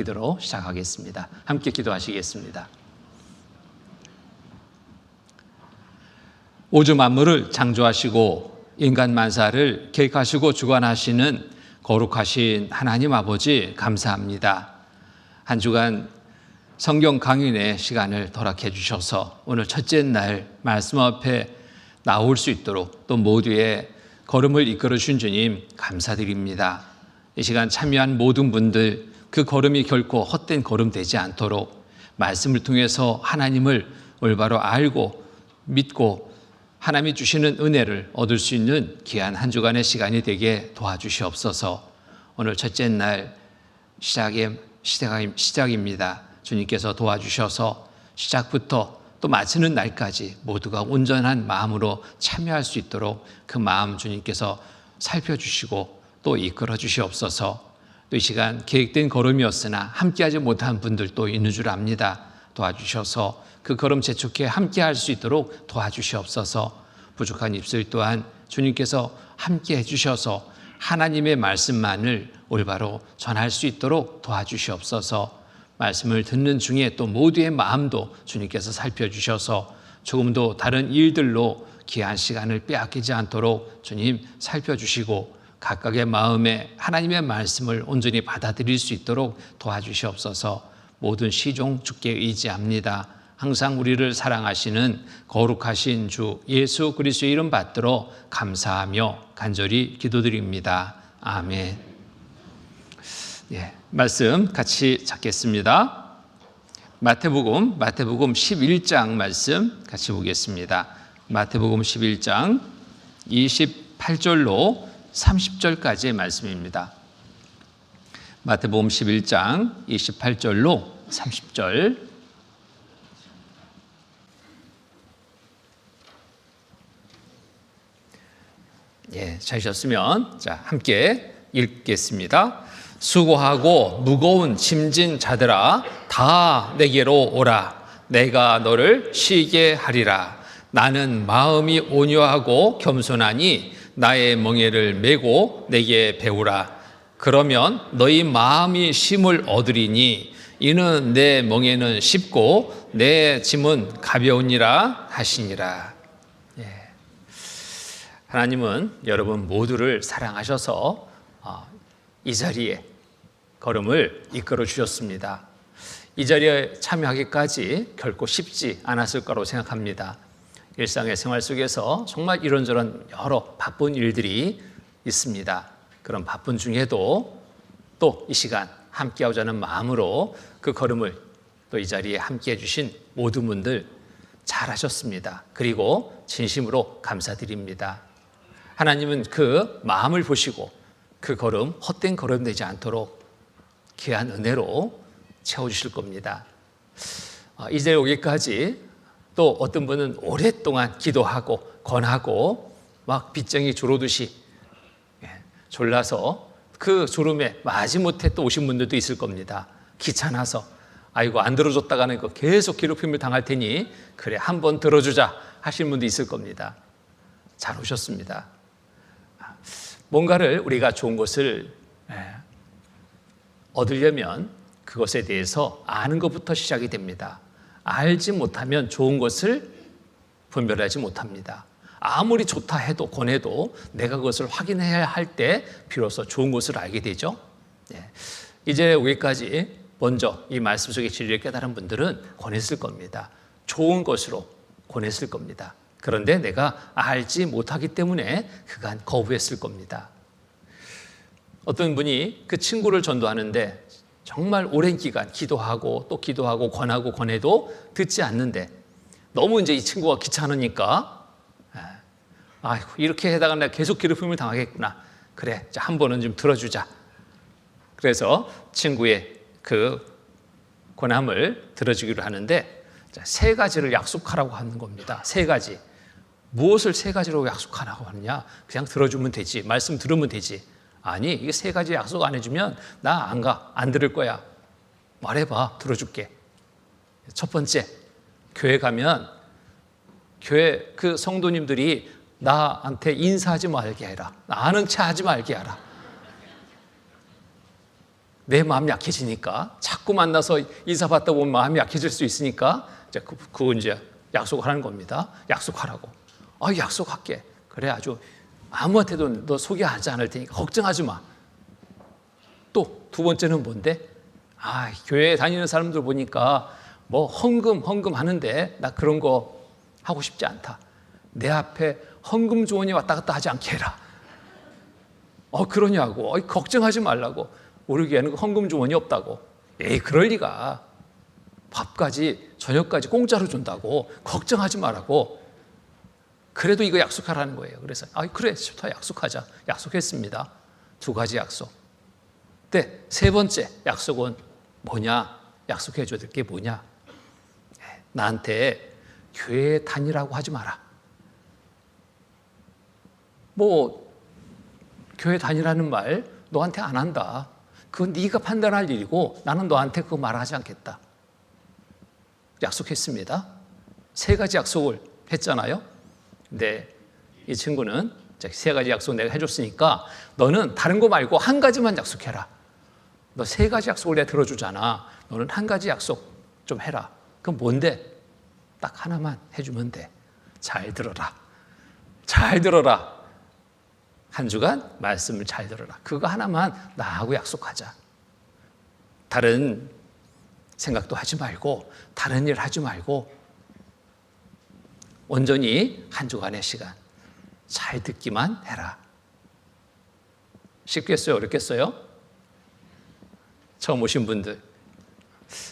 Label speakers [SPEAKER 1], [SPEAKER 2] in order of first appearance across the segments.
[SPEAKER 1] 기도로 시작하겠습니다. 함께 기도하시겠습니다. 우주 만물을 창조하시고 인간 만사를 계획하시고 주관하시는 거룩하신 하나님 아버지 감사합니다. 한 주간 성경 강인의 시간을 허락해 주셔서 오늘 첫째 날 말씀 앞에 나올 수 있도록 또 모두의 걸음을 이끌어 주신 주님 감사드립니다. 이 시간 참여한 모든 분들 그 걸음이 결코 헛된 걸음 되지 않도록 말씀을 통해서 하나님을 올바로 알고 믿고 하나님이 주시는 은혜를 얻을 수 있는 귀한 한 주간의 시간이 되게 도와주시옵소서. 오늘 첫째 날 시작입니다. 주님께서 도와주셔서 시작부터 또 마치는 날까지 모두가 온전한 마음으로 참여할 수 있도록 그 마음 주님께서 살펴주시고 또 이끌어 주시옵소서. 또 이 시간 계획된 걸음이었으나 함께하지 못한 분들도 있는 줄 압니다. 도와주셔서 그 걸음 재촉해 함께할 수 있도록 도와주시옵소서. 부족한 입술 또한 주님께서 함께해 주셔서 하나님의 말씀만을 올바로 전할 수 있도록 도와주시옵소서. 말씀을 듣는 중에 또 모두의 마음도 주님께서 살펴주셔서 조금도 다른 일들로 귀한 시간을 빼앗기지 않도록 주님 살펴주시고 각각의 마음에 하나님의 말씀을 온전히 받아들일 수 있도록 도와주시옵소서. 모든 시종 주께 의지합니다. 항상 우리를 사랑하시는 거룩하신 주 예수 그리스도의 이름 받들어 감사하며 간절히 기도드립니다. 아멘. 말씀 같이 찾겠습니다. 마태복음 11장 말씀 같이 보겠습니다. 마태복음 11장 28절로 30절까지의 말씀입니다. 마태복음 11장 28절로 30절. 찾으셨으면 함께 읽겠습니다. 수고하고 무거운 짐진 자들아 다 내게로 오라. 내가 너를 쉬게 하리라. 나는 마음이 온유하고 겸손하니 나의 멍에를 메고 내게 배우라. 그러면 너희 마음이 쉼을 얻으리니 이는 내 멍에는 쉽고 내 짐은 가벼우니라 하시니라. 하나님은 여러분 모두를 사랑하셔서 이 자리에 걸음을 이끌어 주셨습니다. 이 자리에 참여하기까지 결코 쉽지 않았을 거라고 생각합니다. 일상의 생활 속에서 정말 이런저런 여러 바쁜 일들이 있습니다. 그런 바쁜 중에도 또 이 시간 함께하자는 마음으로 그 걸음을 또 이 자리에 함께해 주신 모든 분들 잘하셨습니다. 그리고 진심으로 감사드립니다. 하나님은 그 마음을 보시고 그 걸음 헛된 걸음 되지 않도록 귀한 은혜로 채워주실 겁니다. 이제 여기까지 또 어떤 분은 오랫동안 기도하고 권하고 막 빚쟁이 졸오듯이 졸라서 그 졸음에 마지못해 또 오신 분들도 있을 겁니다. 귀찮아서 아이고 안 들어줬다가는 계속 괴롭힘을 당할 테니 그래 한번 들어주자 하시는 분도 있을 겁니다. 잘 오셨습니다. 뭔가를 우리가 좋은 것을 얻으려면 그것에 대해서 아는 것부터 시작이 됩니다. 알지 못하면 좋은 것을 분별하지 못합니다. 아무리 좋다 해도 권해도 내가 그것을 확인해야 할 때 비로소 좋은 것을 알게 되죠. 이제 여기까지 먼저 이 말씀 속의 진리를 깨달은 분들은 권했을 겁니다. 좋은 것으로 권했을 겁니다. 그런데 내가 알지 못하기 때문에 그간 거부했을 겁니다. 어떤 분이 그 친구를 전도하는데 정말 오랜 기간 기도하고 또 기도하고 권하고 권해도 듣지 않는데 너무 이제 이 친구가 귀찮으니까 아이고 이렇게 하다가 내가 계속 괴롭힘을 당하겠구나. 그래 한 번은 좀 들어주자. 그래서 친구의 그 권함을 들어주기로 하는데 세 가지를 약속하라고 하는 겁니다. 세 가지. 무엇을 세 가지로 약속하라고 하느냐? 그냥 들어주면 되지. 말씀 들으면 되지. 아니 이게 세 가지 약속 안 해주면 나 안 가. 안 들을 거야. 말해봐. 들어줄게. 첫 번째, 교회 가면 교회 그 성도님들이 나한테 인사하지 말게 해라. 아는 체 하지 말게 하라. 내 마음이 약해지니까 자꾸 만나서 인사받다 보면 마음이 약해질 수 있으니까 그거 이제 약속을 하는 겁니다. 약속하라고. 약속할게. 그래, 아주 아무한테도 너 소개하지 않을 테니까 걱정하지 마. 또 두 번째는 뭔데? 교회 다니는 사람들 보니까 뭐 헌금 하는데 나 그런 거 하고 싶지 않다. 내 앞에 헌금 조언이 왔다 갔다 하지 않게 해라. 그러냐고. 걱정하지 말라고. 우리 교회는 헌금 조언이 없다고. 그럴 리가. 밥까지 저녁까지 공짜로 준다고. 걱정하지 말라고. 그래도 이거 약속하라는 거예요. 그래서 그래, 좋다, 약속하자. 약속했습니다. 두 가지 약속. 네, 세 번째 약속은 뭐냐? 약속해 줘야 될 게 뭐냐? 나한테 교회 다니라고 하지 마라. 교회 다니라는 말 너한테 안 한다. 그건 네가 판단할 일이고 나는 너한테 그거 말하지 않겠다. 약속했습니다. 세 가지 약속을 했잖아요. 근데 이 친구는 세 가지 약속 내가 해줬으니까 너는 다른 거 말고 한 가지만 약속해라. 너 세 가지 약속을 내가 들어주잖아. 너는 한 가지 약속 좀 해라. 그럼 뭔데? 딱 하나만 해주면 돼. 잘 들어라. 잘 들어라. 한 주간 말씀을 잘 들어라. 그거 하나만 나하고 약속하자. 다른 생각도 하지 말고 다른 일 하지 말고 온전히 한 주간의 시간 잘 듣기만 해라. 쉽겠어요? 어렵겠어요? 처음 오신 분들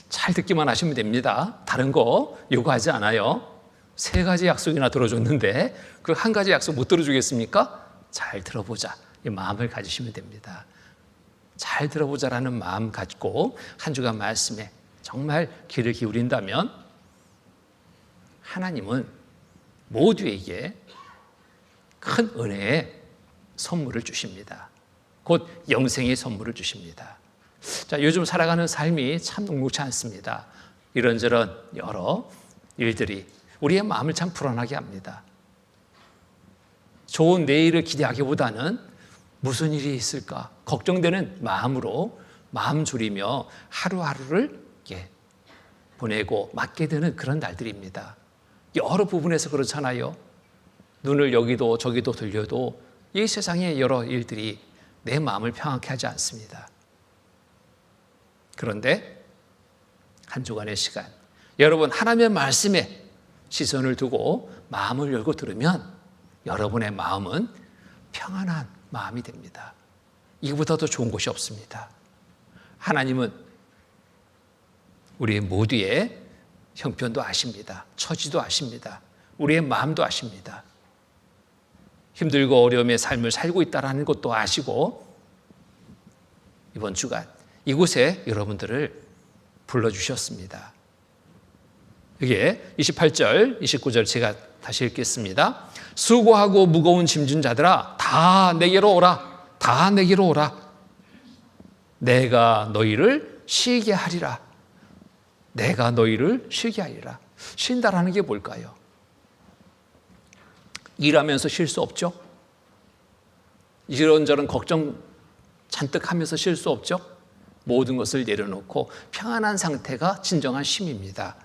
[SPEAKER 1] 잘 듣기만 하시면 됩니다. 다른 거 요구하지 않아요. 세 가지 약속이나 들어줬는데 그 한 가지 약속 못 들어주겠습니까? 잘 들어보자. 이 마음을 가지시면 됩니다. 잘 들어보자라는 마음 가지고 한 주간 말씀에 정말 귀를 기울인다면 하나님은 모두에게 큰 은혜의 선물을 주십니다. 곧 영생의 선물을 주십니다. 요즘 살아가는 삶이 참 녹록지 않습니다. 이런저런 여러 일들이 우리의 마음을 참 불안하게 합니다. 좋은 내일을 기대하기보다는 무슨 일이 있을까 걱정되는 마음으로 마음 졸이며 하루하루를 보내고 맞게 되는 그런 날들입니다. 여러 부분에서 그렇잖아요. 눈을 여기도 저기도 들려도 이 세상의 여러 일들이 내 마음을 평안케 하지 않습니다. 그런데 한 주간의 시간, 여러분 하나님의 말씀에 시선을 두고 마음을 열고 들으면 여러분의 마음은 평안한 마음이 됩니다. 이거보다 더 좋은 것이 없습니다. 하나님은 우리 모두의 형편도 아십니다. 처지도 아십니다. 우리의 마음도 아십니다. 힘들고 어려움의 삶을 살고 있다는 것도 아시고 이번 주간 이곳에 여러분들을 불러주셨습니다. 이게 28절, 29절 제가 다시 읽겠습니다. 수고하고 무거운 짐진 자들아 다 내게로 오라. 다 내게로 오라. 내가 너희를 쉬게 하리라. 내가 너희를 쉬게 하리라. 쉰다라는 게 뭘까요? 일하면서 쉴 수 없죠? 이런저런 걱정 잔뜩 하면서 쉴 수 없죠? 모든 것을 내려놓고 평안한 상태가 진정한 쉼입니다.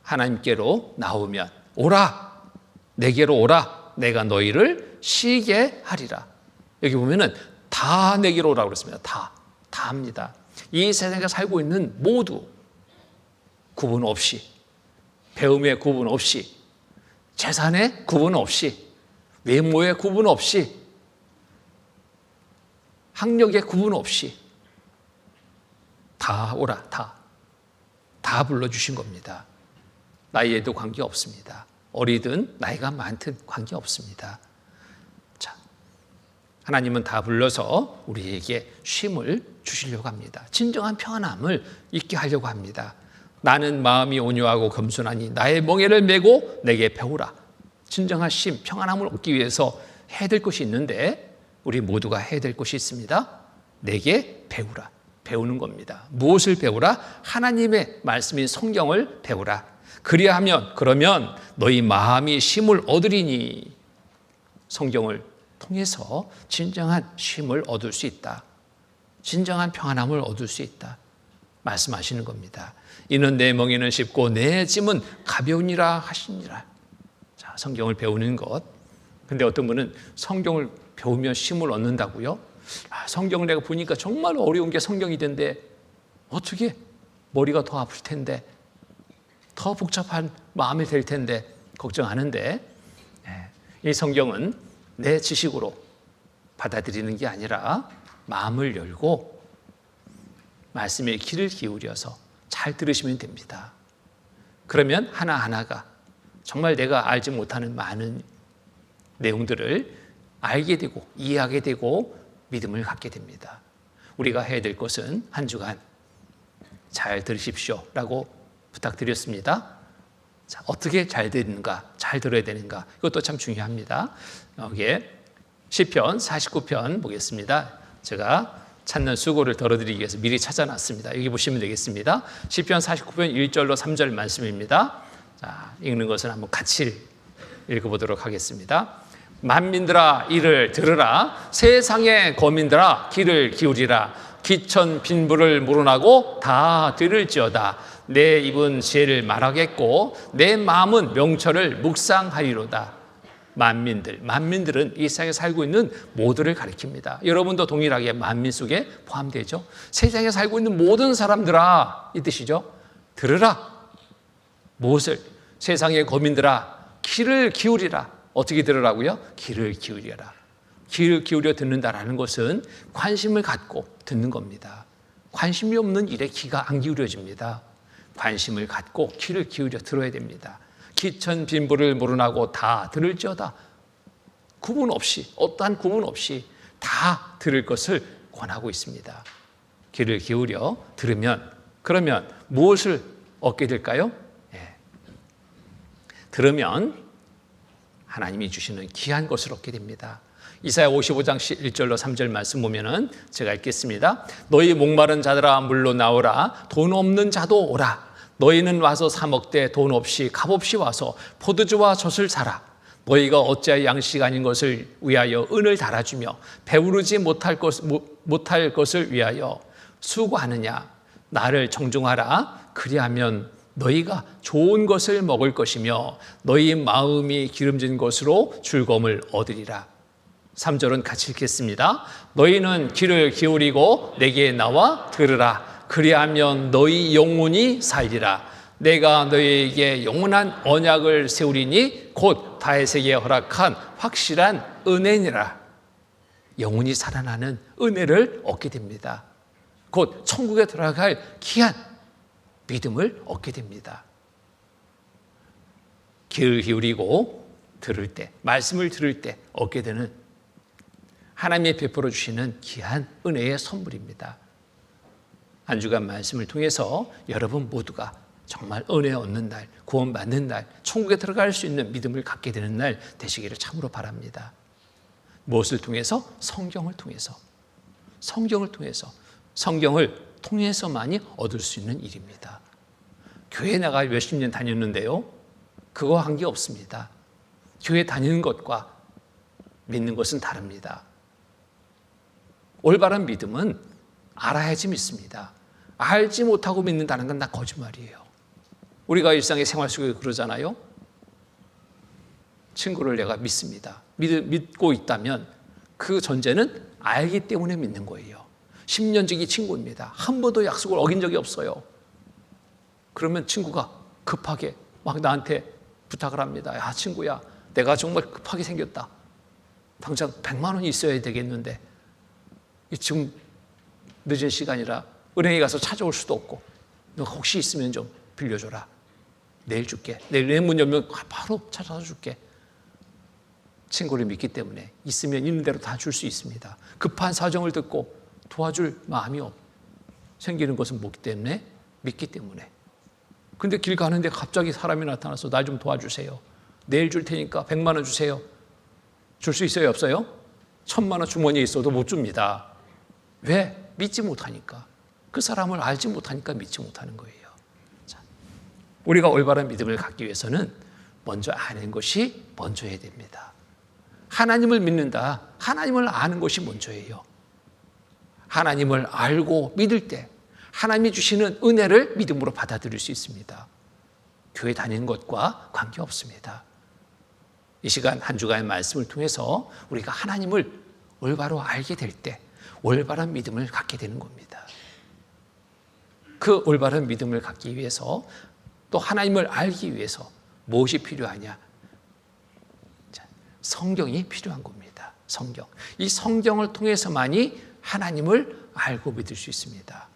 [SPEAKER 1] 하나님께로 나오면 오라, 내게로 오라, 내가 너희를 쉬게 하리라. 여기 보면은 다 내게로 오라고 그랬습니다. 다 합니다. 이 세상에 살고 있는 모두 구분 없이, 배움의 구분 없이, 재산의 구분 없이, 외모의 구분 없이, 학력의 구분 없이 다 오라. 다 불러주신 겁니다. 나이에도 관계없습니다. 어리든 나이가 많든 관계없습니다. 자, 하나님은 다 불러서 우리에게 쉼을 주시려고 합니다. 진정한 평안함을 있게 하려고 합니다. 나는 마음이 온유하고 겸손하니 나의 멍에를 메고 내게 배우라. 진정한 쉼, 평안함을 얻기 위해서 해야 될 것이 있는데 우리 모두가 해야 될 것이 있습니다. 내게 배우라. 배우는 겁니다. 무엇을 배우라? 하나님의 말씀인 성경을 배우라. 그러면 너희 마음이 쉼을 얻으리니. 성경을 통해서 진정한 쉼을 얻을 수 있다. 진정한 평안함을 얻을 수 있다 말씀하시는 겁니다. 이는 내 멍에는 쉽고 내 짐은 가벼우니라 하시니라. 자, 성경을 배우는 것. 근데 어떤 분은 성경을 배우면 힘을 얻는다고요? 성경을 내가 보니까 정말 어려운 게 성경이던데 어떻게 머리가 더 아플 텐데 더 복잡한 마음이 될 텐데 걱정하는데, 이 성경은 내 지식으로 받아들이는 게 아니라 마음을 열고 말씀에 귀를 기울여서 잘 들으시면 됩니다. 그러면 하나하나가 정말 내가 알지 못하는 많은 내용들을 알게 되고 이해하게 되고 믿음을 갖게 됩니다. 우리가 해야 될 것은 한 주간 잘 들으십시오 라고 부탁드렸습니다. 자, 어떻게 잘 듣는가, 잘 들어야 되는가, 이것도 참 중요합니다. 여기에 시편 49편 보겠습니다. 제가 찾는 수고를 덜어드리기 위해서 미리 찾아놨습니다. 여기 보시면 되겠습니다. 시편 49편 1절로 3절 말씀입니다. 자, 읽는 것은 한번 같이 읽어보도록 하겠습니다. 만민들아 이를 들으라. 세상의 거민들아 귀를 기울이라. 기천 빈부를 물어나고 다 들을지어다. 내 입은 지혜를 말하겠고 내 마음은 명철을 묵상하리로다. 만민들은 이 세상에 살고 있는 모두를 가리킵니다. 여러분도 동일하게 만민 속에 포함되죠. 세상에 살고 있는 모든 사람들아 이 뜻이죠. 들으라. 무엇을? 세상의 거민들아 귀를 기울이라. 어떻게 들으라고요? 귀를 기울여라. 귀를 기울여 듣는다라는 것은 관심을 갖고 듣는 겁니다. 관심이 없는 일에 귀가 안 기울여집니다. 관심을 갖고 귀를 기울여 들어야 됩니다. 기천 빈부를 물어나고 다 들을지어다. 구분 없이, 어떠한 구분 없이 다 들을 것을 권하고 있습니다. 귀를 기울여 들으면, 그러면 무엇을 얻게 될까요? 들으면 하나님이 주시는 귀한 것을 얻게 됩니다. 이사야 55장 1절로 3절 말씀 보면은 제가 읽겠습니다. 너희 목마른 자들아 물로 나오라. 돈 없는 자도 오라. 너희는 와서 사 먹되 돈 없이 값없이 와서 포도주와 젖을 사라. 너희가 어찌하여 양식 아닌 것을 위하여 은을 달아주며 배부르지 못할 것을 위하여 수고하느냐. 나를 청중하라. 그리하면 너희가 좋은 것을 먹을 것이며 너희 마음이 기름진 것으로 즐거움을 얻으리라. 3절은 같이 읽겠습니다. 너희는 귀를 기울이고 내게 나와 들으라. 그리하면 너희 영혼이 살리라. 내가 너희에게 영원한 언약을 세우리니 곧 다윗에게 허락한 확실한 은혜니라. 영혼이 살아나는 은혜를 얻게 됩니다. 곧 천국에 들어갈 귀한 믿음을 얻게 됩니다. 귀를 기울이고 들을 때, 말씀을 들을 때 얻게 되는 하나님이 베풀어 주시는 귀한 은혜의 선물입니다. 한 주간 말씀을 통해서 여러분 모두가 정말 은혜 얻는 날, 구원받는 날, 천국에 들어갈 수 있는 믿음을 갖게 되는 날 되시기를 참으로 바랍니다. 무엇을 통해서? 성경을 통해서. 성경을 통해서만이 얻을 수 있는 일입니다. 교회 나가 몇십 년 다녔는데요, 그거 한 게 없습니다. 교회 다니는 것과 믿는 것은 다릅니다. 올바른 믿음은 알아야지 믿습니다. 알지 못하고 믿는다는 건 다 거짓말이에요. 우리가 일상의 생활 속에 그러잖아요. 친구를 내가 믿습니다. 믿고 있다면 그 전제는 알기 때문에 믿는 거예요. 10년지기 친구입니다. 한 번도 약속을 어긴 적이 없어요. 그러면 친구가 급하게 막 나한테 부탁을 합니다. 야, 친구야, 내가 정말 급하게 생겼다. 당장 100만 원이 있어야 되겠는데 지금 늦은 시간이라 은행에 가서 찾아올 수도 없고 너 혹시 있으면 좀 빌려줘라. 내일 줄게. 내일 내 문 열면 바로 찾아서 줄게. 친구를 믿기 때문에 있으면 있는 대로 다 줄 수 있습니다. 급한 사정을 듣고 도와줄 마음이 생기는 것은 뭐기 때문에? 믿기 때문에. 근데 길 가는데 갑자기 사람이 나타나서 날 좀 도와주세요. 내일 줄 테니까 100만 원 주세요. 줄 수 있어요? 없어요? 1000만 원 주머니에 있어도 못 줍니다. 왜? 믿지 못하니까. 그 사람을 알지 못하니까 믿지 못하는 거예요. 자, 우리가 올바른 믿음을 갖기 위해서는 먼저 아는 것이 먼저여야 됩니다. 하나님을 믿는다. 하나님을 아는 것이 먼저예요. 하나님을 알고 믿을 때 하나님이 주시는 은혜를 믿음으로 받아들일 수 있습니다. 교회 다니는 것과 관계없습니다. 이 시간 한 주간의 말씀을 통해서 우리가 하나님을 올바로 알게 될 때 올바른 믿음을 갖게 되는 겁니다. 그 올바른 믿음을 갖기 위해서 또 하나님을 알기 위해서 무엇이 필요하냐? 성경이 필요한 겁니다. 성경. 이 성경을 통해서만이 하나님을 알고 믿을 수 있습니다.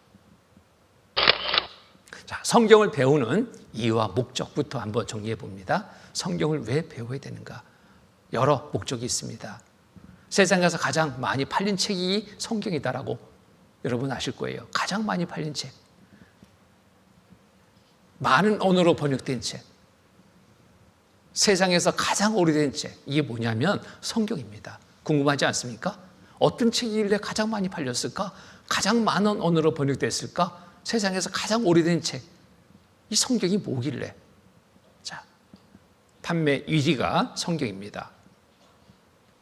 [SPEAKER 1] 자, 성경을 배우는 이유와 목적부터 한번 정리해 봅니다. 성경을 왜 배워야 되는가? 여러 목적이 있습니다. 세상에서 가장 많이 팔린 책이 성경이다라고 여러분 아실 거예요. 가장 많이 팔린 책. 많은 언어로 번역된 책. 세상에서 가장 오래된 책. 이게 뭐냐면 성경입니다. 궁금하지 않습니까? 어떤 책이길래 가장 많이 팔렸을까? 가장 많은 언어로 번역됐을까? 세상에서 가장 오래된 책. 이 성경이 뭐길래? 자, 판매 1위가 성경입니다.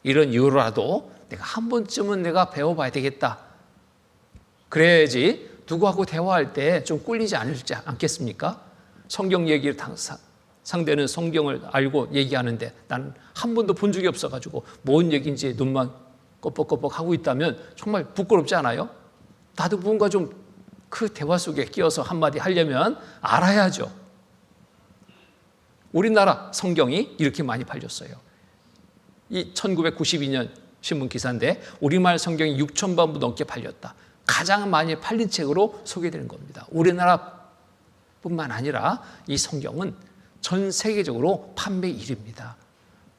[SPEAKER 1] 이런 이유로라도 내가 한 번쯤은 내가 배워봐야 되겠다. 그래야지 누구하고 대화할 때 좀 꿀리지 않겠습니까? 성경 얘기를 상대는 성경을 알고 얘기하는데 나는 한 번도 본 적이 없어가지고 뭔 얘기인지 눈만 껌뻑껌뻑 하고 있다면 정말 부끄럽지 않아요? 나도 뭔가 좀 그 대화 속에 끼어서 한마디 하려면 알아야죠. 우리나라 성경이 이렇게 많이 팔렸어요. 이 1992년 신문 기사인데 우리말 성경이 6,000번 넘게 팔렸다. 가장 많이 팔린 책으로 소개되는 겁니다. 우리나라뿐만 아니라 이 성경은 전 세계적으로 판매 1위입니다.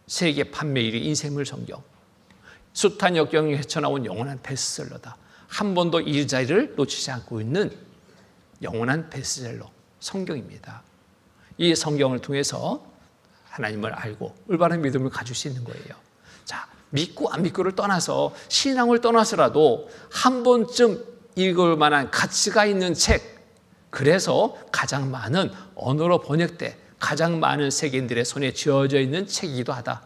[SPEAKER 1] 세계 판매 1위 인쇄물 성경. 숱한 역경을 헤쳐나온 영원한 베스트셀러다. 한 번도 이 자리를 놓치지 않고 있는 영원한 베스트셀러 성경입니다. 이 성경을 통해서 하나님을 알고 올바른 믿음을 가질 수 있는 거예요. 자, 믿고 안 믿고를 떠나서 신앙을 떠나서라도 한 번쯤 읽을 만한 가치가 있는 책. 그래서 가장 많은 언어로 번역돼 가장 많은 세계인들의 손에 쥐어져 있는 책이기도 하다.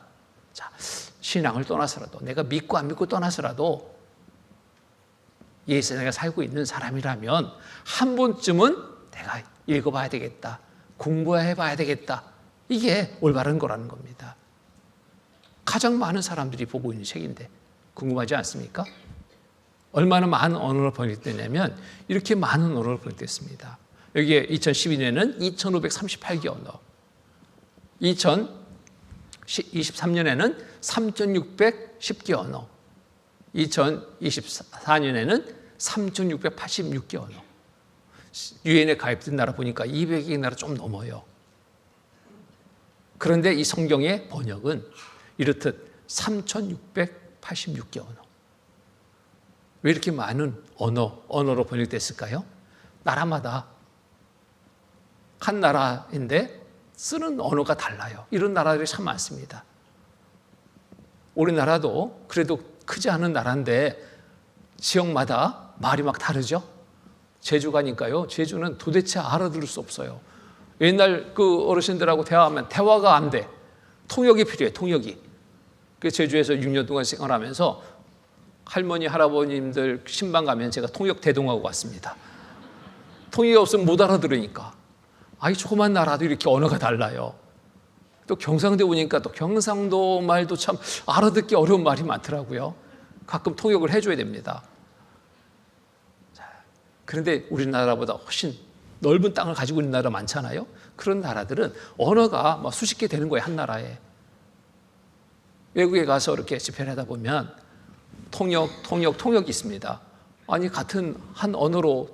[SPEAKER 1] 자, 신앙을 떠나서라도 내가 믿고 안 믿고 떠나서라도 이 세상에 살고 있는 사람이라면 한 번쯤은 내가 읽어봐야 되겠다. 공부해봐야 되겠다. 이게 올바른 거라는 겁니다. 가장 많은 사람들이 보고 있는 책인데 궁금하지 않습니까? 얼마나 많은 언어로 번역됐냐면 이렇게 많은 언어로 번역됐습니다. 여기에 2012년에는 2,538개 언어, 2023년에는 3,610개 언어, 2024년에는 3,686개 언어. 유엔에 가입된 나라 보니까 200개 나라 좀 넘어요. 그런데 이 성경의 번역은 이렇듯 3,686개 언어. 왜 이렇게 많은 언어로 번역됐을까요? 나라마다 한 나라인데 쓰는 언어가 달라요. 이런 나라들이 참 많습니다. 우리나라도 그래도 크지 않은 나라인데 지역마다 말이 막 다르죠. 제주 가니까요. 제주는 도대체 알아들을 수 없어요. 옛날 그 어르신들하고 대화하면 대화가 안 돼. 통역이 필요해. 통역이. 그 제주에서 6년 동안 생활하면서 할머니, 할아버님들 신방 가면 제가 통역 대동하고 왔습니다. 통역이 없으면 못 알아들으니까. 아이 조그만 나라도 이렇게 언어가 달라요. 또 경상도 오니까 또 경상도 말도 참 알아듣기 어려운 말이 많더라고요. 가끔 통역을 해줘야 됩니다. 자, 그런데 우리나라보다 훨씬 넓은 땅을 가지고 있는 나라 많잖아요. 그런 나라들은 언어가 막 수십 개 되는 거예요. 한 나라에. 외국에 가서 이렇게 집회를 하다 보면 통역이 있습니다. 아니 같은 한 언어로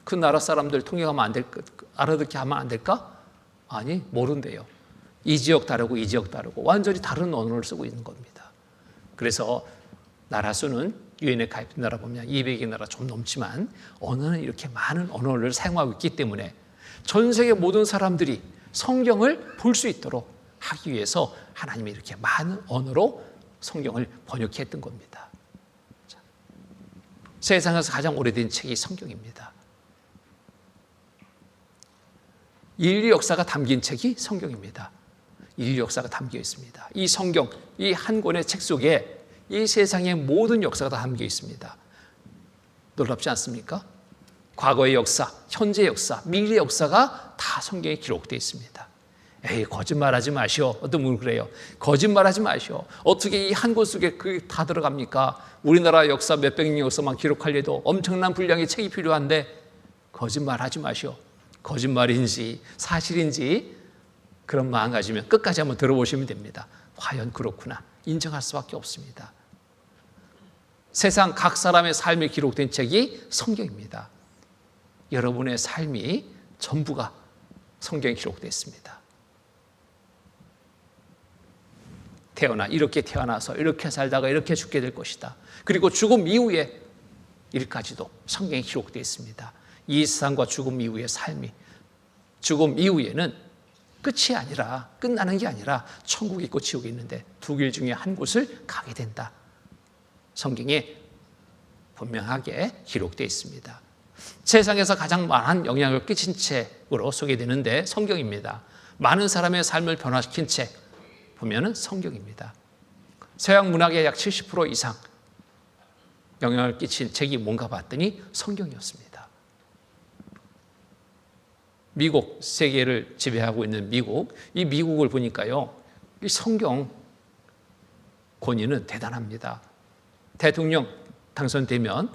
[SPEAKER 1] 그 나라 사람들 통역하면 안 될까? 알아듣게 하면 안 될까? 아니 모른대요. 이 지역 다르고 이 지역 다르고 완전히 다른 언어를 쓰고 있는 겁니다. 그래서 나라 수는 유엔에 가입된 나라 보면 200개 나라 좀 넘지만 언어는 이렇게 많은 언어를 사용하고 있기 때문에 전 세계 모든 사람들이 성경을 볼 수 있도록 하기 위해서 하나님이 이렇게 많은 언어로 성경을 번역했던 겁니다. 자, 세상에서 가장 오래된 책이 성경입니다. 인류 역사가 담긴 책이 성경입니다. 인류 역사가 담겨 있습니다. 이 성경, 이 한 권의 책 속에 이 세상의 모든 역사가 다 담겨 있습니다. 놀랍지 않습니까? 과거의 역사, 현재의 역사, 미래의 역사가 다 성경에 기록되어 있습니다. 에이, 거짓말하지 마시오. 어떤 분은 그래요. 거짓말하지 마시오. 어떻게 이 한 곳 속에 그게 다 들어갑니까? 우리나라 역사 몇백 년 역사만 기록하려도 엄청난 분량의 책이 필요한데 거짓말하지 마시오. 거짓말인지 사실인지 그런 마음 가지면 끝까지 한번 들어보시면 됩니다. 과연 그렇구나. 인정할 수밖에 없습니다. 세상 각 사람의 삶에 기록된 책이 성경입니다. 여러분의 삶이 전부가 성경에 기록되어 있습니다. 이렇게 태어나서 이렇게 살다가 이렇게 죽게 될 것이다. 그리고 죽음 이후의 일까지도 성경에 기록되어 있습니다. 이 세상과 죽음 이후의 삶이, 죽음 이후에는 끝이 아니라, 끝나는 게 아니라 천국이 있고 지옥이 있는데 두 길 중에 한 곳을 가게 된다. 성경에 분명하게 기록되어 있습니다. 세상에서 가장 많은 영향을 끼친 책으로 소개되는데 성경입니다. 많은 사람의 삶을 변화시킨 책 보면은 성경입니다. 서양 문학의 약 70% 이상 영향을 끼친 책이 뭔가 봤더니 성경이었습니다. 미국, 세계를 지배하고 있는 미국, 이 미국을 보니까요, 이 성경 권위는 대단합니다. 대통령 당선되면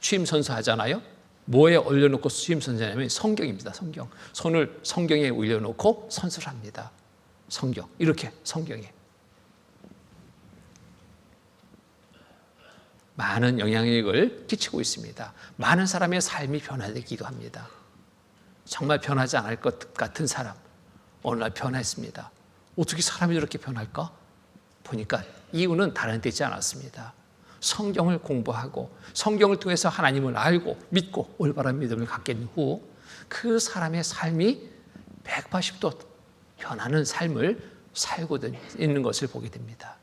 [SPEAKER 1] 취임 선서하잖아요. 뭐에 올려놓고 취임 선서하냐면 성경입니다. 성경. 손을 성경에 올려놓고 선서를 합니다. 성경. 이렇게 성경에. 많은 영향력을 끼치고 있습니다. 많은 사람의 삶이 변화되기도 합니다. 정말 변하지 않을 것 같은 사람, 어느 날 변했습니다. 어떻게 사람이 저렇게 변할까? 보니까 이유는 다른 데 있지 않았습니다. 성경을 공부하고 성경을 통해서 하나님을 알고 믿고 올바른 믿음을 갖게 된 후 그 사람의 삶이 180도 변하는 삶을 살고 있는 것을 보게 됩니다.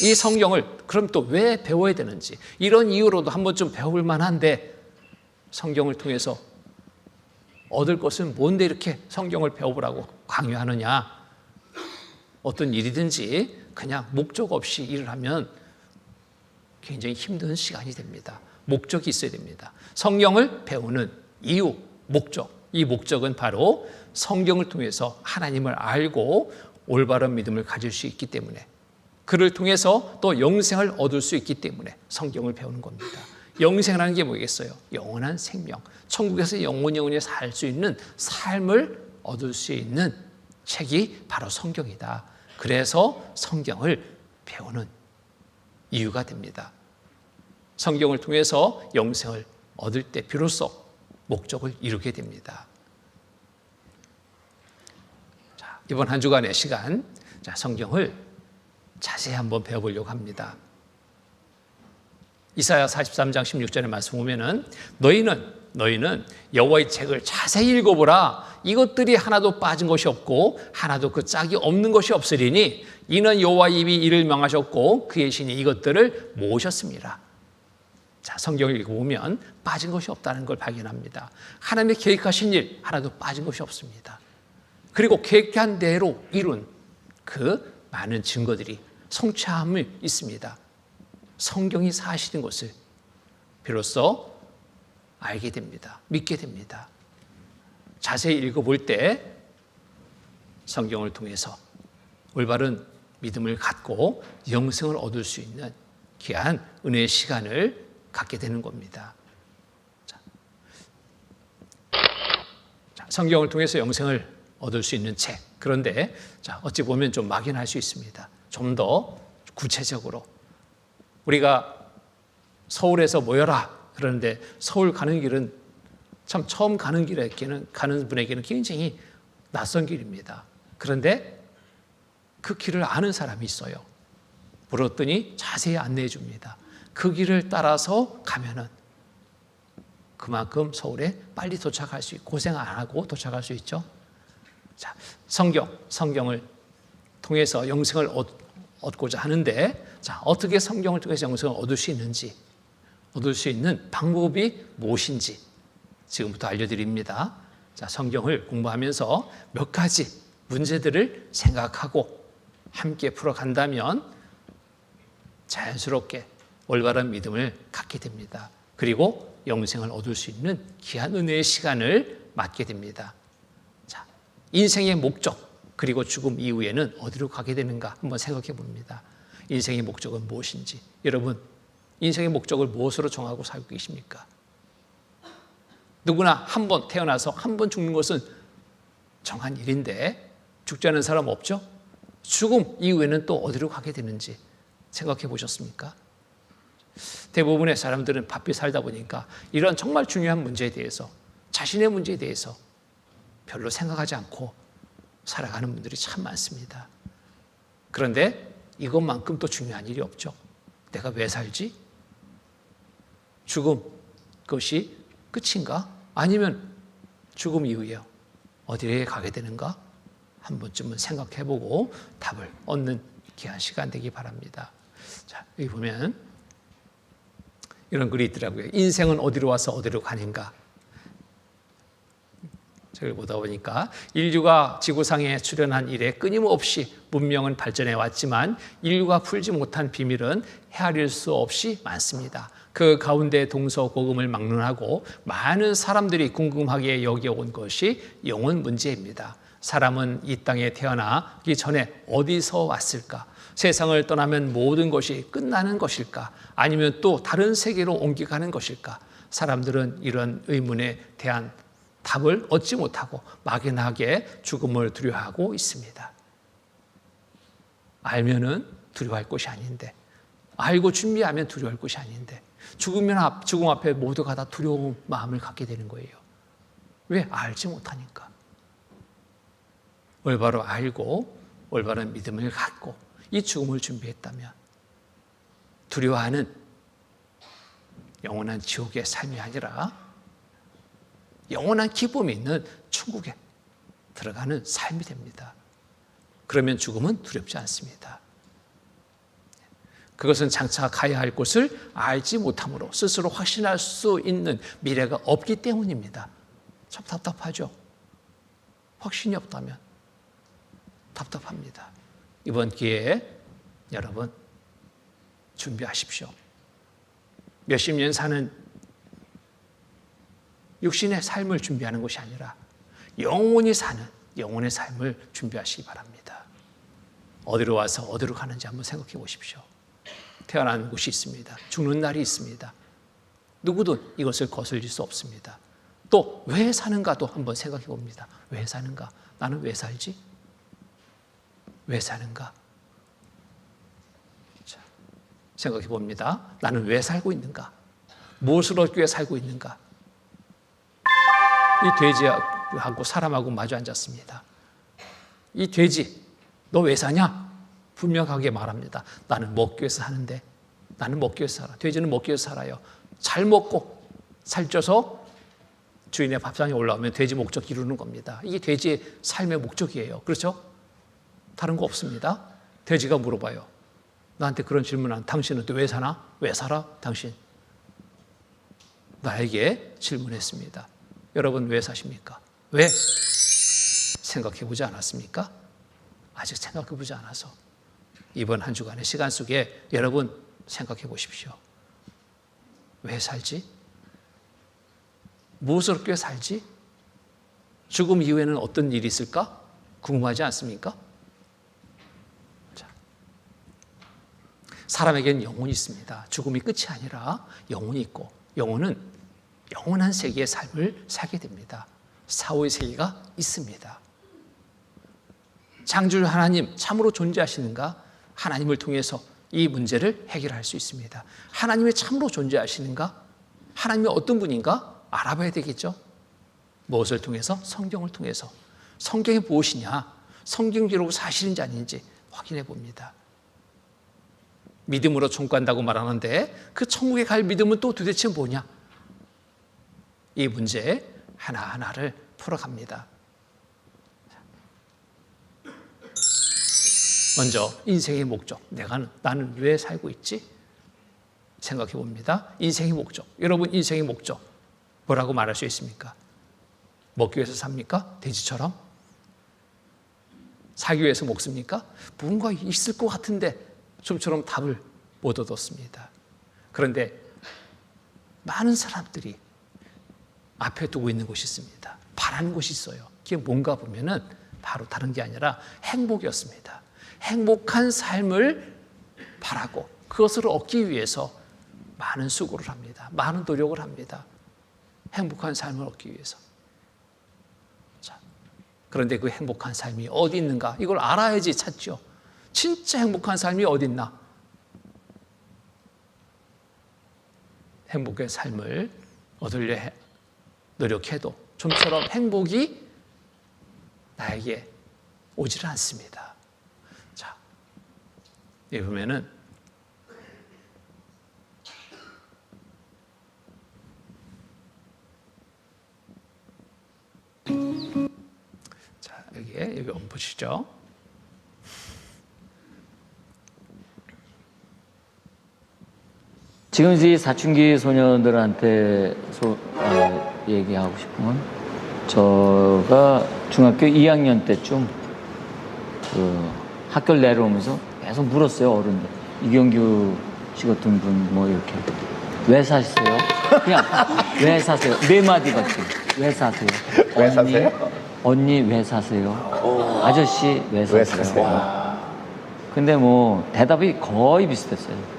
[SPEAKER 1] 이 성경을 그럼 또 왜 배워야 되는지, 이런 이유로도 한 번쯤 배워볼 만한데 성경을 통해서 얻을 것은 뭔데 이렇게 성경을 배워보라고 강요하느냐. 어떤 일이든지 그냥 목적 없이 일을 하면 굉장히 힘든 시간이 됩니다. 목적이 있어야 됩니다. 성경을 배우는 이유, 목적. 이 목적은 바로 성경을 통해서 하나님을 알고 올바른 믿음을 가질 수 있기 때문에, 그를 통해서 또 영생을 얻을 수 있기 때문에 성경을 배우는 겁니다. 영생이라는 게 뭐겠어요? 영원한 생명. 천국에서 영원히 살 수 있는 삶을 얻을 수 있는 책이 바로 성경이다. 그래서 성경을 배우는 이유가 됩니다. 성경을 통해서 영생을 얻을 때 비로소 목적을 이루게 됩니다. 자, 이번 한 주간의 시간, 성경을 자세히 한번 배워보려고 합니다. 이사야 43장 16절의 말씀 보면은 너희는 여호와의 책을 자세히 읽어보라. 이것들이 하나도 빠진 것이 없고 하나도 그 짝이 없는 것이 없으리니 이는 여호와의 입이 이를 명하셨고 그의 신이 이것들을 모으셨습니다. 자, 성경을 읽어보면 빠진 것이 없다는 걸 발견합니다. 하나님의 계획하신 일 하나도 빠진 것이 없습니다. 그리고 계획한 대로 이룬 그 많은 증거들이 성취함이 있습니다. 성경이 사실인 것을 비로소 알게 됩니다. 믿게 됩니다. 자세히 읽어볼 때 성경을 통해서 올바른 믿음을 갖고 영생을 얻을 수 있는 귀한 은혜의 시간을 갖게 되는 겁니다. 자, 성경을 통해서 영생을 얻을 수 있는 책. 그런데 어찌 보면 좀 막연할 수 있습니다. 좀 더 구체적으로 우리가 서울에서 모여라 그러는데 서울 가는 길은 참 처음 가는 분에게는 굉장히 낯선 길입니다. 그런데 그 길을 아는 사람이 있어요. 물었더니 자세히 안내해 줍니다. 그 길을 따라서 가면은 그만큼 서울에 빨리 도착할 수 있고 고생 안 하고 도착할 수 있죠. 자, 성경을 통해서 영생을 얻고자 하는데, 자, 어떻게 성경을 통해서 영생을 얻을 수 있는지, 얻을 수 있는 방법이 무엇인지 지금부터 알려드립니다. 자, 성경을 공부하면서 몇 가지 문제들을 생각하고 함께 풀어간다면 자연스럽게 올바른 믿음을 갖게 됩니다. 그리고 영생을 얻을 수 있는 귀한 은혜의 시간을 맞게 됩니다. 자, 인생의 목적 그리고 죽음 이후에는 어디로 가게 되는가 한번 생각해 봅니다. 인생의 목적은 무엇인지. 여러분, 인생의 목적을 무엇으로 정하고 살고 계십니까? 누구나 한 번 태어나서 한 번 죽는 것은 정한 일인데 죽지 않은 사람 없죠? 죽음 이후에는 또 어디로 가게 되는지 생각해 보셨습니까? 대부분의 사람들은 바삐 살다 보니까 이런 정말 중요한 문제에 대해서, 자신의 문제에 대해서 별로 생각하지 않고 살아가는 분들이 참 많습니다. 그런데 이것만큼 또 중요한 일이 없죠. 내가 왜 살지? 죽음, 그것이 끝인가? 아니면 죽음 이후에 어디에 가게 되는가? 한 번쯤은 생각해보고 답을 얻는 귀한 시간 되기 바랍니다. 자, 여기 보면 이런 글이 있더라고요. 인생은 어디로 와서 어디로 가는가? 저걸 보다 보니까 인류가 지구상에 출현한 이래 끊임없이 문명은 발전해 왔지만 인류가 풀지 못한 비밀은 헤아릴 수 없이 많습니다. 그 가운데 동서고금을 막론하고 많은 사람들이 궁금하게 여겨온 것이 영혼 문제입니다. 사람은 이 땅에 태어나기 전에 어디서 왔을까? 세상을 떠나면 모든 것이 끝나는 것일까? 아니면 또 다른 세계로 옮겨가는 것일까? 사람들은 이런 의문에 대한 답을 얻지 못하고 막연하게 죽음을 두려워하고 있습니다. 알면은 두려워할 것이 아닌데, 알고 준비하면 두려워할 것이 아닌데, 죽음 앞에 모두가 다 두려운 마음을 갖게 되는 거예요. 왜? 알지 못하니까. 올바로 알고 올바른 믿음을 갖고 이 죽음을 준비했다면 두려워하는 영원한 지옥의 삶이 아니라 영원한 기쁨이 있는 천국에 들어가는 삶이 됩니다. 그러면 죽음은 두렵지 않습니다. 그것은 장차 가야 할 곳을 알지 못함으로 스스로 확신할 수 있는 미래가 없기 때문입니다. 참 답답하죠? 확신이 없다면 답답합니다. 이번 기회에 여러분 준비하십시오. 몇십 년 사는 육신의 삶을 준비하는 것이 아니라 영원히 사는 영혼의 삶을 준비하시기 바랍니다. 어디로 와서 어디로 가는지 한번 생각해 보십시오. 태어나는 곳이 있습니다. 죽는 날이 있습니다. 누구든 이것을 거슬릴 수 없습니다. 또 왜 사는가도 한번 생각해 봅니다. 왜 사는가? 나는 왜 살지? 왜 사는가? 자, 생각해 봅니다. 나는 왜 살고 있는가? 무엇을 얻기 위해 살고 있는가? 이 돼지하고 사람하고 마주 앉았습니다. 이 돼지, 너 왜 사냐? 분명하게 말합니다. 나는 먹기 위해서 사는데, 나는 먹기 위해서 살아. 돼지는 먹기 위해서 살아요. 잘 먹고 살쪄서 주인의 밥상에 올라오면 돼지 목적 이루는 겁니다. 이게 돼지의 삶의 목적이에요. 그렇죠? 다른 거 없습니다. 돼지가 물어봐요. 나한테 그런 질문한 당신은 또 왜 사나? 왜 살아? 당신. 나에게 질문했습니다. 여러분 왜 사십니까? 왜? 생각해 보지 않았습니까? 아직 생각해 보지 않아서 이번 한 주간의 시간 속에 여러분 생각해 보십시오. 왜 살지? 무엇을 얻기 위해 살지? 죽음 이후에는 어떤 일이 있을까? 궁금하지 않습니까? 자, 사람에게는 영혼이 있습니다. 죽음이 끝이 아니라 영혼이 있고, 영혼은 영원한 세계의 삶을 살게 됩니다. 사후의 세계가 있습니다. 창조주 하나님 참으로 존재하시는가? 하나님을 통해서 이 문제를 해결할 수 있습니다. 하나님이 참으로 존재하시는가? 하나님이 어떤 분인가? 알아봐야 되겠죠. 무엇을 통해서? 성경을 통해서. 성경이 무엇이냐? 성경대로 사실인지 아닌지 확인해 봅니다. 믿음으로 천국 간다고 말하는데 그 천국에 갈 믿음은 또 도대체 뭐냐? 이 문제 하나하나를 풀어갑니다. 먼저 인생의 목적, 나는 왜 살고 있지? 생각해 봅니다. 인생의 목적, 여러분 인생의 목적 뭐라고 말할 수 있습니까? 먹기 위해서 삽니까? 돼지처럼? 살기 위해서 먹습니까? 뭔가 있을 것 같은데 좀처럼 답을 못 얻었습니다. 그런데 많은 사람들이 앞에 두고 있는 곳이 있습니다. 바라는 곳이 있어요. 그게 뭔가 보면은 바로 다른 게 아니라 행복이었습니다. 행복한 삶을 바라고 그것을 얻기 위해서 많은 수고를 합니다. 많은 노력을 합니다. 행복한 삶을 얻기 위해서. 자, 그런데 그 행복한 삶이 어디 있는가? 이걸 알아야지 찾죠. 진짜 행복한 삶이 어디 있나? 행복의 삶을 얻으려 노력해도 좀처럼 행복이 나에게 오지를 않습니다. 자, 여기 보면은 자, 여기 한번 보시죠.
[SPEAKER 2] 지금 이 사춘기 소녀들한테 얘기하고 싶은 건, 제가 중학교 2학년 때쯤 그 학교를 내려오면서 계속 물었어요, 어른들. 이경규 씨 같은 분 뭐 이렇게 왜 사세요? 그냥 왜 사세요? 네 마디밖에. 왜 사세요?
[SPEAKER 3] 왜 사세요?
[SPEAKER 2] 언니 왜 사세요? 아저씨 왜 사세요?
[SPEAKER 3] 왜 사세요?
[SPEAKER 2] 근데 뭐 대답이 거의 비슷했어요.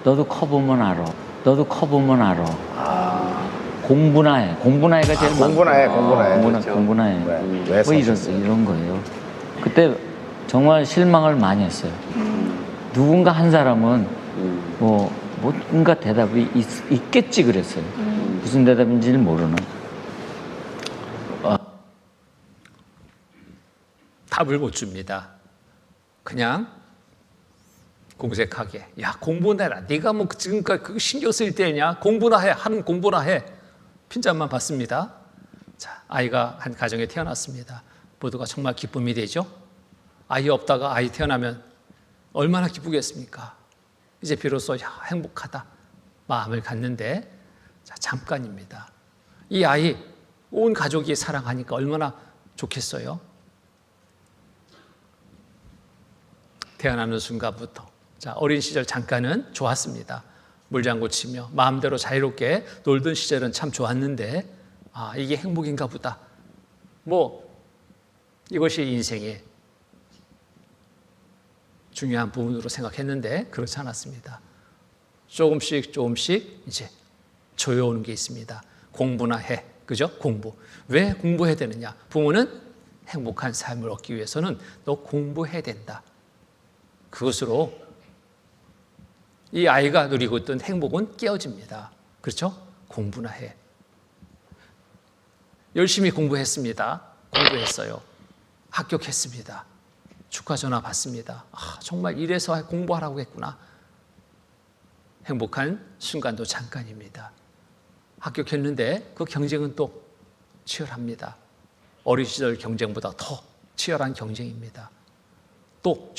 [SPEAKER 2] 너도 커보면 알아. 너도 커보면 알아. 공부나 해. 공부나 해가 제일
[SPEAKER 3] 공부나 해, 공부나 해.
[SPEAKER 2] 공부나 해.
[SPEAKER 3] 왜
[SPEAKER 2] 뭐 이런 거예요. 그때 정말 실망을 많이 했어요. 누군가 한 사람은 뭔가 대답이 있겠지 그랬어요. 무슨 대답인지는 모르는.
[SPEAKER 1] 답을 못 줍니다. 그냥 공색하게, 야 공부나 해라. 네가 뭐 지금까지 그거 신경 쓸 때냐? 공부나 해. 하는 공부나 해. 핀잔만 받습니다. 자, 아이가 한 가정에 태어났습니다. 모두가 정말 기쁨이 되죠. 아이 없다가 아이 태어나면 얼마나 기쁘겠습니까? 이제 비로소 행복하다 마음을 갖는데, 자, 잠깐입니다. 이 아이 온 가족이 사랑하니까 얼마나 좋겠어요. 태어나는 순간부터, 자, 어린 시절 잠깐은 좋았습니다. 물장구 치며 마음대로 자유롭게 놀던 시절은 참 좋았는데, 이게 행복인가 보다. 뭐 이것이 인생의 중요한 부분으로 생각했는데 그렇지 않았습니다. 조금씩 이제 조여오는 게 있습니다. 공부나 해. 그죠? 공부. 왜 공부해야 되느냐? 부모는 행복한 삶을 얻기 위해서는 너 공부해야 된다. 그것으로 이 아이가 누리고 있던 행복은 깨어집니다. 그렇죠? 공부나 해. 열심히 공부했습니다. 공부했어요. 합격했습니다. 축하 전화 받습니다. 정말 이래서 공부하라고 했구나. 행복한 순간도 잠깐입니다. 합격했는데 그 경쟁은 또 치열합니다. 어린 시절 경쟁보다 더 치열한 경쟁입니다. 또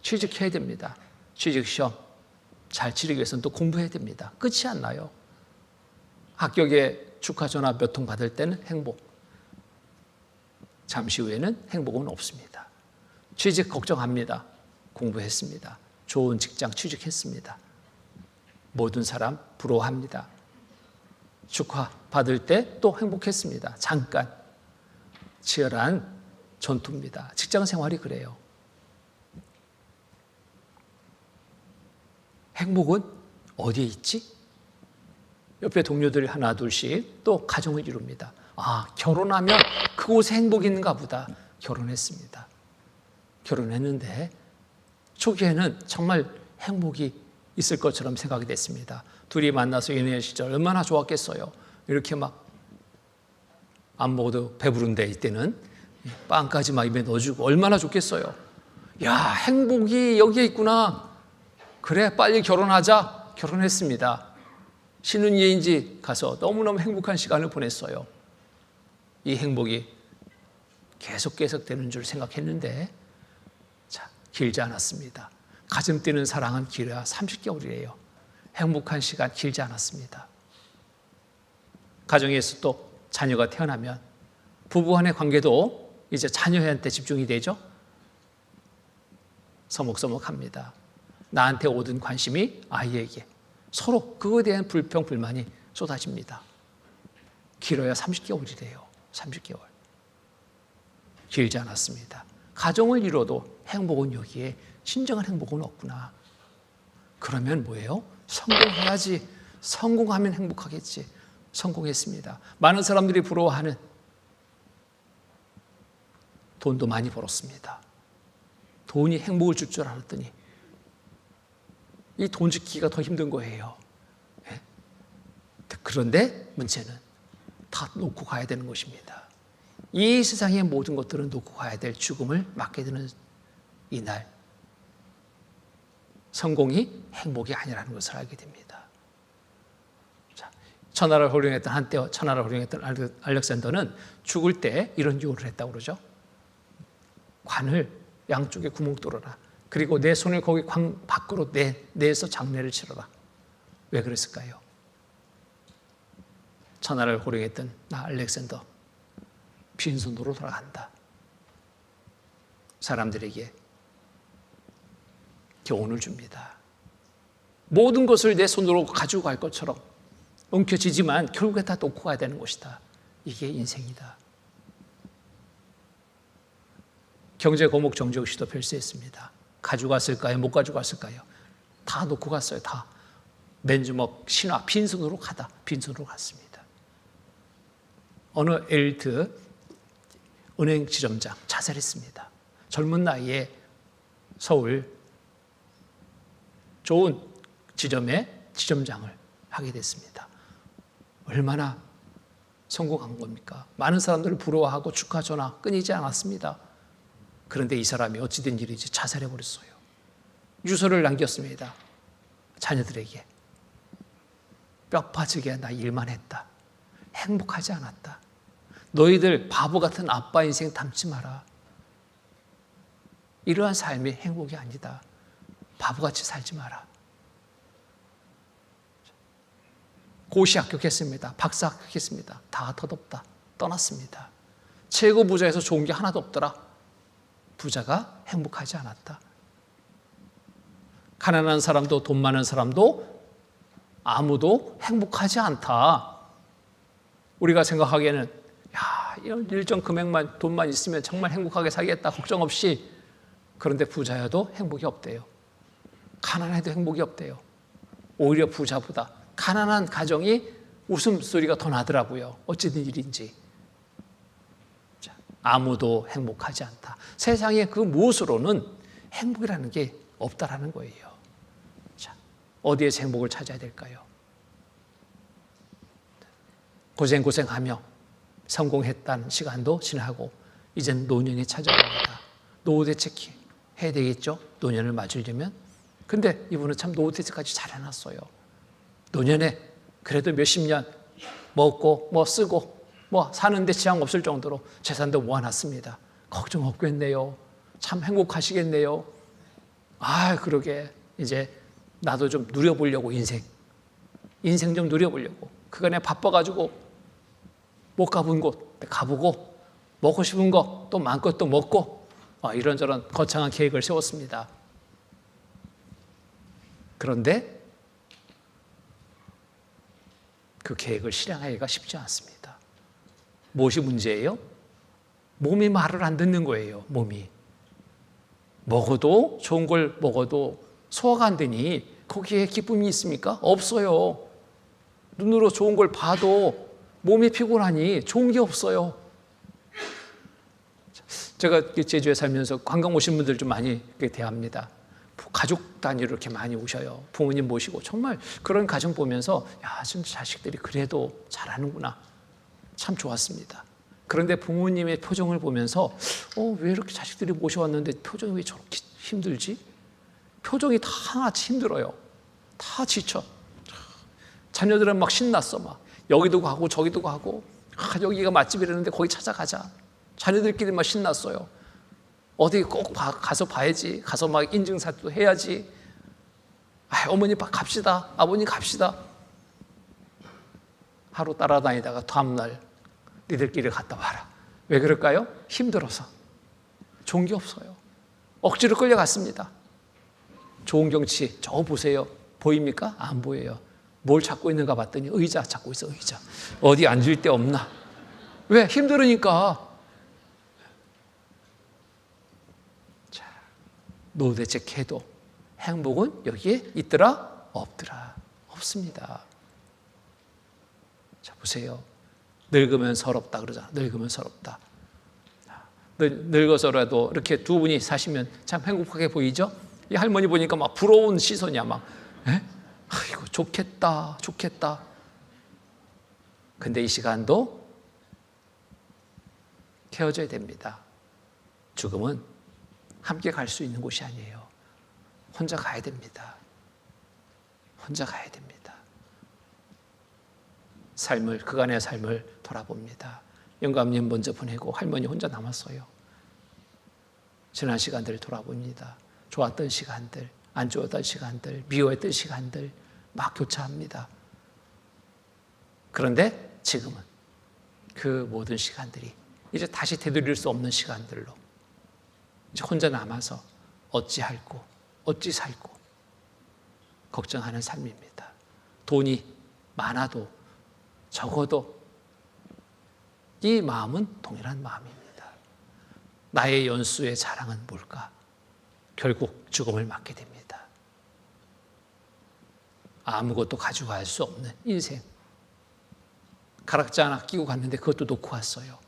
[SPEAKER 1] 취직해야 됩니다. 취직시험 잘 치르기 위해서는 또 공부해야 됩니다. 끝이 안 나요. 합격에 축하 전화 몇 통 받을 때는 행복. 잠시 후에는 행복은 없습니다. 취직 걱정합니다. 공부했습니다. 좋은 직장 취직했습니다. 모든 사람 부러워합니다. 축하 받을 때 또 행복했습니다. 잠깐. 치열한 전투입니다. 직장 생활이 그래요. 행복은 어디에 있지? 옆에 동료들이 하나 둘씩 또 가정을 이룹니다. 결혼하면 그곳에 행복이 있는가 보다. 결혼했습니다. 결혼했는데 초기에는 정말 행복이 있을 것처럼 생각이 됐습니다. 둘이 만나서 연애 시절 얼마나 좋았겠어요. 이렇게 막 안 먹어도 배부른데 이때는 빵까지 막 입에 넣어주고 얼마나 좋겠어요. 야, 행복이 여기에 있구나. 그래, 빨리 결혼하자. 결혼했습니다. 신혼여행지 가서 너무너무 행복한 시간을 보냈어요. 이 행복이 계속 되는 줄 생각했는데, 자, 길지 않았습니다. 가슴 뛰는 사랑은 길어야 30개월이에요. 행복한 시간 길지 않았습니다. 가정에서 또 자녀가 태어나면 부부 간의 관계도 이제 자녀한테 집중이 되죠. 서먹서먹합니다. 나한테 모든 관심이 아이에게 서로 그거에 대한 불평, 불만이 쏟아집니다. 길어야 30개월이래요. 30개월. 길지 않았습니다. 가정을 이뤄도 행복은 여기에 진정한 행복은 없구나. 그러면 뭐예요? 성공해야지. 성공하면 행복하겠지. 성공했습니다. 많은 사람들이 부러워하는 돈도 많이 벌었습니다. 돈이 행복을 줄 줄 알았더니 이 돈 짓기가 더 힘든 거예요. 예? 그런데 문제는 다 놓고 가야 되는 것입니다. 이 세상의 모든 것들은 놓고 가야 될 죽음을 맞게 되는 이날, 성공이 행복이 아니라는 것을 알게 됩니다. 자, 천하를 호령했던 한때 천하를 호령했던 알렉산더는 죽을 때 이런 유언을 했다고 그러죠. 관을 양쪽에 구멍 뚫어라. 그리고 내 손을 거기 광 밖으로 내서 장례를 치러라. 왜 그랬을까요? 천하를 호령했던 나 알렉산더 빈손으로 돌아간다. 사람들에게 교훈을 줍니다. 모든 것을 내 손으로 가지고 갈 것처럼 움켜쥐지만 결국에 다 놓고 가야 되는 것이다. 이게 인생이다. 경제 고목 정재욱 씨도 별세했습니다. 가져갔을까요? 못 가져갔을까요? 다 놓고 갔어요. 다. 맨주먹 신화 빈손으로 가다. 빈손으로 갔습니다. 어느 엘리트 은행 지점장 자살했습니다. 젊은 나이에 서울 좋은 지점의 지점장을 하게 됐습니다. 얼마나 성공한 겁니까? 많은 사람들을 부러워하고 축하 전화 끊이지 않았습니다. 그런데 이 사람이 어찌된 일인지 자살해버렸어요. 유서를 남겼습니다. 자녀들에게. 뼈 빠지게 나 일만 했다. 행복하지 않았다. 너희들 바보 같은 아빠 인생 담지 마라. 이러한 삶이 행복이 아니다. 바보같이 살지 마라. 고시 합격했습니다. 박사 합격했습니다. 다 덧없다. 떠났습니다. 최고 부자에서 좋은 게 하나도 없더라. 부자가 행복하지 않았다. 가난한 사람도 돈 많은 사람도 아무도 행복하지 않다. 우리가 생각하기에는 야, 이런 일정 금액만 돈만 있으면 정말 행복하게 살겠다. 걱정 없이. 그런데 부자여도 행복이 없대요. 가난해도 행복이 없대요. 오히려 부자보다 가난한 가정이 웃음소리가 더 나더라고요. 어찌된 일인지. 아무도 행복하지 않다. 세상에 그 무엇으로는 행복이라는 게 없다라는 거예요. 자, 어디에서 행복을 찾아야 될까요? 고생하며 성공했다는 시간도 지나고 이젠 노년이 찾아옵니다. 노후 대책 해야 되겠죠? 노년을 맞으려면. 근데 이분은 참 노후 대책까지 잘 해놨어요. 노년에 그래도 몇십 년 먹고 뭐 쓰고 뭐 사는데 지장 없을 정도로 재산도 모아놨습니다. 걱정 없겠네요. 참 행복하시겠네요. 아, 그러게 이제 나도 좀 누려보려고 인생 좀 누려보려고. 그간에 바빠가지고 못 가본 곳 가보고 먹고 싶은 거 또 마음껏 또 먹고 이런저런 거창한 계획을 세웠습니다. 그런데 그 계획을 실행하기가 쉽지 않습니다. 무엇이 문제예요? 몸이 말을 안 듣는 거예요. 몸이. 먹어도 좋은 걸 먹어도 소화가 안 되니 거기에 기쁨이 있습니까? 없어요. 눈으로 좋은 걸 봐도 몸이 피곤하니 좋은 게 없어요. 제가 제주에 살면서 관광 오신 분들 좀 많이 대합니다. 가족 단위로 이렇게 많이 오셔요. 부모님 모시고 정말 그런 가정 보면서 야, 진짜 자식들이 그래도 잘하는구나. 참 좋았습니다. 그런데 부모님의 표정을 보면서 왜 이렇게 자식들이 모셔왔는데 표정이 왜 저렇게 힘들지? 표정이 다 하나같이 힘들어요. 다 지쳐. 자녀들은 막 신났어. 막 여기도 가고 저기도 가고 여기가 맛집이라는데 거기 찾아가자. 자녀들끼리 막 신났어요. 어디 꼭 가서 봐야지. 가서 막 인증사도 해야지. 어머니 갑시다. 아버님 갑시다. 하루 따라다니다가 다음날 니들끼리 갔다 와라. 왜 그럴까요? 힘들어서. 좋은 게 없어요. 억지로 끌려갔습니다. 좋은 경치 저 보세요. 보입니까? 안 보여요. 뭘 찾고 있는가 봤더니 의자 찾고 있어. 의자. 어디 앉을 데 없나? 왜? 힘들으니까. 자, 노대책해도 행복은 여기에 있더라? 없더라? 없습니다. 자, 보세요. 늙으면 서럽다 그러잖아. 늙으면 서럽다. 늙어서라도 이렇게 두 분이 사시면 참 행복하게 보이죠? 이 할머니 보니까 막 부러운 시선이야. 막, 에? 아이고, 좋겠다, 좋겠다. 근데 이 시간도 헤어져야 됩니다. 죽음은 함께 갈 수 있는 곳이 아니에요. 혼자 가야 됩니다. 혼자 가야 됩니다. 삶을, 그간의 삶을 돌아봅니다. 영감님 먼저 보내고 할머니 혼자 남았어요. 지난 시간들을 돌아봅니다. 좋았던 시간들, 안 좋았던 시간들, 미워했던 시간들 막 교차합니다. 그런데 지금은 그 모든 시간들이 이제 다시 되돌릴 수 없는 시간들로 이제 혼자 남아서 어찌 할고 어찌 살고 걱정하는 삶입니다. 돈이 많아도 적어도 이 마음은 동일한 마음입니다. 나의 연수의 자랑은 뭘까? 결국 죽음을 맞게 됩니다. 아무것도 가져갈 수 없는 인생. 가락자 하나 끼고 갔는데 그것도 놓고 왔어요.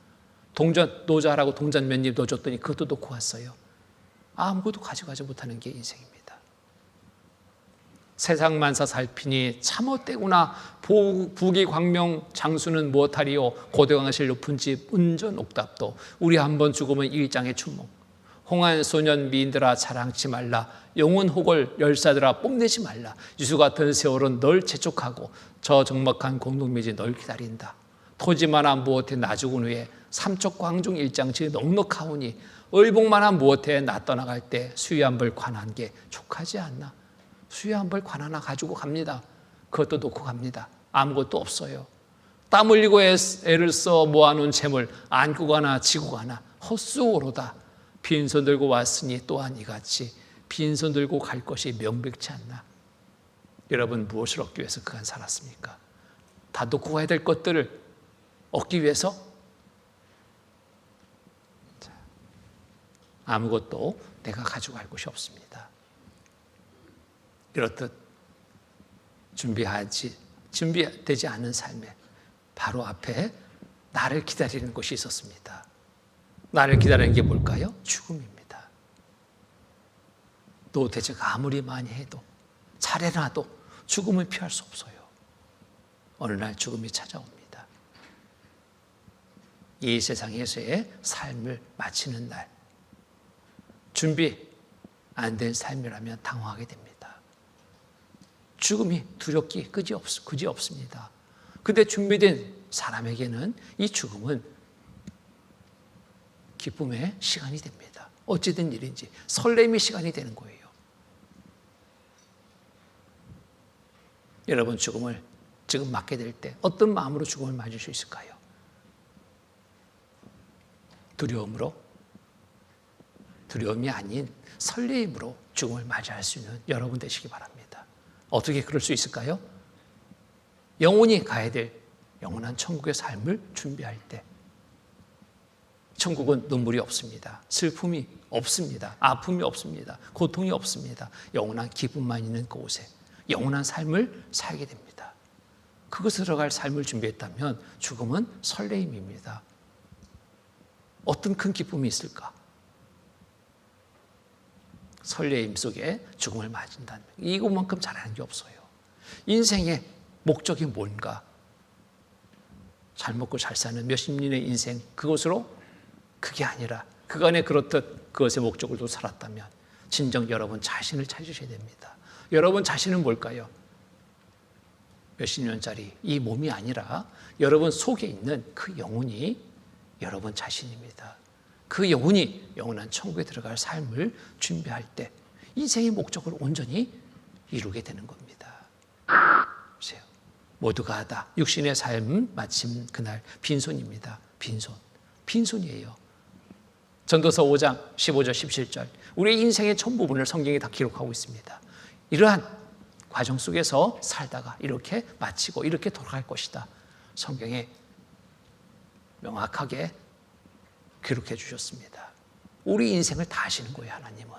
[SPEAKER 1] 동전 노자라고 동전 몇 입 넣어줬더니 그것도 놓고 왔어요. 아무것도 가져가지 못하는 게 인생입니다. 세상만사 살피니 참헛되구나. 부귀 광명 장수는 무엇하리요. 고대왕실 높은 집 운전 옥답도. 우리 한번 죽으면 일장의 춘몽. 홍한 소년 미인들아 자랑치 말라. 영혼 혹을 열사들아 뽐내지 말라. 유수 같은 세월은 널 재촉하고 저 적막한 공동묘지 널 기다린다. 토지만한 무엇에 나 죽은 후에 삼척 광중 일장치 넉넉하오니 의복만한 무엇에 나 떠나갈 때 수위 한 벌 관한 게 족하지 않나. 수위 한 벌 관 하나 가지고 갑니다. 그것도 놓고 갑니다. 아무것도 없어요. 땀 흘리고 애를 써 모아놓은 재물 안고 가나 지고 가나 헛수고로다. 빈손 들고 왔으니 또한 이같이 빈손 들고 갈 것이 명백치 않나. 여러분 무엇을 얻기 위해서 그간 살았습니까? 다 놓고 가야 될 것들을 얻기 위해서 아무것도 내가 가져갈 것이 없습니다. 이렇듯 준비되지 않은 삶에 바로 앞에 나를 기다리는 것이 있었습니다. 나를 기다리는 게 뭘까요? 죽음입니다. 노대제가 아무리 많이 해도 잘해놔도 죽음을 피할 수 없어요. 어느 날 죽음이 찾아옵니다. 이 세상에서의 삶을 마치는 날, 준비 안 된 삶이라면 당황하게 됩니다. 죽음이 두렵기 그지 없습니다. 근데 준비된 사람에게는 이 죽음은 기쁨의 시간이 됩니다. 어찌된 일인지 설렘의 시간이 되는 거예요. 여러분 죽음을 지금 맞게 될 때 어떤 마음으로 죽음을 맞을 수 있을까요? 두려움으로? 두려움이 아닌 설레임으로 죽음을 맞이할 수 있는 여러분 되시기 바랍니다. 어떻게 그럴 수 있을까요? 영원히 가야 될 영원한 천국의 삶을 준비할 때 천국은 눈물이 없습니다. 슬픔이 없습니다. 아픔이 없습니다. 고통이 없습니다. 영원한 기쁨만 있는 그곳에 영원한 삶을 살게 됩니다. 그것으로 들어갈 삶을 준비했다면 죽음은 설레임입니다. 어떤 큰 기쁨이 있을까? 설레임 속에 죽음을 맞은다는 이것만큼 잘하는 게 없어요. 인생의 목적이 뭔가? 잘 먹고 잘 사는 몇십 년의 인생 그것으로 그게 아니라 그간에 그렇듯 그것의 목적을 또 살았다면 진정 여러분 자신을 찾으셔야 됩니다. 여러분 자신은 뭘까요? 몇십 년짜리 이 몸이 아니라 여러분 속에 있는 그 영혼이 여러분 자신입니다. 그 영혼이 영원한 천국에 들어갈 삶을 준비할 때 인생의 목적을 온전히 이루게 되는 겁니다. 보세요. 모두가 다 육신의 삶 마침 그날 빈손입니다. 빈손이에요. 전도서 5장 15절 17절 우리의 인생의 전 부분을 성경에 다 기록하고 있습니다. 이러한 과정 속에서 살다가 이렇게 마치고 이렇게 돌아갈 것이다. 성경에 명확하게 기록해 주셨습니다. 우리 인생을 다 아시는 거예요, 하나님은.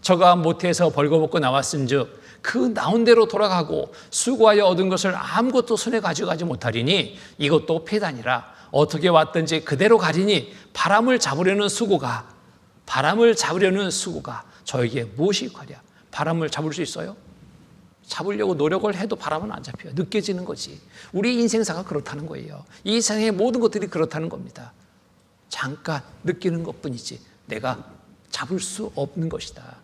[SPEAKER 1] 저가 모태에서 벌거벗고 나왔은즉 그 나온 대로 돌아가고 수고하여 얻은 것을 아무것도 손에 가져가지 못하리니 이것도 폐단이라. 어떻게 왔든지 그대로 가리니 바람을 잡으려는 수고가 저에게 무엇이 가랴. 바람을 잡을 수 있어요? 잡으려고 노력을 해도 바람은 안 잡혀요. 느껴지는 거지. 우리 인생사가 그렇다는 거예요. 이 세상의 모든 것들이 그렇다는 겁니다. 잠깐 느끼는 것뿐이지 내가 잡을 수 없는 것이다.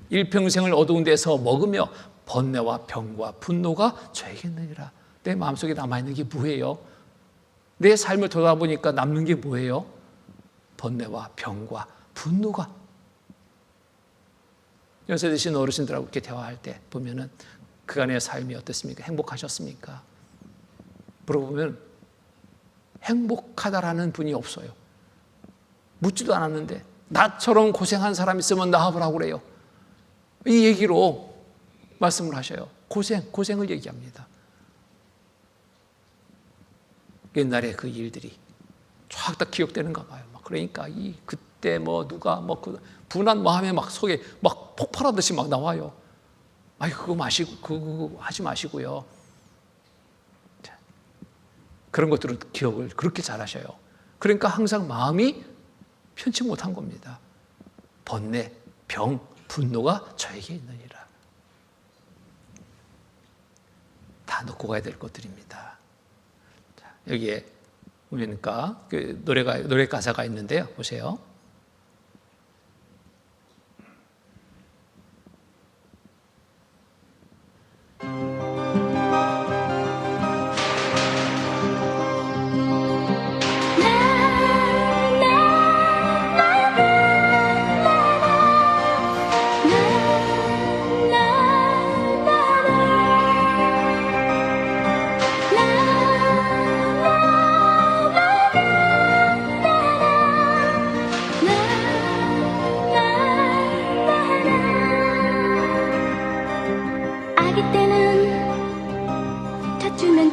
[SPEAKER 1] 일평생을 어두운 데서 먹으며 번뇌와 병과 분노가 저에게 있느니라. 내 마음속에 남아있는 게 뭐예요? 내 삶을 돌아보니까 남는 게 뭐예요? 번뇌와 병과 분노가. 연세 드신 어르신들하고 이렇게 대화할 때 보면은 그간의 삶이 어땠습니까? 행복하셨습니까? 물어보면 행복하다라는 분이 없어요. 묻지도 않았는데 나처럼 고생한 사람 있으면 나와보라고 그래요. 이 얘기로 말씀을 하셔요. 고생을 얘기합니다. 옛날에 그 일들이 쫙 다 기억되는가 봐요. 그러니까 그때 누가 분한 마음에 속에 폭발하듯이 나와요. 그거 하지 마시고요. 그런 것들은 기억을 그렇게 잘하셔요. 그러니까 항상 마음이 편치 못한 겁니다. 번뇌, 병, 분노가 저에게 있느니라. 다 놓고 가야 될 것들입니다. 자, 여기에 보니까 노래 가사가 있는데요. 보세요.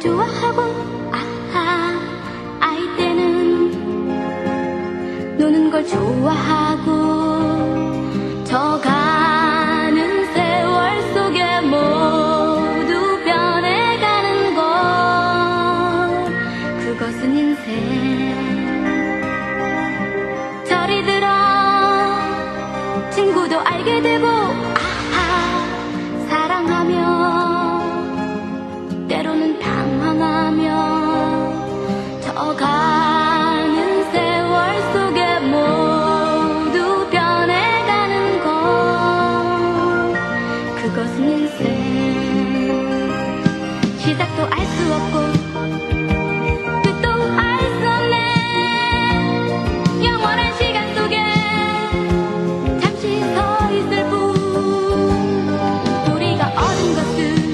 [SPEAKER 4] 좋아하고 아이 때는 노는 걸 좋아하고 저 가는 세월 속에 모두 변해가는 것 그것은 인생 저리 들어 친구도 알게 되고 사랑하며 때로는 당황하며 저 가는 세월 속에 모두 변해가는 것 그것은 인생 시작도 알 수 없고 끝도 알 수 없네 영원한 시간 속에 잠시 서 있을 뿐 우리가 얻은 것은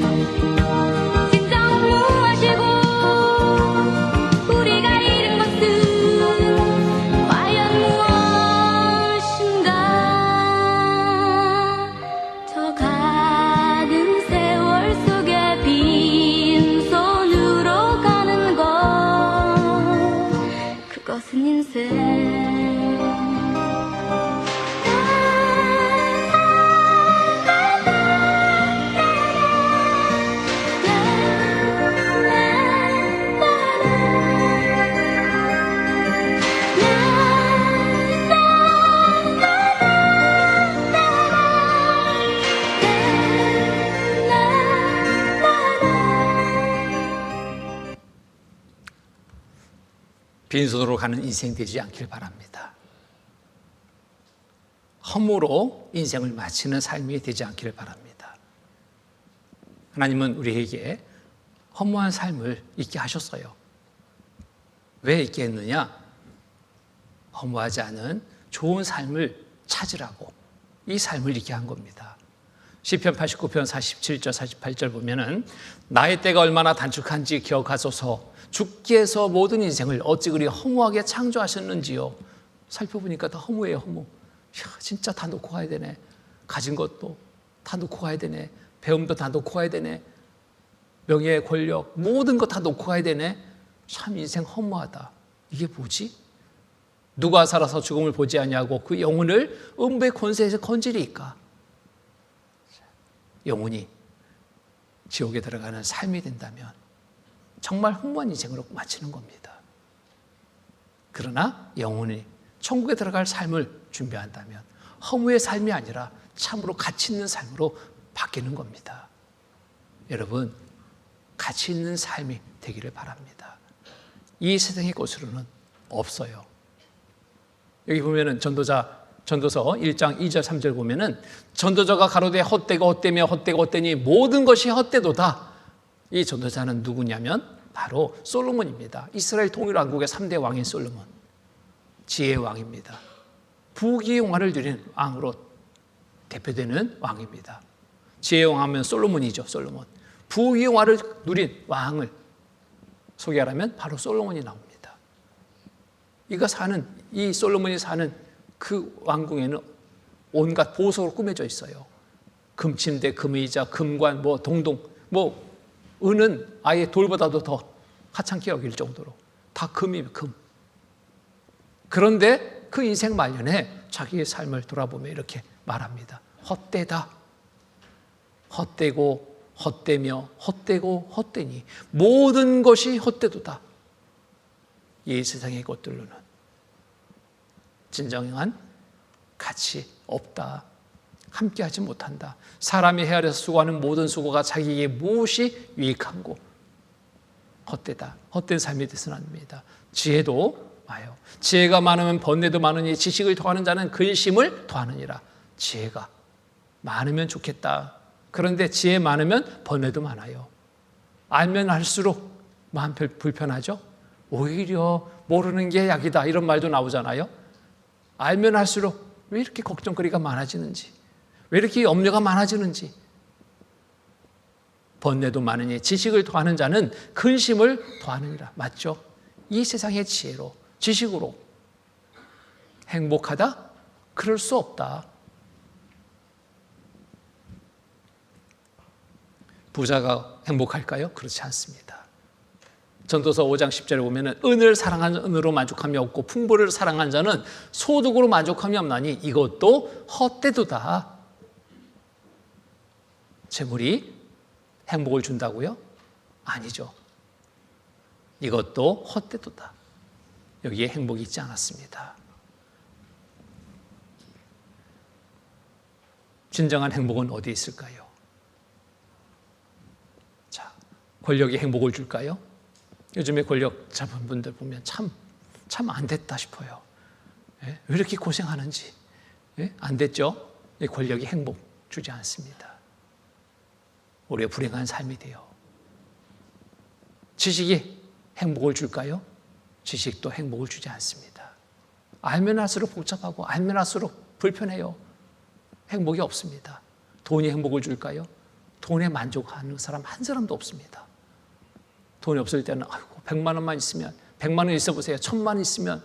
[SPEAKER 4] 그것은 인생
[SPEAKER 1] 빈손으로 가는 인생 되지 않길 바랍니다. 허무로 인생을 마치는 삶이 되지 않기를 바랍니다. 하나님은 우리에게 허무한 삶을 있게 하셨어요. 왜 있게 했느냐? 허무하지 않은 좋은 삶을 찾으라고 이 삶을 있게 한 겁니다. 시편 89편 47절 48절 보면은 나의 때가 얼마나 단축한지 기억하소서 주께서 모든 인생을 어찌 그리 허무하게 창조하셨는지요. 살펴보니까 다 허무해요. 허무. 진짜 다 놓고 가야 되네. 가진 것도 다 놓고 가야 되네. 배움도 다 놓고 가야 되네. 명예, 권력, 모든 거 다 놓고 가야 되네. 참 인생 허무하다. 이게 뭐지? 누가 살아서 죽음을 보지 아니하고 그 영혼을 음부의 권세에서 건지리이까? 영혼이 지옥에 들어가는 삶이 된다면 정말 허무한 인생으로 마치는 겁니다. 그러나 영혼이 천국에 들어갈 삶을 준비한다면 허무의 삶이 아니라 참으로 가치 있는 삶으로 바뀌는 겁니다. 여러분, 가치 있는 삶이 되기를 바랍니다. 이 세상의 것으로는 없어요. 여기 보면은 전도서 1장 2절 3절 보면은 전도자가 가로되 헛되고 헛되며 헛되고 헛되니 모든 것이 헛되도다. 이 전도자는 누구냐면 바로 솔로몬입니다. 이스라엘 통일왕국의 3대 왕인 솔로몬. 지혜의 왕입니다. 부귀의 영화를 누린 왕으로 대표되는 왕입니다. 지혜의 왕 하면 솔로몬이죠. 솔로몬. 부귀의 영화를 누린 왕을 소개하라면 바로 솔로몬이 나옵니다. 이 솔로몬이 사는 그 왕궁에는 온갖 보석으로 꾸며져 있어요. 금침대, 금의자, 금관, 동동, 은은 아예 돌보다도 더 하찮게 여길 정도로 다 금이에요, 금. 그런데 그 인생 말년에 자기의 삶을 돌아보며 이렇게 말합니다. 헛되다. 헛되고 헛되며 헛되고 헛되니 모든 것이 헛되도다. 이 세상의 것들로는 진정한 가치 없다. 함께하지 못한다. 사람이 헤아려서 수고하는 모든 수고가 자기에게 무엇이 유익한고 헛되다. 헛된 삶이 되서는 안 됩니다. 지혜도 와요. 지혜가 많으면 번뇌도 많으니 지식을 더하는 자는 근심을 더하느니라. 지혜가 많으면 좋겠다. 그런데 지혜 많으면 번뇌도 많아요. 알면 알수록 마음 불편하죠. 오히려 모르는 게 약이다. 이런 말도 나오잖아요. 알면 할수록 왜 이렇게 걱정거리가 많아지는지, 왜 이렇게 염려가 많아지는지. 번뇌도 많으니 지식을 더하는 자는 근심을 더하느니라. 맞죠? 이 세상의 지혜로, 지식으로 행복하다? 그럴 수 없다. 부자가 행복할까요? 그렇지 않습니다. 전도서 5장 10절에 보면 은을 사랑한 은으로 만족함이 없고 풍부를 사랑한 자는 소득으로 만족함이 없나니 이것도 헛되도다. 재물이 행복을 준다고요? 아니죠. 이것도 헛되도다. 여기에 행복이 있지 않았습니다. 진정한 행복은 어디에 있을까요? 자, 권력이 행복을 줄까요? 요즘에 권력 잡은 분들 보면 참 안 됐다 싶어요. 왜 이렇게 고생하는지. 안 됐죠? 권력이 행복 주지 않습니다. 오히려 불행한 삶이 돼요. 지식이 행복을 줄까요? 지식도 행복을 주지 않습니다. 알면 할수록 복잡하고 알면 할수록 불편해요. 행복이 없습니다. 돈이 행복을 줄까요? 돈에 만족하는 사람 한 사람도 없습니다. 돈이 없을 때는 100만 원만 있으면, 100만 원 있어 보세요. 1000만 원 있으면,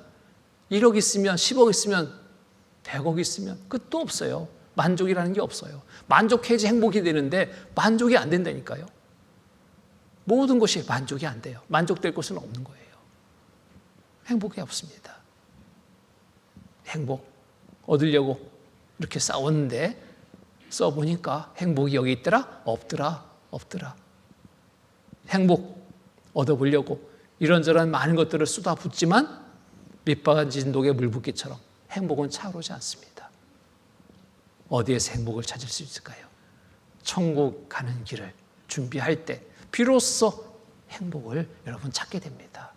[SPEAKER 1] 1억 있으면, 10억 있으면, 100억 있으면 끝도 없어요. 만족이라는 게 없어야 만족해야지 행복이 되는데 만족이 안 된다니까요. 모든 것이 만족이 안 돼요. 만족될 것은 없는 거예요. 행복이 없습니다. 행복 얻으려고 이렇게 싸웠는데 써보니까 행복이 여기 있더라? 없더라. 행복 얻어보려고 이런저런 많은 것들을 쏟아붓지만 밑바진 독에 물 붓기처럼 행복은 차오르지 않습니다. 어디에서 행복을 찾을 수 있을까요? 천국 가는 길을 준비할 때 비로소 행복을 여러분 찾게 됩니다.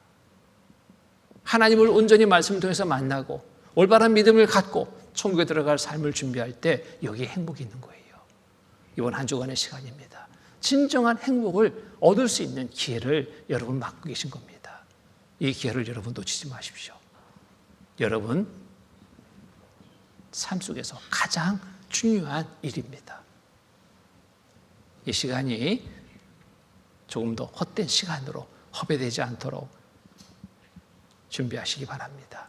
[SPEAKER 1] 하나님을 온전히 말씀을 통해서 만나고 올바른 믿음을 갖고 천국에 들어갈 삶을 준비할 때 여기에 행복이 있는 거예요. 이번 한 주간의 시간입니다. 진정한 행복을 얻을 수 있는 기회를 여러분 맡고 계신 겁니다. 이 기회를 여러분 놓치지 마십시오. 여러분 삶 속에서 가장 중요한 일입니다. 이 시간이 조금 더 헛된 시간으로 허배되지 않도록 준비하시기 바랍니다.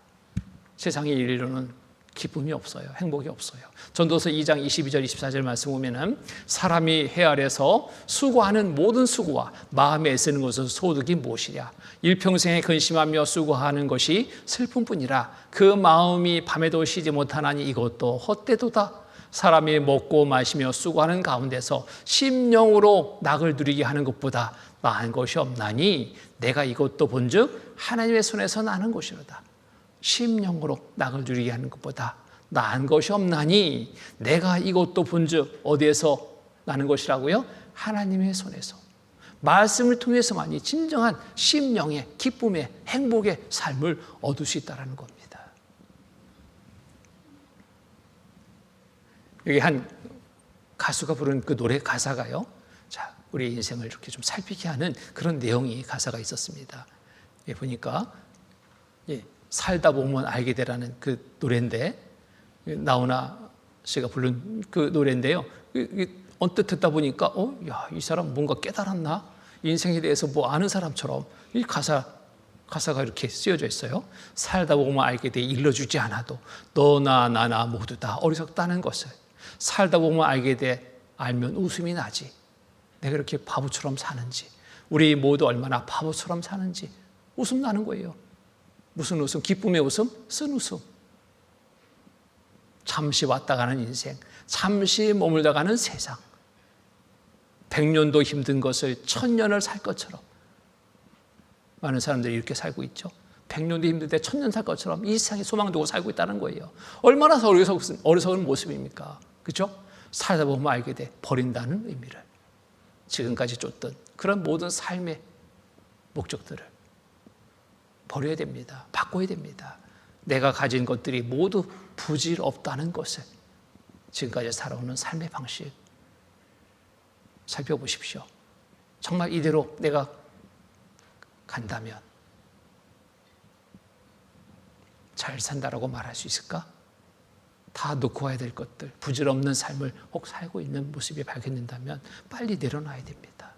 [SPEAKER 1] 세상의 일로는 기쁨이 없어요. 행복이 없어요. 전도서 2장 22절 24절 말씀 보면은 사람이 해 아래서 수고하는 모든 수고와 마음에 애쓰는 것은 소득이 무엇이랴. 일평생에 근심하며 수고하는 것이 슬픔뿐이라. 그 마음이 밤에도 쉬지 못하나니 이것도 헛되도다. 사람이 먹고 마시며 수고하는 가운데서 심령으로 낙을 누리게 하는 것보다 나은 것이 없나니 내가 이것도 본즉 하나님의 손에서 나는 것이로다. 심령으로 낙을 누리게 하는 것보다 나은 것이 없나니 내가 이것도 본즉 어디에서 나는 것이라고요? 하나님의 손에서. 말씀을 통해서만이 진정한 심령의 기쁨의 행복의 삶을 얻을 수 있다는 겁니다. 여기 한 가수가 부른 그 노래 가사가요. 자, 우리 인생을 이렇게 좀 살피게 하는 그런 내용이 가사가 있었습니다. 예, 보니까 살다 보면 알게 되라는 그 노래인데, 나훈아 씨가 부른 그 노래인데요. 언뜻 듣다 보니까 야, 이 사람 뭔가 깨달았나? 인생에 대해서 뭐 아는 사람처럼 이 가사가 이렇게 쓰여져 있어요. 살다 보면 알게 돼 일러주지 않아도 너나 나나 모두 다 어리석다는 것을 살다 보면 알게 돼 알면 웃음이 나지. 내가 이렇게 바보처럼 사는지, 우리 모두 얼마나 바보처럼 사는지 웃음 나는 거예요. 무슨 웃음? 기쁨의 웃음? 쓴 웃음. 잠시 왔다 가는 인생, 잠시 머물다 가는 세상. 100년도 힘든 것을 1000년을 살 것처럼 많은 사람들이 이렇게 살고 있죠. 100년도 힘든데 1000년 살 것처럼 이 세상에 소망 두고 살고 있다는 거예요. 얼마나 어리석은 모습입니까? 그렇죠? 살다 보면 알게 돼 버린다는 의미를, 지금까지 쫓던 그런 모든 삶의 목적들을 버려야 됩니다. 바꿔야 됩니다. 내가 가진 것들이 모두 부질없다는 것을, 지금까지 살아오는 삶의 방식 살펴보십시오. 정말 이대로 내가 간다면 잘 산다라고 말할 수 있을까? 다 놓고 와야 될 것들, 부질없는 삶을 혹 살고 있는 모습이 발견된다면 빨리 내려놔야 됩니다.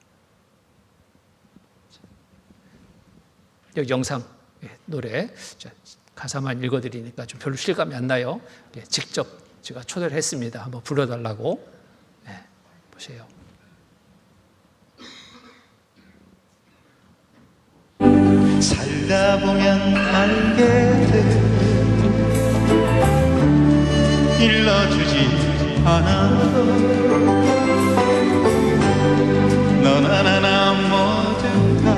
[SPEAKER 1] 여기 영상 노래 가사만 읽어드리니까 좀 별로 실감이 안 나요. 직접 제가 초대를 했습니다. 한번 불러달라고. 보세요.
[SPEAKER 5] 살다 보면 알게 돼 일러주지 않아도 너나 나나 모두 다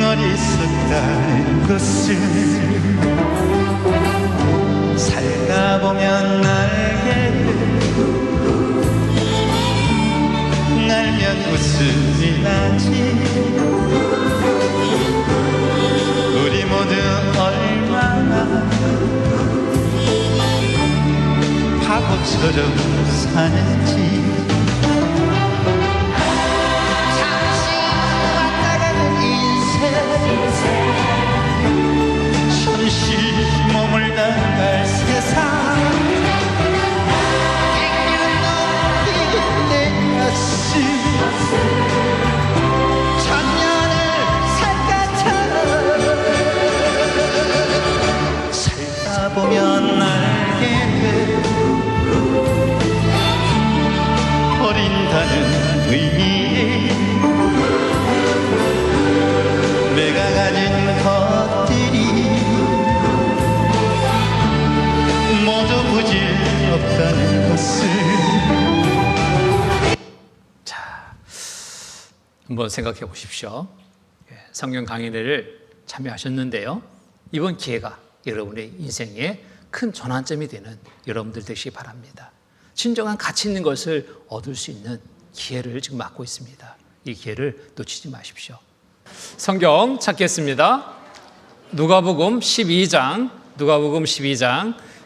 [SPEAKER 5] 어리석다는 것을 살다 보면 알게 돼 알면 웃음이 나지. 우리 모두 얼마나 바보처럼 사는지. 잠시 왔다 가는 인생, 잠시 머물다 갈 세상. 천년을 살까처럼 살다 보면 알게 돼 버린다는 의미. 내가 가진 것들이 모두 부질없다는 것을
[SPEAKER 1] 한번 생각해 보십시오. 성경 강의를 참여하셨는데요. 이번 기회가 여러분의 인생에 큰 전환점이 되는 여러분들 되시기 바랍니다. 진정한 가치 있는 것을 얻을 수 있는 기회를 지금 맞고 있습니다. 이 기회를 놓치지 마십시오. 성경 찾겠습니다. 누가복음 12장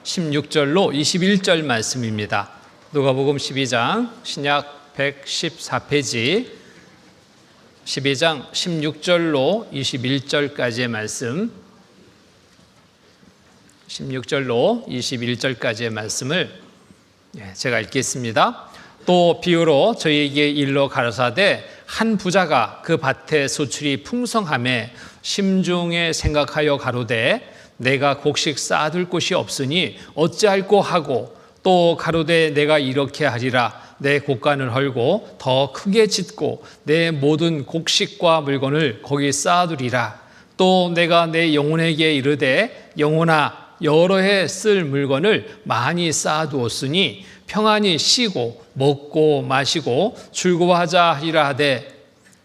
[SPEAKER 1] 16절로 21절 말씀입니다. 누가복음 12장 신약 114페이지 12장 16절로 21절까지의 말씀, 16절로 21절까지의 말씀을 제가 읽겠습니다. 또 비유로 저희에게 일러 가라사대 한 부자가 그 밭에 소출이 풍성함에 심중에 생각하여 가로되 내가 곡식 쌓아둘 곳이 없으니 어찌할꼬 하고 또 가로되 내가 이렇게 하리라. 내 곡간을 헐고 더 크게 짓고 내 모든 곡식과 물건을 거기 쌓아두리라. 또 내가 내 영혼에게 이르되 영혼아 여러 해 쓸 물건을 많이 쌓아두었으니 평안히 쉬고 먹고 마시고 즐거워하자 하리라 하되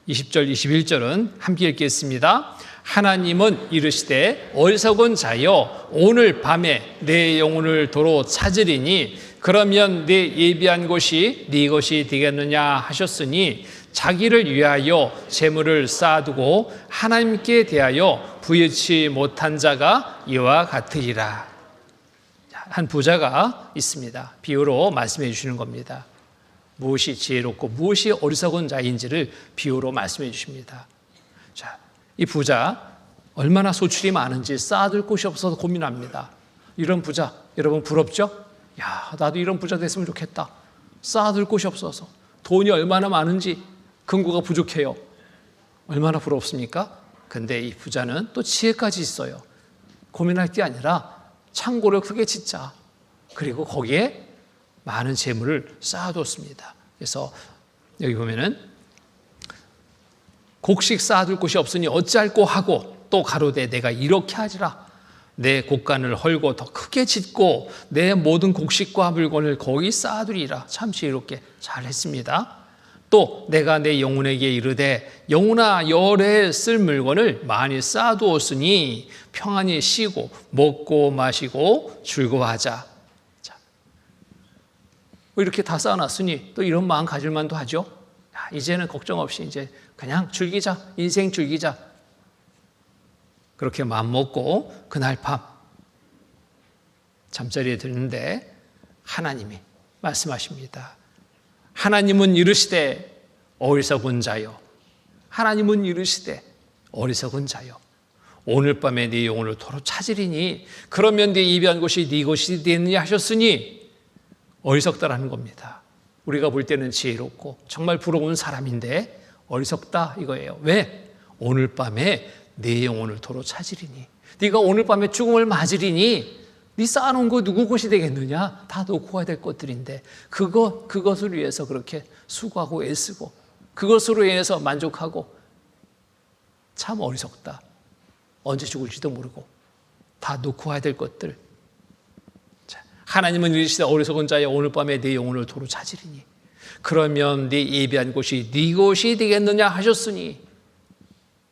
[SPEAKER 1] 20절 21절은 함께 읽겠습니다. 하나님은 이르시되 어리석은 자여 오늘 밤에 내 영혼을 도로 찾으리니 그러면 네 예비한 곳이 네 것이 되겠느냐 하셨으니 자기를 위하여 재물을 쌓아두고 하나님께 대하여 부유치 못한 자가 이와 같으리라. 한 부자가 있습니다. 비유로 말씀해 주시는 겁니다. 무엇이 지혜롭고 무엇이 어리석은 자인지를 비유로 말씀해 주십니다. 자, 이 부자 얼마나 소출이 많은지 쌓아둘 곳이 없어서 고민합니다. 이런 부자 여러분 부럽죠? 야, 나도 이런 부자 됐으면 좋겠다. 쌓아둘 곳이 없어서 돈이 얼마나 많은지 근거가 부족해요. 얼마나 부럽습니까? 근데 이 부자는 또 지혜까지 있어요. 고민할 게 아니라 창고를 크게 짓자. 그리고 거기에 많은 재물을 쌓아뒀습니다. 그래서 여기 보면은 곡식 쌓아둘 곳이 없으니 어찌할꼬 하고 또 가로되 내가 이렇게 하리라. 내 곡간을 헐고 더 크게 짓고 내 모든 곡식과 물건을 거기 쌓아두리라. 참 지혜롭게 잘했습니다. 또 내가 내 영혼에게 이르되 영혼아 여러 해 쓸 물건을 많이 쌓아두었으니 평안히 쉬고 먹고 마시고 즐거워하자. 자, 이렇게 다 쌓아놨으니 또 이런 마음 가질 만도 하죠. 야, 이제는 걱정 없이 이제 그냥 즐기자. 인생 즐기자. 그렇게 마음 먹고 그날 밤 잠자리에 드는데 하나님이 말씀하십니다. 하나님은 이르시되 어리석은 자여. 하나님은 이르시되 어리석은 자여. 오늘 밤에 네 영혼을 도로 찾으리니 그러면 네 예비한 곳이 네 것이 되느냐 하셨으니 어리석다라는 겁니다. 우리가 볼 때는 지혜롭고 정말 부러운 사람인데 어리석다 이거예요. 왜? 오늘 밤에 내 영혼을 도로 찾으리니 네가 오늘 밤에 죽음을 맞으리니 네 쌓아놓은 거 누구 것이 되겠느냐? 다 놓고 가야 될 것들인데 그것을 위해서 그렇게 수고하고 애쓰고 그것으로 인해서 만족하고 참 어리석다. 언제 죽을지도 모르고 다 놓고 가야 될 것들. 자, 하나님은 이르시되 어리석은 자여 오늘 밤에 네 영혼을 도로 찾으리니 그러면 네 예비한 곳이 네 것이 되겠느냐 하셨으니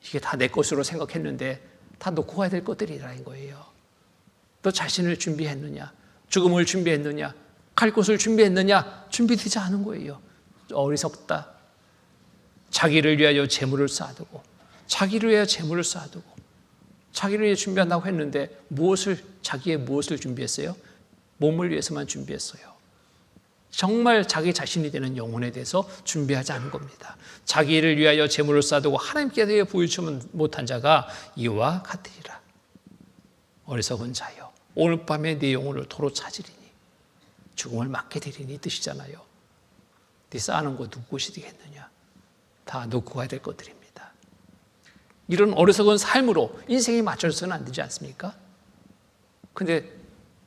[SPEAKER 1] 이게 다 내 것으로 생각했는데 다 놓고 가야 될 것들이라는 거예요. 너 자신을 준비했느냐? 죽음을 준비했느냐? 갈 곳을 준비했느냐? 준비되지 않은 거예요. 어리석다. 자기를 위하여 재물을 쌓아두고 자기를 위하여 재물을 쌓아두고 자기를 위해 준비한다고 했는데 자기의 무엇을 준비했어요? 몸을 위해서만 준비했어요. 정말 자기 자신이 되는 영혼에 대해서 준비하지 않은 겁니다. 자기를 위하여 재물을 쌓아두고 하나님께 대해 부유치 못한 자가 이와 같으리라. 어리석은 자여 오늘 밤에 네 영혼을 도로 찾으리니 죽음을 맞게 되리니 뜻이잖아요. 네 쌓아놓은 거 누구 것이 되겠느냐? 다 놓고 가야 될 것들입니다. 이런 어리석은 삶으로 인생이 맞춰서는 안 되지 않습니까? 근데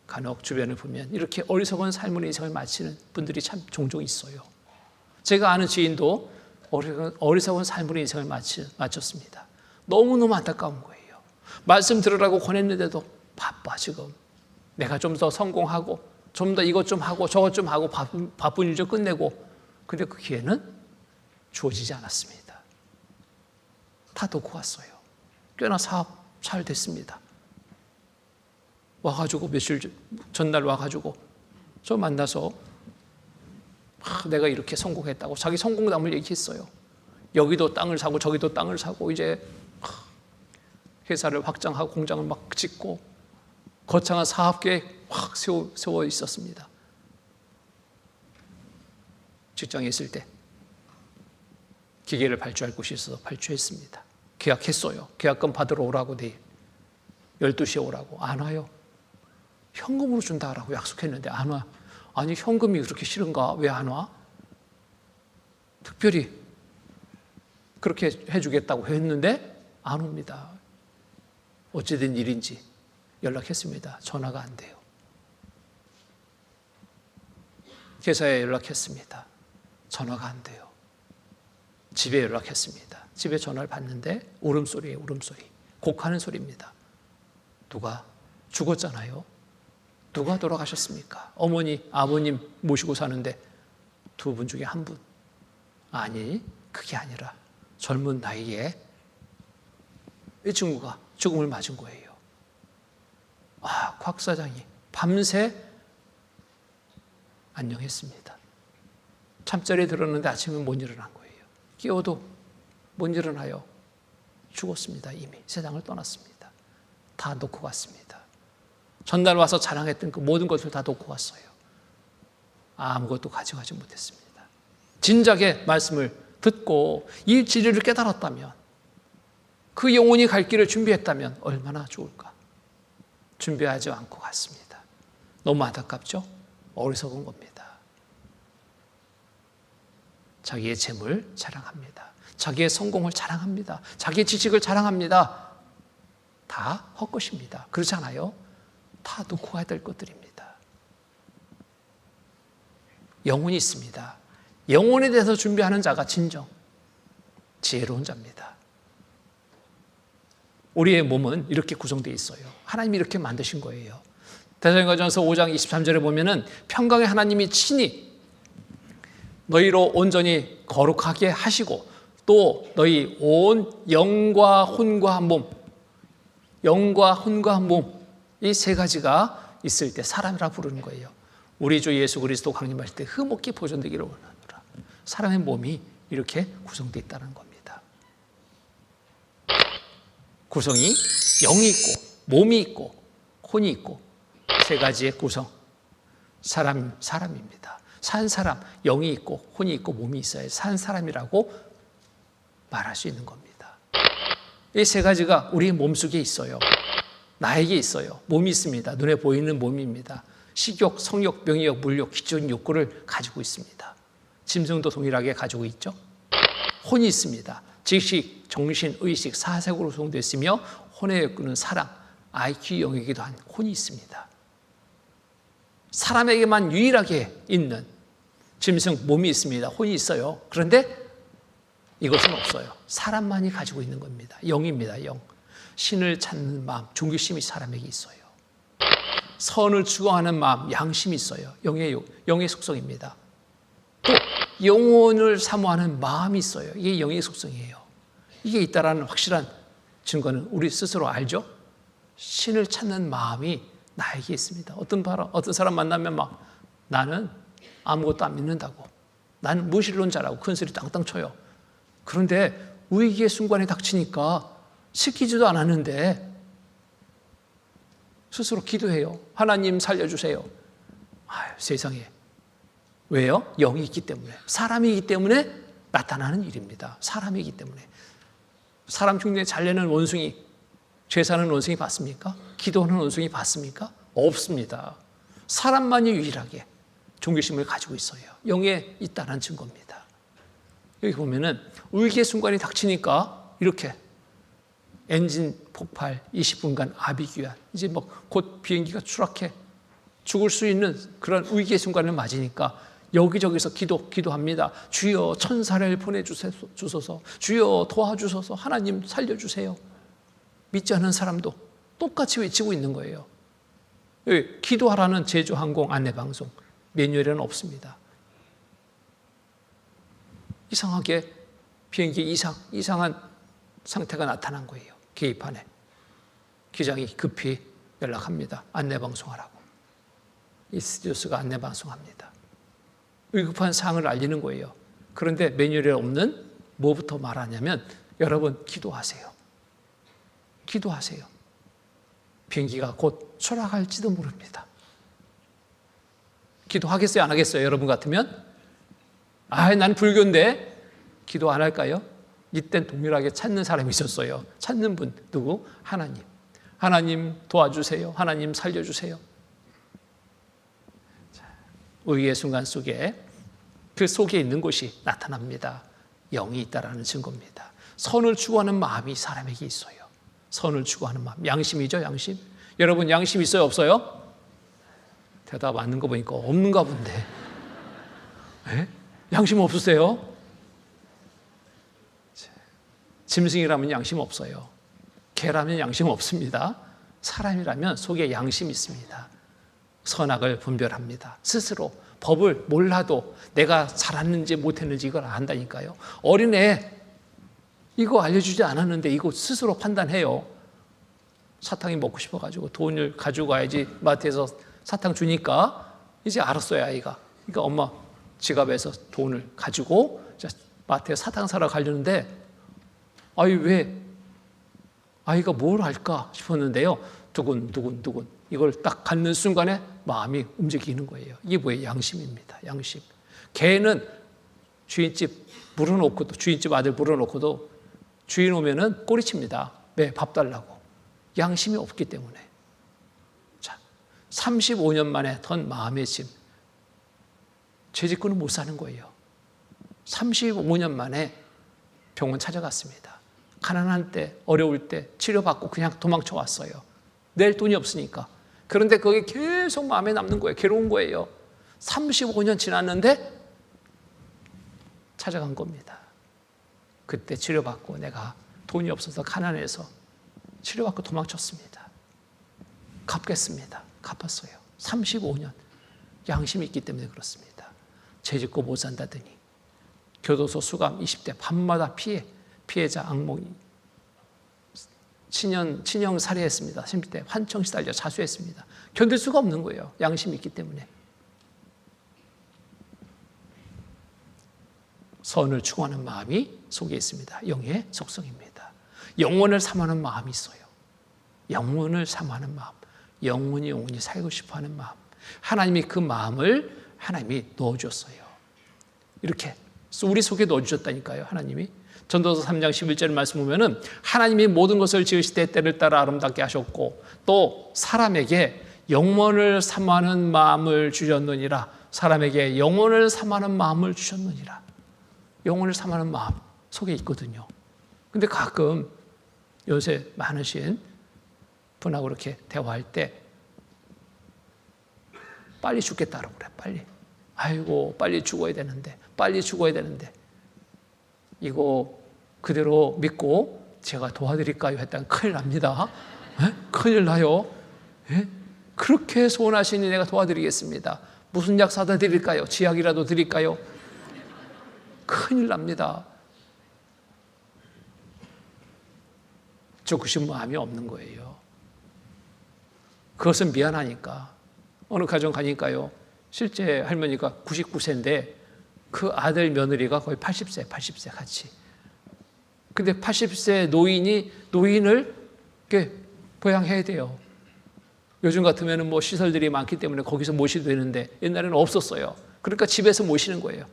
[SPEAKER 1] 간혹 주변을 보면 이렇게 어리석은 삶으로 인생을 마치는 분들이 참 종종 있어요. 제가 아는 지인도 어리석은 삶으로 인생을 마쳤습니다. 너무너무 안타까운 거예요. 말씀 들으라고 권했는데도 바빠 지금. 내가 좀 더 성공하고 좀 더 이것 좀 하고 저것 좀 하고 바쁜 일 좀 끝내고 근데 그 기회는 주어지지 않았습니다. 다 놓고 왔어요. 꽤나 사업 잘 됐습니다. 와가지고 며칠 전날 와가지고 저 만나서 내가 이렇게 성공했다고 자기 성공담을 얘기했어요. 여기도 땅을 사고 저기도 땅을 사고 이제 회사를 확장하고 공장을 막 짓고 거창한 사업계획 확 세워 있었습니다. 직장에 있을 때 기계를 발주할 곳이 있어서 발주했습니다. 계약했어요. 계약금 받으러 오라고 내일 12시에 오라고. 안 와요. 현금으로 준다라고 약속했는데 안 와. 아니 현금이 그렇게 싫은가? 왜 안 와? 특별히 그렇게 해주겠다고 했는데 안 옵니다. 어찌된 일인지 연락했습니다. 전화가 안 돼요. 회사에 연락했습니다. 전화가 안 돼요. 집에 연락했습니다. 집에 전화를 받는데 울음소리예요. 울음소리. 곡하는 소리입니다. 누가 죽었잖아요. 누가 돌아가셨습니까? 어머니, 아버님 모시고 사는데 두 분 중에 한 분. 아니, 그게 아니라 젊은 나이에 이 친구가 죽음을 맞은 거예요. 곽 사장이 밤새 안녕했습니다. 잠자리에 들었는데 아침에 못 일어난 거예요. 깨워도 못 일어나요. 죽었습니다. 이미 세상을 떠났습니다. 다 놓고 갔습니다. 전날 와서 자랑했던 그 모든 것을 다 놓고 갔어요. 아무것도 가져가지 못했습니다. 진작에 말씀을 듣고 이 진리를 깨달았다면, 그 영혼이 갈 길을 준비했다면 얼마나 좋을까. 준비하지 않고 갔습니다. 너무 안타깝죠? 어리석은 겁니다. 자기의 재물 자랑합니다. 자기의 성공을 자랑합니다. 자기의 지식을 자랑합니다. 다 헛것입니다. 그렇지 않아요? 다 놓고 가야 될 것들입니다. 영혼이 있습니다. 영혼에 대해서 준비하는 자가 진정 지혜로운 자입니다. 우리의 몸은 이렇게 구성되어 있어요. 하나님이 이렇게 만드신 거예요. 데살로니가전서 5장 23절에 보면은 평강의 하나님이 친히 너희로 온전히 거룩하게 하시고 또 너희 온 영과 혼과 한 몸, 영과 혼과 한 몸, 이 세 가지가 있을 때 사람이라 부르는 거예요. 우리 주 예수 그리스도 강림하실 때 흠없게 보존되기를 원하노라. 사람의 몸이 이렇게 구성되어 있다는 겁니다. 구성이 영이 있고 몸이 있고 혼이 있고 세 가지의 구성. 사람입니다. 산 사람, 영이 있고 혼이 있고 몸이 있어야 산 사람이라고 말할 수 있는 겁니다. 이 세 가지가 우리 몸속에 있어요. 나에게 있어요. 몸이 있습니다. 눈에 보이는 몸입니다. 식욕, 성욕, 명의욕, 물욕, 기존 욕구를 가지고 있습니다. 짐승도 동일하게 가지고 있죠. 혼이 있습니다. 지식, 정신, 의식, 사색으로 구성되어 있으며 혼의 욕구는 사랑, IQ 영역이기도 한 혼이 있습니다. 사람에게만 유일하게 있는 짐승 몸이 있습니다. 혼이 있어요. 그런데 이것은 없어요. 사람만이 가지고 있는 겁니다. 영입니다. 영. 신을 찾는 마음, 존귀심이 사람에게 있어요. 선을 추구하는 마음, 양심이 있어요. 영의 속성입니다. 또 영혼을 사모하는 마음이 있어요. 이게 영의 속성이에요. 이게 있다라는 확실한 증거는 우리 스스로 알죠? 신을 찾는 마음이 나에게 있습니다. 어떤 사람 만나면 막 나는 아무것도 안 믿는다고, 나는 무신론자라고 큰 소리 땅땅 쳐요. 그런데 위기의 순간에 닥치니까 시키지도 않았는데 스스로 기도해요. 하나님 살려주세요. 세상에. 왜요? 영이 있기 때문에. 사람이기 때문에 나타나는 일입니다. 사람이기 때문에. 사람 흉내 잘 내는 원숭이, 제사는 원숭이 봤습니까? 기도하는 원숭이 봤습니까? 없습니다. 사람만이 유일하게 존귀심을 가지고 있어요. 영에 있다는 증거입니다. 여기 보면은 위기의 순간이 닥치니까 이렇게 엔진 폭발 20분간 아비규환, 이제 뭐 곧 비행기가 추락해 죽을 수 있는 그런 위기의 순간을 맞으니까 여기저기서 기도합니다. 주여 천사를 보내주소서, 주여 도와주소서, 하나님 살려주세요. 믿지 않는 사람도 똑같이 외치고 있는 거예요. 여기 기도하라는 제주항공 안내방송 매뉴얼에는 없습니다. 이상하게 비행기 이상한 상태가 나타난 거예요. 게시판에 기장이 급히 연락합니다. 안내방송하라고. 이스디오스가 안내방송합니다. 위급한 사항을 알리는 거예요. 그런데 매뉴얼에 없는 뭐부터 말하냐면 여러분 기도하세요. 기도하세요. 비행기가 곧 추락할지도 모릅니다. 기도하겠어요? 안 하겠어요? 여러분 같으면? 난 불교인데 기도 안 할까요? 이땐 동일하게 찾는 사람이 있었어요. 찾는 분 누구? 하나님. 하나님 도와주세요. 하나님 살려주세요. 위기의 순간 속에 그 속에 있는 곳이 나타납니다. 영이 있다라는 증거입니다. 선을 추구하는 마음이 사람에게 있어요. 선을 추구하는 마음. 양심이죠, 양심. 여러분 양심 있어요, 없어요? 대답 맞는 거 보니까 없는가 본데. 에? 양심 없으세요? 짐승이라면 양심 없어요. 개라면 양심 없습니다. 사람이라면 속에 양심이 있습니다. 선악을 분별합니다. 스스로 법을 몰라도 내가 잘했는지 못했는지 이걸 안다니까요. 어린애 이거 알려주지 않았는데 이거 스스로 판단해요. 사탕이 먹고 싶어가지고 돈을 가지고 가야지 마트에서 사탕 주니까 이제 알았어요, 아이가. 그러니까 엄마 지갑에서 돈을 가지고 마트에 사탕 사러 가려는데 왜 아이가 뭘 할까 싶었는데요. 두근두근 이걸 딱 갖는 순간에 마음이 움직이는 거예요. 이게 뭐예요? 양심입니다. 양심. 개는 주인집 물어놓고도 주인집 아들 물어놓고도 주인 오면은 꼬리칩니다. 왜? 밥 달라고. 양심이 없기 때문에. 자, 35년 만에 던 마음의 짐. 죄짓고는 못 사는 거예요. 35년 만에 병원 찾아갔습니다. 가난한 때, 어려울 때 치료받고 그냥 도망쳐 왔어요. 낼 돈이 없으니까. 그런데 그게 계속 마음에 남는 거예요. 괴로운 거예요. 35년 지났는데 찾아간 겁니다. 그때 치료받고 내가 돈이 없어서 가난해서 치료받고 도망쳤습니다. 갚겠습니다. 갚았어요. 35년. 양심이 있기 때문에 그렇습니다. 죄짓고 못 산다더니 교도소 수감 20대 밤마다 피해자 악몽이 친형 살해했습니다. 10대 환청 시달려 자수했습니다. 견딜 수가 없는 거예요. 양심이 있기 때문에. 선을 추구하는 마음이 속에 있습니다. 영의 속성입니다. 영원을 삼하는 마음이 있어요. 영원을 삼하는 마음. 영원히 살고 싶어하는 마음. 하나님이 그 마음을 하나님이 넣어주셨어요. 이렇게 우리 속에 넣어주셨다니까요. 하나님이. 전도서 3장 11절 말씀 보면은 하나님이 모든 것을 지으실 때 때를 따라 아름답게 하셨고 또 사람에게 영원을 삼하는 마음을 주셨느니라. 사람에게 영원을 삼하는 마음을 주셨느니라. 영원을 삼하는 마음 속에 있거든요. 근데 가끔 연세 많으신 분하고 이렇게 대화할 때 빨리 죽겠다고 그래. 빨리. 아이고 빨리 죽어야 되는데 이거 그대로 믿고 제가 도와드릴까요? 했다면 큰일 납니다. 에? 큰일 나요. 에? 그렇게 소원하시니 내가 도와드리겠습니다. 무슨 약 사다 드릴까요? 지약이라도 드릴까요? 큰일 납니다. 죽으신 마음이 없는 거예요. 그것은 미안하니까. 어느 가정 가니까요. 실제 할머니가 99세인데 그 아들 며느리가 거의 80세 같이. 근데 80세 노인을 이렇게 보양해야 돼요. 요즘 같으면 뭐 시설들이 많기 때문에 거기서 모시도 되는데 옛날에는 없었어요. 그러니까 집에서 모시는 거예요.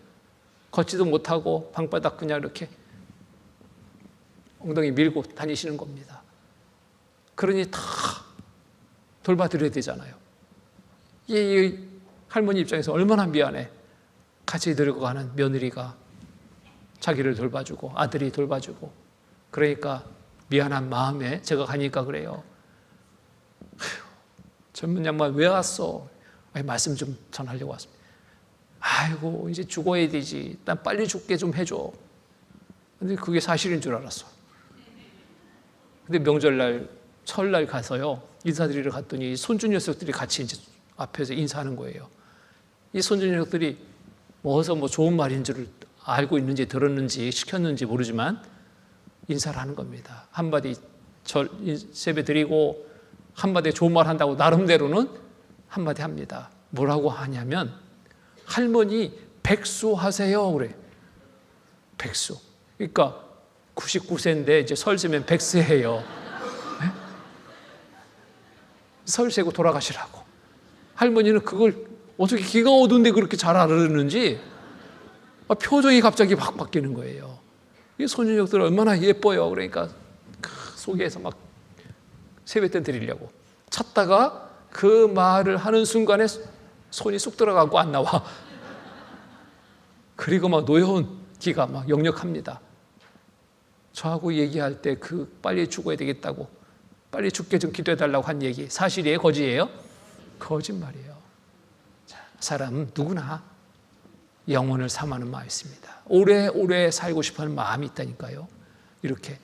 [SPEAKER 1] 걷지도 못하고 방바닥 그냥 이렇게 엉덩이 밀고 다니시는 겁니다. 그러니 다 돌봐드려야 되잖아요. 이 할머니 입장에서 얼마나 미안해. 같이 들고 가는 며느리가 자기를 돌봐주고 아들이 돌봐주고 그러니까 미안한 마음에 제가 가니까 그래요. 젊은 양반 왜 왔어? 말씀 좀 전하려고 왔습니다. 아이고 이제 죽어야 되지. 난 빨리 죽게 좀 해줘. 근데 그게 사실인 줄 알았어. 근데 명절날 설날 가서요 인사드리러 갔더니 손주 녀석들이 같이 이제 앞에서 인사하는 거예요. 이 손주 녀석들이 어디서 좋은 말인 줄 알고 있는지 들었는지 시켰는지 모르지만 인사를 하는 겁니다. 한마디 세배 드리고 한마디 좋은 말 한다고 나름대로는 한마디 합니다. 뭐라고 하냐면 할머니 백수 하세요 그래. 백수. 그러니까 99세인데 이제 설 세면 백세해요. 네? 설 세고 돌아가시라고. 할머니는 그걸 어떻게 기가 어두운데 그렇게 잘 알았는지 표정이 갑자기 막 바뀌는 거예요. 이 손주녀들 얼마나 예뻐요. 그러니까 속에서 막 세뱃 때 드리려고 찾다가 그 말을 하는 순간에 손이 쑥 들어가고 안 나와. 그리고 막 노여운 기가 막 역력합니다. 저하고 얘기할 때 그 빨리 죽어야 되겠다고 빨리 죽게 좀 기도해달라고 한 얘기 사실이에요? 거짓이에요? 거짓말이에요. 자, 사람은 누구나 영혼을 삼하는 마음이 있습니다. 오래오래 살고 싶어하는 마음이 있다니까요. 이렇게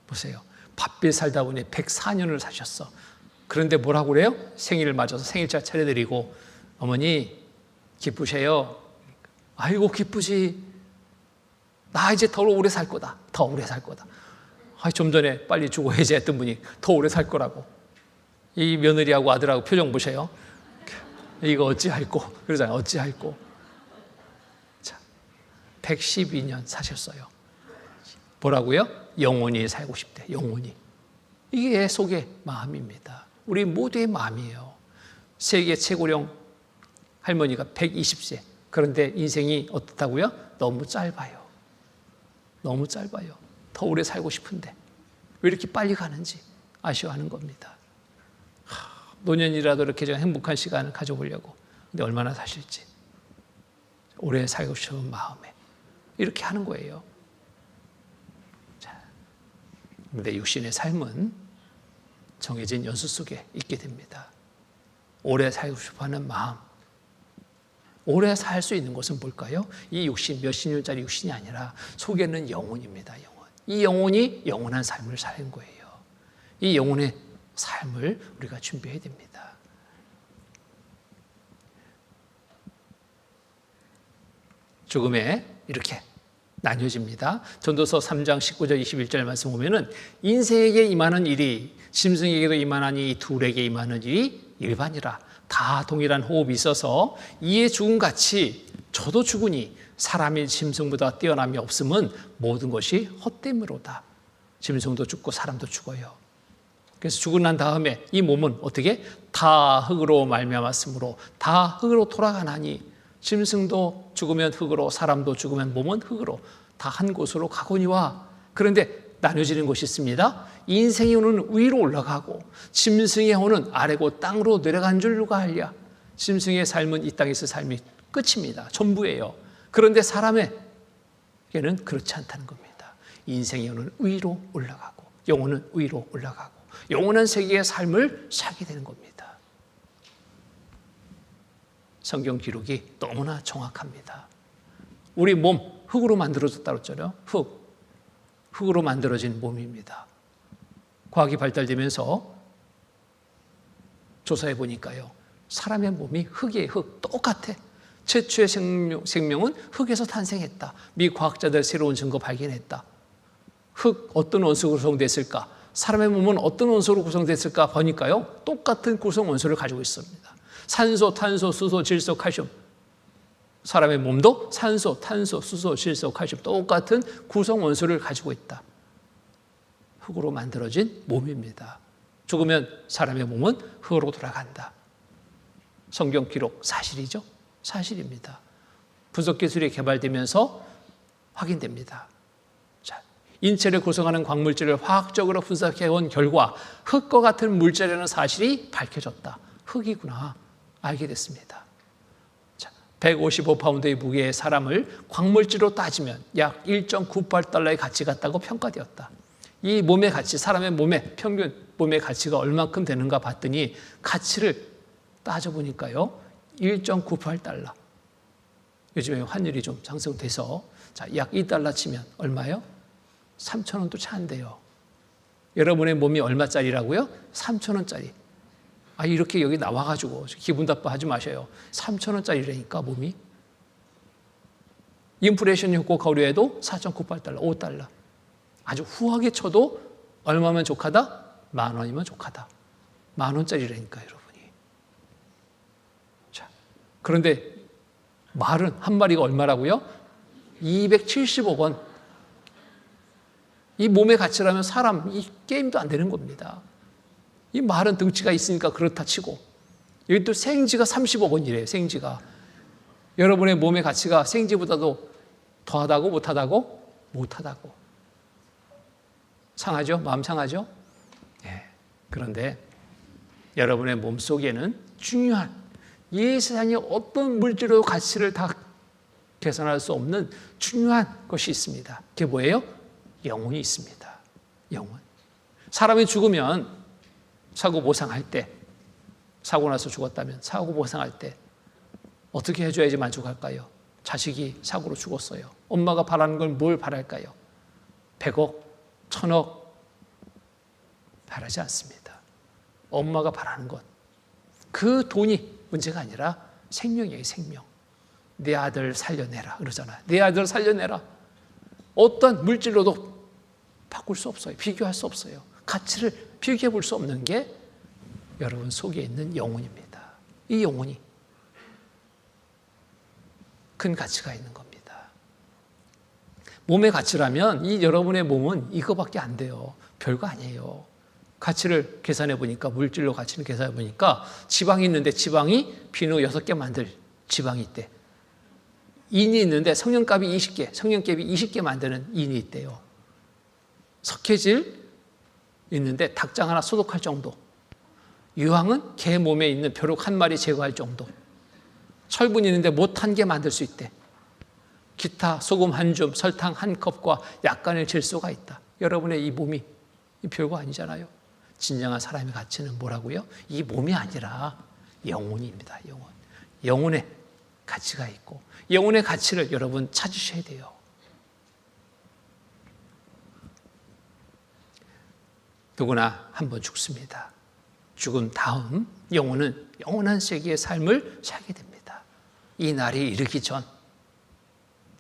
[SPEAKER 1] 보세요. 바삐 살다 보니 104년을 사셨어. 그런데 뭐라고 그래요? 생일을 맞아서 생일차 차려드리고 어머니 기쁘세요? 아이고 기쁘지. 나 이제 더 오래 살 거다. 더 오래 살 거다. 좀 전에 빨리 죽어야지 했던 분이 더 오래 살 거라고. 이 며느리하고 아들하고 표정 보세요. 이거 어찌할꼬 그러잖아요. 어찌할꼬. 자, 112년 사셨어요. 뭐라고요? 영원히 살고 싶대. 영원히. 이게 속의 마음입니다. 우리 모두의 마음이에요. 세계 최고령 할머니가 120세. 그런데 인생이 어떻다고요? 너무 짧아요. 너무 짧아요. 더 오래 살고 싶은데 왜 이렇게 빨리 가는지 아쉬워하는 겁니다. 노년이라도 이렇게 좀 행복한 시간을 가져보려고. 근데 얼마나 사실지. 오래 살고 싶은 마음에 이렇게 하는 거예요. 자, 그런데 육신의 삶은 정해진 연수 속에 있게 됩니다. 오래 살고 싶어하는 마음. 오래 살 수 있는 것은 뭘까요? 이 육신, 몇십 년짜리 육신이 아니라 속에는 영혼입니다. 영혼. 이 영혼이 영원한 삶을 사는 거예요. 이 영혼의 삶을 우리가 준비해야 됩니다. 죽음에 이렇게 나뉘어집니다. 전도서 3장 19절 21절 말씀 보면은 인생에게 임하는 일이 짐승에게도 임하나니 이 둘에게 임하는 일이 일반이라. 다 동일한 호흡이 있어서 이에 죽음같이 저도 죽으니 사람이 짐승보다 뛰어남이 없음은 모든 것이 헛됨으로다. 짐승도 죽고 사람도 죽어요. 그래서 죽고 난 다음에 이 몸은 어떻게? 다 흙으로 말미암았으므로 다 흙으로 돌아가나니 짐승도 죽으면 흙으로 사람도 죽으면 몸은 흙으로 다 한 곳으로 가거니와. 그런데 나뉘어지는 것이 있습니다. 인생의 혼은 위로 올라가고 짐승의 혼은 아래고 땅으로 내려간 줄 누가 알랴. 짐승의 삶은 이 땅에서 삶이 끝입니다. 전부예요. 그런데 사람에게는 그렇지 않다는 겁니다. 인생의 혼은 위로 올라가고 영혼은 위로 올라가고 영원한 세계의 삶을 살게 되는 겁니다. 성경 기록이 너무나 정확합니다. 우리 몸 흙으로 만들어졌다고 했잖아요. 흙으로 만들어진 몸입니다. 과학이 발달되면서 조사해 보니까요. 사람의 몸이 흙이에요. 흙. 똑같아. 최초의 생명은 흙에서 탄생했다. 미 과학자들 새로운 증거 발견했다. 흙 어떤 원소로 구성됐을까? 사람의 몸은 어떤 원소로 구성됐을까 보니까요. 똑같은 구성 원소를 가지고 있습니다. 산소, 탄소, 수소, 질소, 칼슘. 사람의 몸도 산소, 탄소, 수소, 질소, 칼슘 똑같은 구성 원소를 가지고 있다. 흙으로 만들어진 몸입니다. 죽으면 사람의 몸은 흙으로 돌아간다. 성경 기록 사실이죠? 사실입니다. 분석 기술이 개발되면서 확인됩니다. 자, 인체를 구성하는 광물질을 화학적으로 분석해온 결과 흙과 같은 물질이라는 사실이 밝혀졌다. 흙이구나 알게 됐습니다. 155파운드의 무게의 사람을 광물질로 따지면 약 1.98달러의 가치가 있다고 평가되었다. 이 몸의 가치, 사람의 몸의 평균 몸의 가치가 얼마큼 되는가 봤더니 가치를 따져보니까요. 1.98달러. 요즘에 환율이 좀 상승돼서 약 2달러 치면 얼마요? 3,000원도 차 안 돼요. 여러분의 몸이 얼마짜리라고요? 3,000원짜리. 이렇게 여기 나와가지고 기분 나빠하지 마셔요. 3,000원짜리라니까 몸이. 인플레이션 효과 고려해도 4.98달러, 5달러. 아주 후하게 쳐도 얼마면 족하다? 10,000원이면 족하다. 10,000원짜리라니까 여러분이. 자, 그런데 말은 한 마리가 얼마라고요? 270억 원. 이 몸의 가치라면 사람 이 게임도 안 되는 겁니다. 이 말은 덩치가 있으니까 그렇다 치고 여기 또 생지가 30억 원이래요. 생지가. 여러분의 몸의 가치가 생지보다도 더하다고 못하다고? 못하다고. 상하죠? 마음 상하죠? 네. 그런데 여러분의 몸 속에는 중요한 이 세상에 어떤 물질로 가치를 다 계산할 수 없는 중요한 것이 있습니다. 그게 뭐예요? 영혼이 있습니다. 영혼. 사람이 죽으면 사고 보상할 때, 사고 나서 죽었다면 사고 보상할 때 어떻게 해줘야지 만족할까요? 자식이 사고로 죽었어요. 엄마가 바라는 걸 뭘 바랄까요? 100억, 1000억 바라지 않습니다. 엄마가 바라는 것, 그 돈이 문제가 아니라 생명이에요. 생명. 내 아들 살려내라 그러잖아요. 내 아들 살려내라. 어떤 물질로도 바꿀 수 없어요. 비교할 수 없어요. 가치를 비교해 볼 수 없는 게 여러분 속에 있는 영혼입니다. 이 영혼이 큰 가치가 있는 겁니다. 몸의 가치라면 이 여러분의 몸은 이거밖에 안 돼요. 별거 아니에요. 가치를 계산해 보니까, 물질로 가치를 계산해 보니까 지방이 있는데 지방이 비누 6개 만들 지방이 있대. 인이 있는데 성냥갑이 20개, 성냥갑이 20개 만드는 인이 있대요. 석회질 있는데 닭장 하나 소독할 정도. 유황은 개 몸에 있는 벼룩 한 마리 제거할 정도. 철분이 있는데 못 한 개 만들 수 있대. 기타 소금 한 줌, 설탕 한 컵과 약간의 질소가 있다. 여러분의 이 몸이 별거 아니잖아요. 진정한 사람의 가치는 뭐라고요? 이 몸이 아니라 영혼입니다. 영혼. 영혼의 가치가 있고, 영혼의 가치를 여러분 찾으셔야 돼요. 누구나 한 번 죽습니다. 죽은 다음 영혼은 영원한 세계의 삶을 살게 됩니다. 이 날이 이르기 전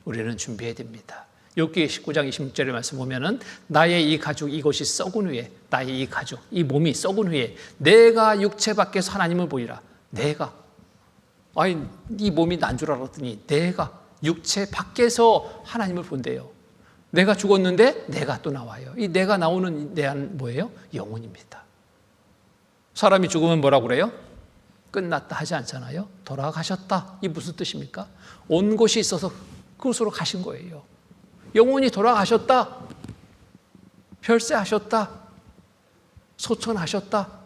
[SPEAKER 1] 우리는 준비해야 됩니다. 욥기 19장 26절의 말씀 보면은 나의 이 가죽 이것이 썩은 후에, 나의 이 가죽 이 몸이 썩은 후에 내가 육체 밖에서 하나님을 보이라. 내가, 아니 이 몸이 난 줄 알았더니 내가 육체 밖에서 하나님을 본대요. 내가 죽었는데 내가 또 나와요. 이 내가 나오는 내는 뭐예요? 영혼입니다. 사람이 죽으면 뭐라고 그래요? 끝났다 하지 않잖아요. 돌아가셨다. 이 무슨 뜻입니까? 온 곳이 있어서 그곳으로 가신 거예요. 영혼이 돌아가셨다. 별세하셨다. 소천하셨다.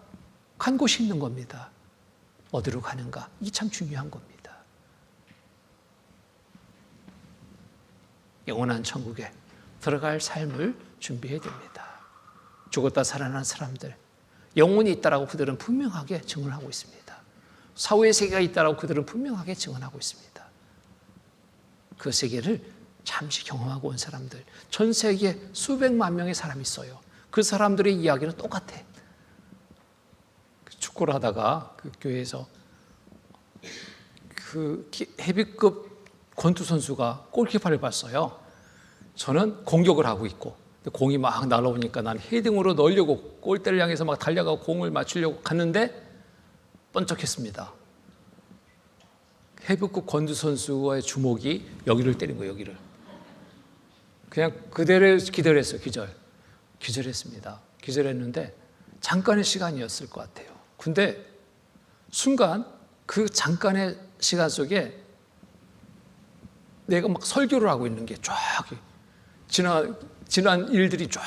[SPEAKER 1] 간 곳이 있는 겁니다. 어디로 가는가? 이게 참 중요한 겁니다. 영원한 천국에 들어갈 삶을 준비해야 됩니다. 죽었다 살아난 사람들, 영혼이 있다라고 그들은 분명하게 증언하고 있습니다. 사후의 세계가 있다라고 그들은 분명하게 증언하고 있습니다. 그 세계를 잠시 경험하고 온 사람들, 전 세계에 수백만 명의 사람이 있어요. 그 사람들의 이야기는 똑같아. 축구를 하다가 그 교회에서 그 헤비급 권투 선수가 골키퍼를 봤어요. 저는 공격을 하고 있고 공이 막 날아오니까 난 헤딩으로 넣으려고 골대를 향해서 막 달려가고 공을 맞추려고 갔는데 번쩍했습니다. 헤비급 권투 선수의 주먹이 여기를 때린 거예요. 여기를. 그냥 그대로 기절했어요. 기절했습니다. 기절했는데 잠깐의 시간이었을 것 같아요. 근데 순간 그 잠깐의 시간 속에 내가 막 설교를 하고 있는 게 쫙 지난 일들이 쫙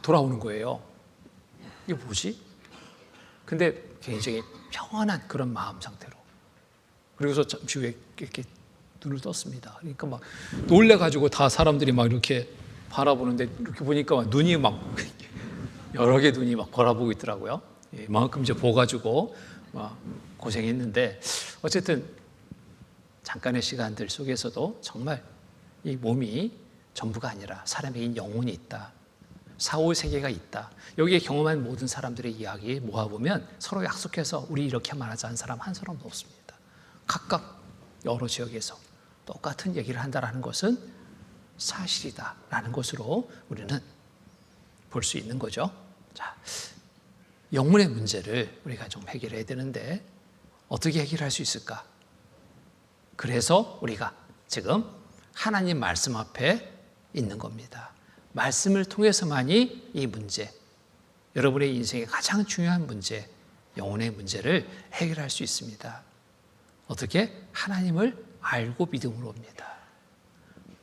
[SPEAKER 1] 돌아오는 거예요. 이게 뭐지? 근데 굉장히 평안한 그런 마음 상태로. 그리고서 잠시 후에 이렇게 눈을 떴습니다. 그러니까 막 놀래가지고 다 사람들이 막 이렇게 바라보는데 이렇게 보니까 막 눈이 막 여러 개 눈이 막 바라보고 있더라고요. 이만큼 이제 보가지고 막 고생했는데 어쨌든 잠깐의 시간들 속에서도 정말 이 몸이 전부가 아니라 사람에게 영혼이 있다. 사후 세계가 있다. 여기에 경험한 모든 사람들의 이야기 모아보면 서로 약속해서 우리 이렇게 말하자 한 사람 한 사람도 없습니다. 각각 여러 지역에서 똑같은 얘기를 한다는 것은 사실이다라는 것으로 우리는 볼 수 있는 거죠. 자, 영혼의 문제를 우리가 좀 해결해야 되는데 어떻게 해결할 수 있을까? 그래서 우리가 지금 하나님 말씀 앞에 있는 겁니다. 말씀을 통해서만이 이 문제, 여러분의 인생의 가장 중요한 문제, 영혼의 문제를 해결할 수 있습니다. 어떻게? 하나님을 알고 믿음으로 옵니다.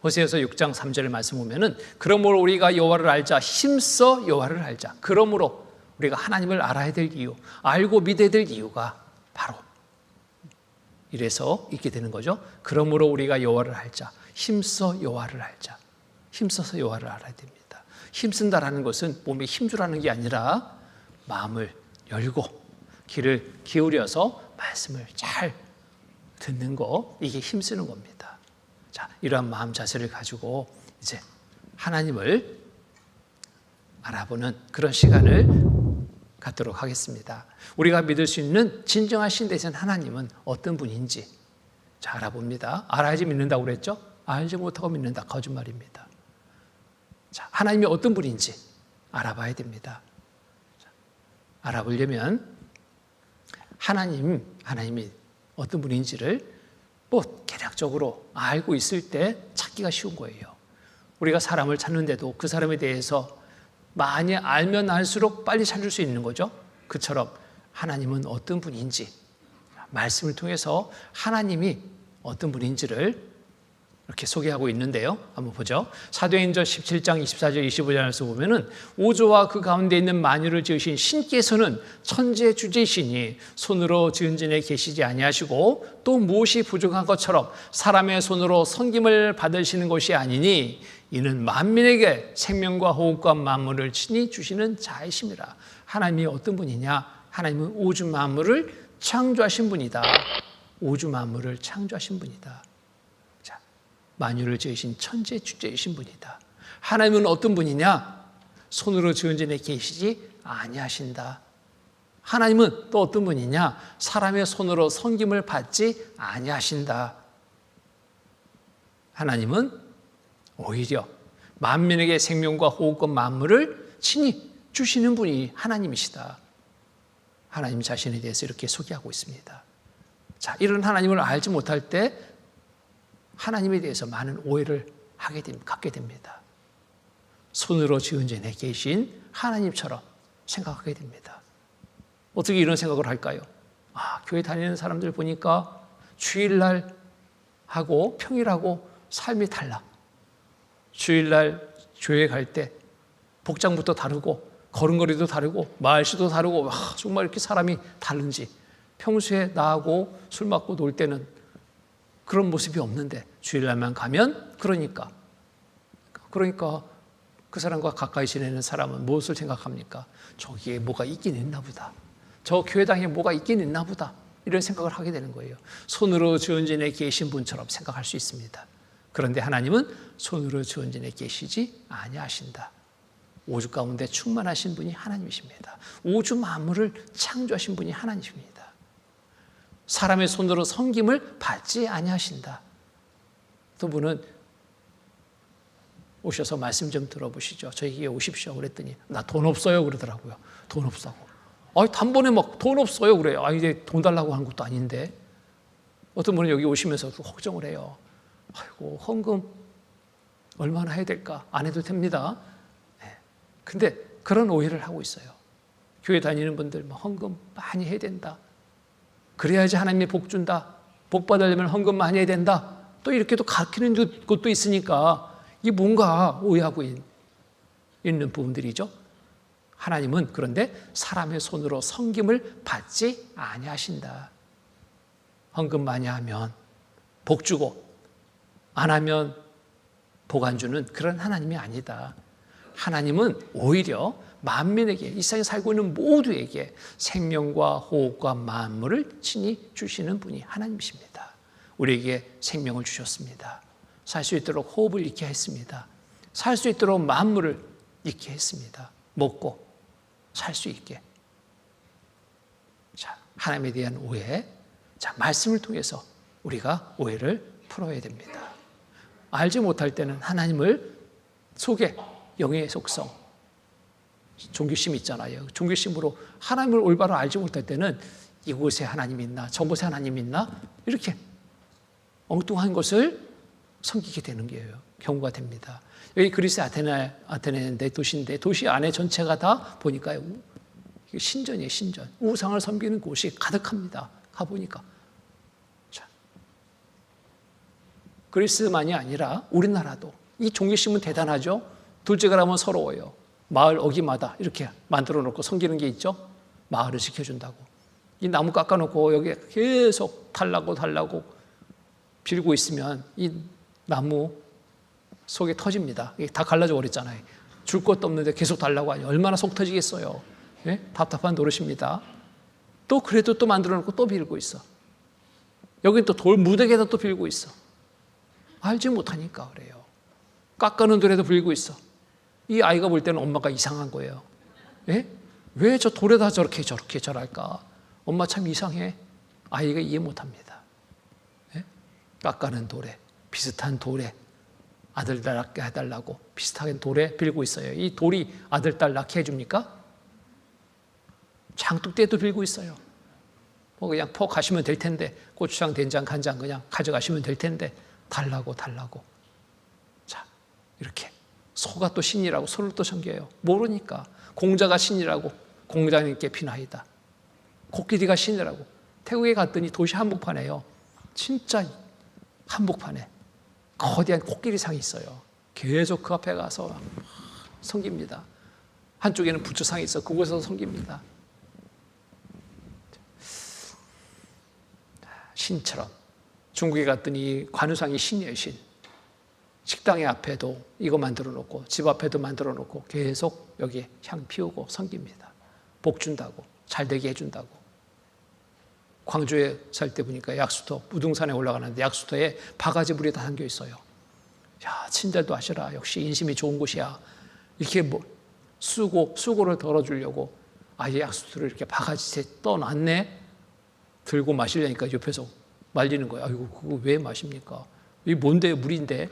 [SPEAKER 1] 호세아서 6장 3절의 말씀 보면은 그러므로 우리가 여호와를 알자, 힘써 여호와를 알자. 그러므로 우리가 하나님을 알아야 될 이유, 알고 믿어야 될 이유가 바로 이래서 있게 되는 거죠. 그러므로 우리가 여호와를 알자, 힘써 여호와를 알자. 힘써서 여호와를 알아야 됩니다. 힘쓴다라는 것은 몸에 힘주라는 게 아니라 마음을 열고 귀를 기울여서 말씀을 잘 듣는 거, 이게 힘쓰는 겁니다. 자, 이러한 마음 자세를 가지고 이제 하나님을 알아보는 그런 시간을 갖도록 하겠습니다. 우리가 믿을 수 있는 진정한 신대신 하나님은 어떤 분인지 자, 알아봅니다. 알아야지 믿는다고 그랬죠? 알지 못하고 믿는다, 거짓말입니다. 자, 하나님이 어떤 분인지 알아봐야 됩니다. 자, 알아보려면 하나님이 어떤 분인지를 뭐 개략적으로 알고 있을 때 찾기가 쉬운 거예요. 우리가 사람을 찾는데도 그 사람에 대해서 많이 알면 알수록 빨리 찾을 수 있는 거죠. 그처럼 하나님은 어떤 분인지 말씀을 통해서 하나님이 어떤 분인지를 이렇게 소개하고 있는데요. 한번 보죠. 사도행전 17장 24절 25절에서 보면은 우주와 그 가운데 있는 만유를 지으신 신께서는 천지의 주제이시니 손으로 지은 전에 계시지 아니하시고 또 무엇이 부족한 것처럼 사람의 손으로 섬김을 받으시는 것이 아니니 이는 만민에게 생명과 호흡과 만물을 친히 주시는 자이심이라. 하나님이 어떤 분이냐? 하나님은 우주 만물을 창조하신 분이다. 우주 만물을 창조하신 분이다. 만유를 지으신 천지의 주제이신 분이다. 하나님은 어떤 분이냐? 손으로 지은 전에 계시지 아니하신다. 하나님은 또 어떤 분이냐? 사람의 손으로 섬김을 받지 아니하신다. 하나님은 오히려 만민에게 생명과 호흡과 만물을 친히 주시는 분이 하나님이시다. 하나님 자신에 대해서 이렇게 소개하고 있습니다. 자, 이런 하나님을 알지 못할 때 하나님에 대해서 많은 오해를 갖게 됩니다. 손으로 지은 전에 계신 하나님처럼 생각하게 됩니다. 어떻게 이런 생각을 할까요? 교회 다니는 사람들 보니까 주일날 하고 평일하고 삶이 달라. 주일날 교회 갈 때 복장부터 다르고 걸음걸이도 다르고 말씨도 다르고 정말 이렇게 사람이 다른지, 평소에 나하고 술 먹고 놀 때는 그런 모습이 없는데 주일날만 가면 그러니까 그 사람과 가까이 지내는 사람은 무엇을 생각합니까? 저기에 뭐가 있긴 있나 보다. 저 교회당에 뭐가 있긴 있나 보다. 이런 생각을 하게 되는 거예요. 손으로 지은 전에 계신 분처럼 생각할 수 있습니다. 그런데 하나님은 손으로 지은 전에 계시지 아니하신다. 우주 가운데 충만하신 분이 하나님이십니다. 우주 만물을 창조하신 분이 하나님이십니다. 사람의 손으로 섬김을 받지 아니하신다. 두 분은 오셔서 말씀 좀 들어보시죠. 저에게 오십시오 그랬더니 나 돈 없어요 그러더라고요. 돈 없다고. 단번에 막 돈 없어요 그래요. 이제 돈 달라고 하는 것도 아닌데. 어떤 분은 여기 오시면서 걱정을 해요. 아이고 헌금 얼마나 해야 될까? 안 해도 됩니다. 근데 그런 오해를 하고 있어요. 교회 다니는 분들 헌금 많이 해야 된다. 그래야지 하나님이 복 준다. 복 받으려면 헌금 많이 해야 된다. 또 이렇게 또 가르치는 것도 있으니까 이게 뭔가 오해하고 있는 부분들이죠. 하나님은 그런데 사람의 손으로 섬김을 받지 아니하신다. 헌금 많이 하면 복 주고 안 하면 복 안 주는 그런 하나님이 아니다. 하나님은 오히려 만민에게, 이 세상에 살고 있는 모두에게 생명과 호흡과 만물을 친히 주시는 분이 하나님이십니다. 우리에게 생명을 주셨습니다. 살 수 있도록 호흡을 잃게 했습니다. 살 수 있도록 만물을 잃게 했습니다. 먹고 살 수 있게. 자, 하나님에 대한 오해. 자, 말씀을 통해서 우리가 오해를 풀어야 됩니다. 알지 못할 때는 하나님을 속에 영의 속성, 종교심 있잖아요. 종교심으로 하나님을 올바로 알지 못할 때는 이곳에 하나님이 있나 저곳에 하나님이 있나 이렇게 엉뚱한 것을 섬기게 되는 경우가 됩니다. 여기 그리스 아테네인데 도시인데 도시 안에 전체가 다 보니까 신전이에요. 신전. 우상을 섬기는 곳이 가득합니다. 가보니까. 자, 그리스만이 아니라 우리나라도 이 종교심은 대단하죠. 둘째가 라면 서러워요. 마을 어기마다 이렇게 만들어 놓고 섬기는 게 있죠. 마을을 지켜준다고. 이 나무 깎아놓고 여기에 계속 달라고 빌고 있으면 이 나무 속에 터집니다. 이게 다 갈라져 버렸잖아요. 줄 것도 없는데 계속 달라고 하니 얼마나 속 터지겠어요. 예? 답답한 노릇입니다. 또 그래도 또 만들어 놓고 또 빌고 있어. 여긴 또 돌 무더기에다 또 빌고 있어. 알지 못하니까 그래요. 깎아는 돌에도 빌고 있어. 이 아이가 볼 때는 엄마가 이상한 거예요. 예? 왜 저 돌에다 저렇게 절할까? 엄마 참 이상해. 아이가 이해 못합니다. 예? 깎아는 돌에, 비슷한 돌에 아들 딸 낳게 해달라고 비슷한 돌에 빌고 있어요. 이 돌이 아들 딸 낳게 해줍니까? 장독대도 빌고 있어요. 뭐 그냥 퍼 가시면 될 텐데, 고추장, 된장, 간장 그냥 가져가시면 될 텐데 달라고. 자, 이렇게 소가 또 신이라고 소를 또 섬겨요. 모르니까. 공자가 신이라고 공자님께 비나이다. 코끼리가 신이라고. 태국에 갔더니 도시 한복판에요. 진짜 한복판에 거대한 코끼리상이 있어요. 계속 그 앞에 가서 섬깁니다. 한쪽에는 부처상이 있어. 그곳에서 섬깁니다. 신처럼 중국에 갔더니 관우상이 신이에요. 신. 식당의 앞에도 이거 만들어 놓고 집 앞에도 만들어 놓고 계속 여기에 향 피우고 섬깁니다. 복 준다고, 잘 되게 해준다고. 광주에 살 때 보니까 약수터, 무등산에 올라가는데 약수터에 바가지 물이 다 담겨 있어요. 야, 친절도 하시라. 역시 인심이 좋은 곳이야. 이렇게 뭐 수고를 덜어주려고 아예 약수터를 이렇게 바가지에 떠놨네. 들고 마시려니까 옆에서 말리는 거예요. 아이고, 그거 왜 마십니까? 이게 뭔데? 물인데?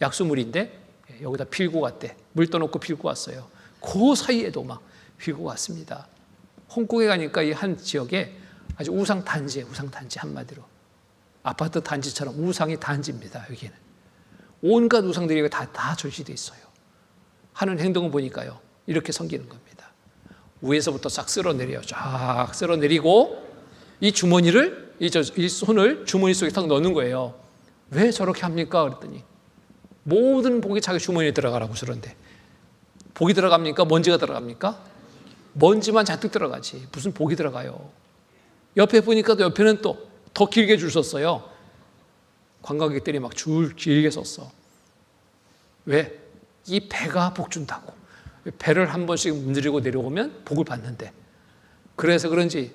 [SPEAKER 1] 약수물인데? 여기다 빌고 갔대. 물 떠놓고 빌고 왔어요. 그 사이에도 막 빌고 왔습니다. 홍콩에 가니까 이 한 지역에 아주 우상 단지예요. 우상 단지 한마디로. 아파트 단지처럼 우상이 단지입니다. 여기는. 온갖 우상들이 다 절시되어 있어요. 하는 행동을 보니까요. 이렇게 섬기는 겁니다. 위에서부터 싹 쓸어내려요. 쫙 쓸어내리고 이 주머니를, 이 손을 주머니 속에 탁 넣는 거예요. 왜 저렇게 합니까? 그랬더니 모든 복이 자기 주머니에 들어가라고 그러는데 복이 들어갑니까? 먼지가 들어갑니까? 먼지만 잔뜩 들어가지 무슨 복이 들어가요. 옆에 보니까 또 옆에는 또 더 길게 줄 섰어요. 관광객들이 막 줄 길게 섰어. 왜? 이 배가 복 준다고. 배를 한 번씩 문지르고 내려오면 복을 받는데, 그래서 그런지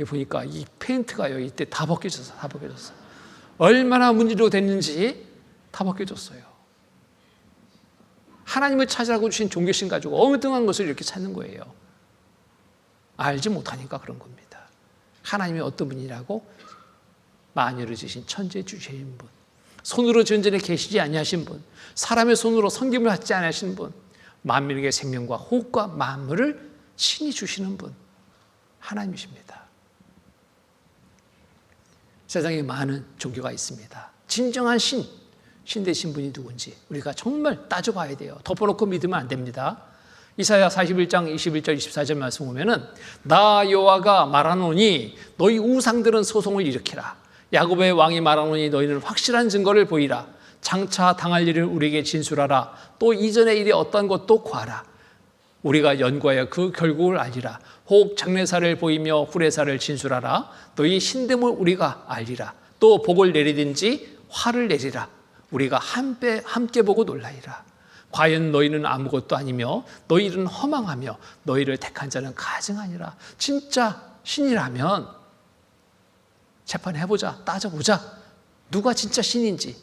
[SPEAKER 1] 보니까 이 페인트가요, 이때 다 벗겨졌어. 얼마나 문지르고 됐는지 다 벗겨졌어요. 하나님을 찾으라고 주신 종교심 가지고 엉뚱한 것을 이렇게 찾는 거예요. 알지 못하니까 그런 겁니다. 하나님이 어떤 분이라고? 만유를 지신 천재 주신 분, 손으로 지은 전에 계시지 아니하신 분, 사람의 손으로 섬김을 받지 않으신 분, 만민에게 생명과 호흡과 만물을 신이 주시는 분, 하나님이십니다. 세상에 많은 종교가 있습니다. 진정한 신 되신 분이 누군지 우리가 정말 따져봐야 돼요. 덮어놓고 믿으면 안 됩니다. 이사야 41장 21절 24절 말씀 보면은 나 여호와가 말하노니 너희 우상들은 소송을 일으키라. 야곱의 왕이 말하노니 너희는 확실한 증거를 보이라. 장차 당할 일을 우리에게 진술하라. 또 이전의 일이 어떤 것도 구하라. 우리가 연구하여 그 결국을 알리라. 혹 장래사를 보이며 후래사를 진술하라. 너희 신됨을 우리가 알리라. 또 복을 내리든지 화를 내리라. 우리가 함께 보고 놀라이라. 과연 너희는 아무것도 아니며 너희는 허망하며 너희를 택한 자는 가증하니라. 진짜 신이라면 재판해보자. 따져보자. 누가 진짜 신인지.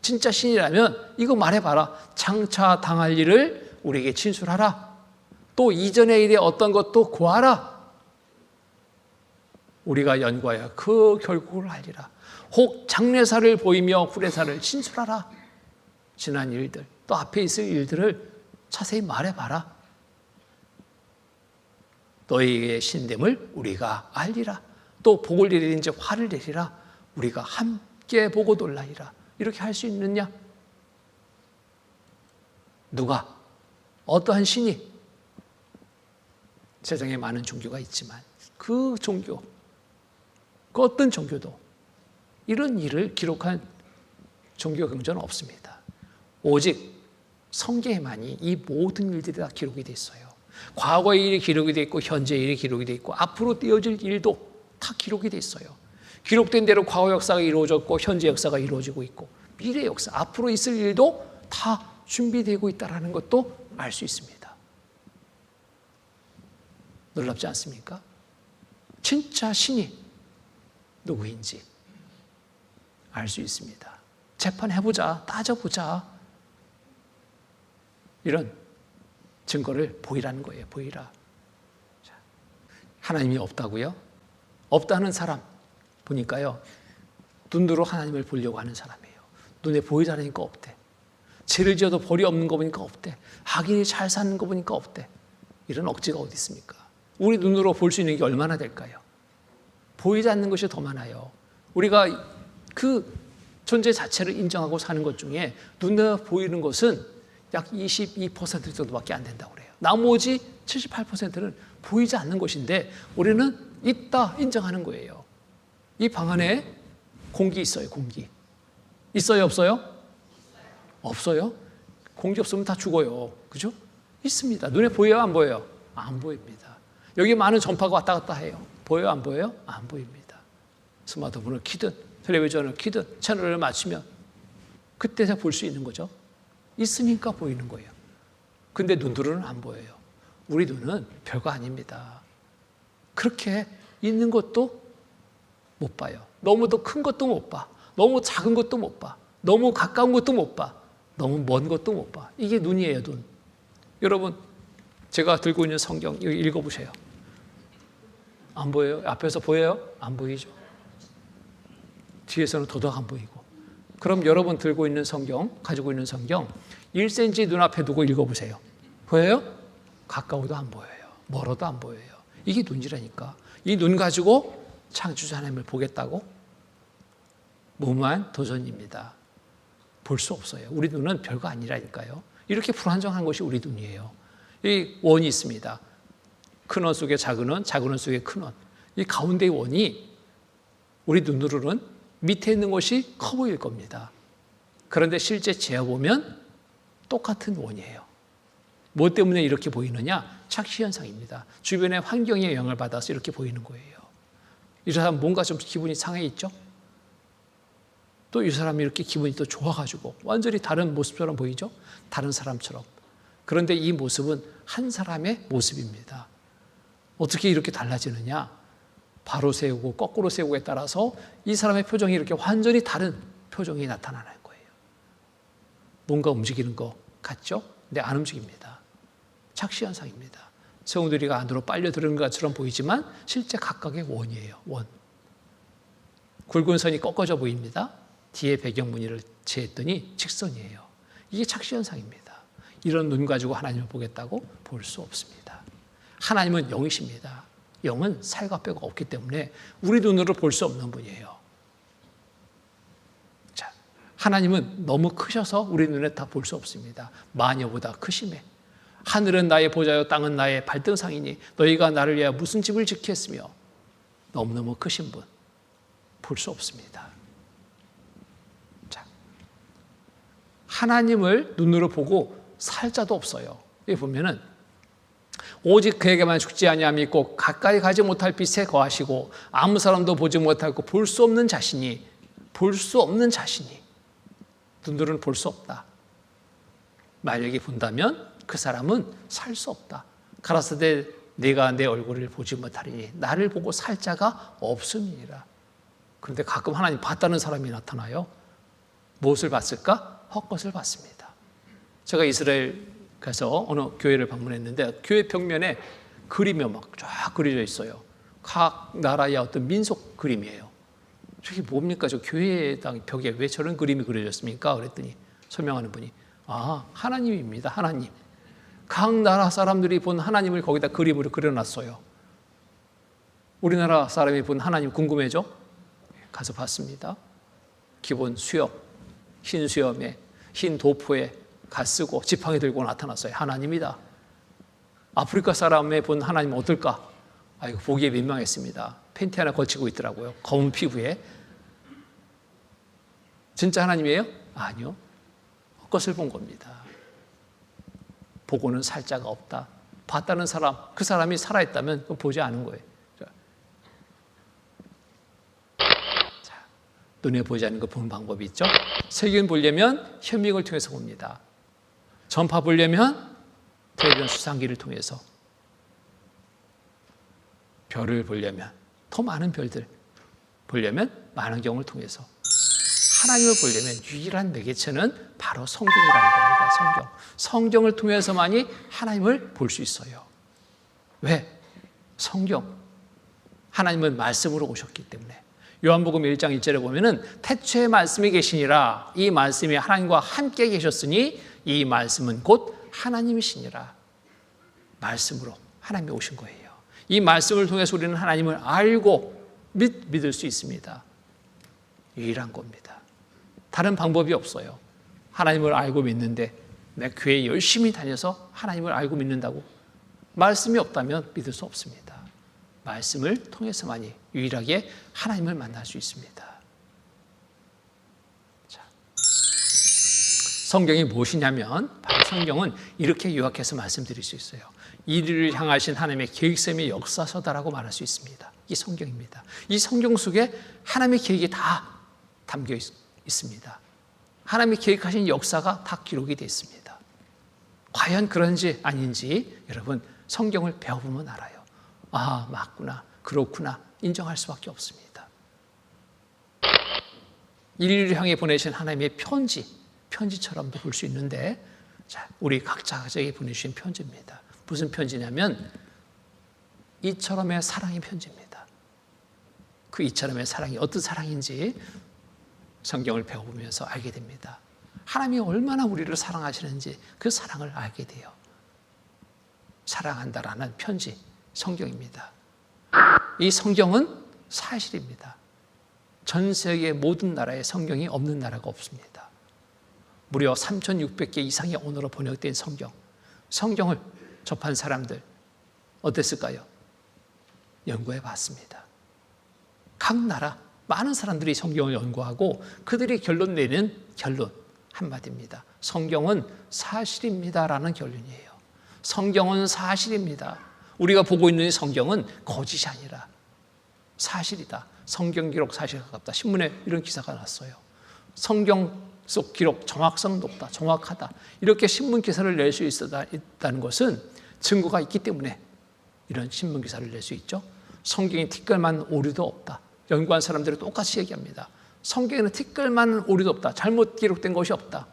[SPEAKER 1] 진짜 신이라면 이거 말해봐라. 장차 당할 일을 우리에게 진술하라. 또 이전의 일에 어떤 것도 구하라. 우리가 연구하여 그 결국을 알리라. 혹 장래사를 보이며 후래사를 진술하라. 지난 일들, 또 앞에 있을 일들을 자세히 말해봐라. 너희의 신됨을 우리가 알리라. 또 복을 내리든지 화를 내리라. 우리가 함께 보고 놀라이라. 이렇게 할 수 있느냐? 누가? 어떠한 신이? 세상에 많은 종교가 있지만 그 종교, 그 어떤 종교도 이런 일을 기록한 종교 경전은 없습니다. 오직 성경에만이 이 모든 일들이 다 기록이 되어 있어요. 과거의 일이 기록이 되어 있고 현재의 일이 기록이 되어 있고 앞으로 띄어질 일도 다 기록이 되어 있어요. 기록된 대로 과거 역사가 이루어졌고 현재 역사가 이루어지고 있고 미래 역사, 앞으로 있을 일도 다 준비되고 있다는 것도 알 수 있습니다. 놀랍지 않습니까? 진짜 신이 누구인지 알 수 있습니다. 재판해보자, 따져보자. 이런 증거를 보이라는 거예요. 보이라. 자, 하나님이 없다고요? 없다는 사람 보니까요, 눈으로 하나님을 보려고 하는 사람이에요. 눈에 보이자니까 없대. 죄를 지어도 벌이 없는 거 보니까 없대. 악인이 잘 사는 거 보니까 없대. 이런 억지가 어디 있습니까? 우리 눈으로 볼 수 있는 게 얼마나 될까요? 보이지 않는 것이 더 많아요. 우리가 그 존재 자체를 인정하고 사는 것 중에 눈에 보이는 것은 약 22% 정도밖에 안 된다고 그래요. 나머지 78%는 보이지 않는 것인데 우리는 있다 인정하는 거예요. 이 방 안에 공기 있어요. 공기. 있어요? 없어요? 없어요? 공기 없으면 다 죽어요. 그죠? 있습니다. 눈에 보여요? 안 보여요? 안 보입니다. 여기 많은 전파가 왔다 갔다 해요. 보여요? 안 보여요? 안 보입니다. 스마트폰을 켜든 텔레비전을 켜든 채널을 맞추면 그때 볼 수 있는 거죠. 있으니까 보이는 거예요. 근데 눈으로는 안 보여요. 우리 눈은 별거 아닙니다. 그렇게 있는 것도 못 봐요. 너무 더 큰 것도 못 봐. 너무 작은 것도 못 봐. 너무 가까운 것도 못 봐. 너무 먼 것도 못 봐. 이게 눈이에요, 눈. 여러분, 제가 들고 있는 성경 이거 읽어보세요. 안 보여요? 앞에서 보여요? 안 보이죠? 뒤에서는 더더욱 안 보이고. 그럼 여러분 들고 있는 성경, 가지고 있는 성경 1cm 눈앞에 두고 읽어보세요. 보여요? 가까워도 안 보여요. 멀어도 안 보여요. 이게 눈이라니까. 이 눈 가지고 창조주 하나님을 보겠다고? 무모한 도전입니다. 볼 수 없어요. 우리 눈은 별거 아니라니까요. 이렇게 불안정한 것이 우리 눈이에요. 이 원이 있습니다. 큰 원 속에 작은 원, 작은 원 속에 큰 원. 이 가운데의 원이 우리 눈으로는 밑에 있는 것이 커 보일 겁니다. 그런데 실제 재어보면 똑같은 원이에요. 뭐 때문에 이렇게 보이느냐? 착시현상입니다. 주변의 환경에 영향을 받아서 이렇게 보이는 거예요. 이 사람 뭔가 좀 기분이 상해 있죠? 또 이 사람이 이렇게 기분이 또 좋아가지고 완전히 다른 모습처럼 보이죠? 다른 사람처럼. 그런데 이 모습은 한 사람의 모습입니다. 어떻게 이렇게 달라지느냐? 바로 세우고 거꾸로 세우고에 따라서 이 사람의 표정이 이렇게 완전히 다른 표정이 나타나는 거예요. 뭔가 움직이는 것 같죠? 근데 안 움직입니다. 착시현상입니다. 성우들이가 안으로 빨려 들어간 것처럼 보이지만 실제 각각의 원이에요. 원. 굵은 선이 꺾어져 보입니다. 뒤에 배경무늬를 재했더니 직선이에요. 이게 착시현상입니다. 이런 눈 가지고 하나님을 보겠다고 볼 수 없습니다. 하나님은 영이십니다. 영은 살과 뼈가 없기 때문에 우리 눈으로 볼 수 없는 분이에요. 자, 하나님은 너무 크셔서 우리 눈에 다 볼 수 없습니다. 마녀보다 크심에. 하늘은 나의 보좌요 땅은 나의 발등상이니 너희가 나를 위하여 무슨 집을 짓겠으며. 너무너무 크신 분. 볼 수 없습니다. 자, 하나님을 눈으로 보고 살 자도 없어요. 여기 보면은 오직 그에게만 죽지 아니함이 있고 가까이 가지 못할 빛에 거하시고 아무 사람도 보지 못하고 볼 수 없는 자신이 눈으로는 볼 수 없다. 만약에 본다면 그 사람은 살 수 없다. 가라사대 내가 내 얼굴을 보지 못하리니 나를 보고 살 자가 없음이니라. 그런데 가끔 하나님 봤다는 사람이 나타나요. 무엇을 봤을까? 헛것을 봤습니다. 제가 이스라엘 가서 어느 교회를 방문했는데 교회 벽면에 그림이 막 쫙 그려져 있어요. 각 나라의 어떤 민속 그림이에요. 저게 뭡니까? 저 교회당 벽에 왜 저런 그림이 그려졌습니까? 그랬더니 설명하는 분이 하나님입니다. 하나님. 각 나라 사람들이 본 하나님을 거기다 그림으로 그려놨어요. 우리나라 사람이 본 하나님 궁금해져? 가서 봤습니다. 기본 수염, 흰 수염에 흰 도포에 가 쓰고 지팡이 들고 나타났어요. 하나님이다. 아프리카 사람의 본 하나님은 어떨까? 이거 보기에 민망했습니다. 팬티 하나 걸치고 있더라고요. 검은 피부에. 진짜 하나님이에요? 아니요. 헛것을 본 겁니다. 보고는 살 자가 없다. 봤다는 사람, 그 사람이 살아있다면 보지 않은 거예요. 자, 눈에 보지 않는 거 보는 방법이 있죠. 세균 보려면 현미경을 통해서 봅니다. 전파 보려면 텔레비전 수상기를 통해서 별을 보려면, 더 많은 별들 보려면 망원경을 통해서, 하나님을 보려면 유일한 매개체는 바로 성경이라는 겁니다. 성경을 통해서만이 하나님을 볼 수 있어요. 왜? 성경, 하나님은 말씀으로 오셨기 때문에. 요한복음 1장 1절에 보면은 태초에 말씀이 계시니라, 이 말씀이 하나님과 함께 계셨으니 이 말씀은 곧 하나님이시니라. 말씀으로 하나님이 오신 거예요. 이 말씀을 통해서 우리는 하나님을 알고 믿을 수 있습니다. 유일한 겁니다. 다른 방법이 없어요. 하나님을 알고 믿는데 내 교회에 열심히 다녀서 하나님을 알고 믿는다고? 말씀이 없다면 믿을 수 없습니다. 말씀을 통해서만이 유일하게 하나님을 만날 수 있습니다. 자, 성경이 무엇이냐면 바로 성경은 이렇게 요약해서 말씀드릴 수 있어요. 이리를 향하신 하나님의 계획성의 역사서다라고 말할 수 있습니다. 이 성경입니다. 이 성경 속에 하나님의 계획이 다 담겨 있습니다. 하나님이 계획하신 역사가 다 기록이 되어 있습니다. 과연 그런지 아닌지 여러분 성경을 배워보면 알아요. 아, 맞구나, 그렇구나 인정할 수밖에 없습니다. 인류를 향해 보내신 하나님의 편지처럼도 볼 수 있는데, 자, 우리 각자에게 보내주신 편지입니다. 무슨 편지냐면 이처럼의 사랑의 편지입니다. 그 이처럼의 사랑이 어떤 사랑인지 성경을 배워보면서 알게 됩니다. 하나님이 얼마나 우리를 사랑하시는지 그 사랑을 알게 돼요. 사랑한다라는 편지, 성경입니다. 이 성경은 사실입니다. 전 세계 모든 나라에 성경이 없는 나라가 없습니다. 무려 3,600개 이상의 언어로 번역된 성경을 접한 사람들 어땠을까요? 연구해 봤습니다. 각 나라 많은 사람들이 성경을 연구하고 그들이 결론 내는 결론 한마디입니다. 성경은 사실입니다라는 결론이에요. 성경은 사실입니다. 우리가 보고 있는 성경은 거짓이 아니라 사실이다. 성경 기록 사실에 가깝다. 신문에 이런 기사가 났어요. 성경 속 기록 정확성 높다. 정확하다. 이렇게 신문 기사를 낼 수 있다는 것은 증거가 있기 때문에 이런 신문 기사를 낼 수 있죠. 성경에 티끌만 오류도 없다. 연구한 사람들이 똑같이 얘기합니다. 성경에는 티끌만 오류도 없다. 잘못 기록된 것이 없다.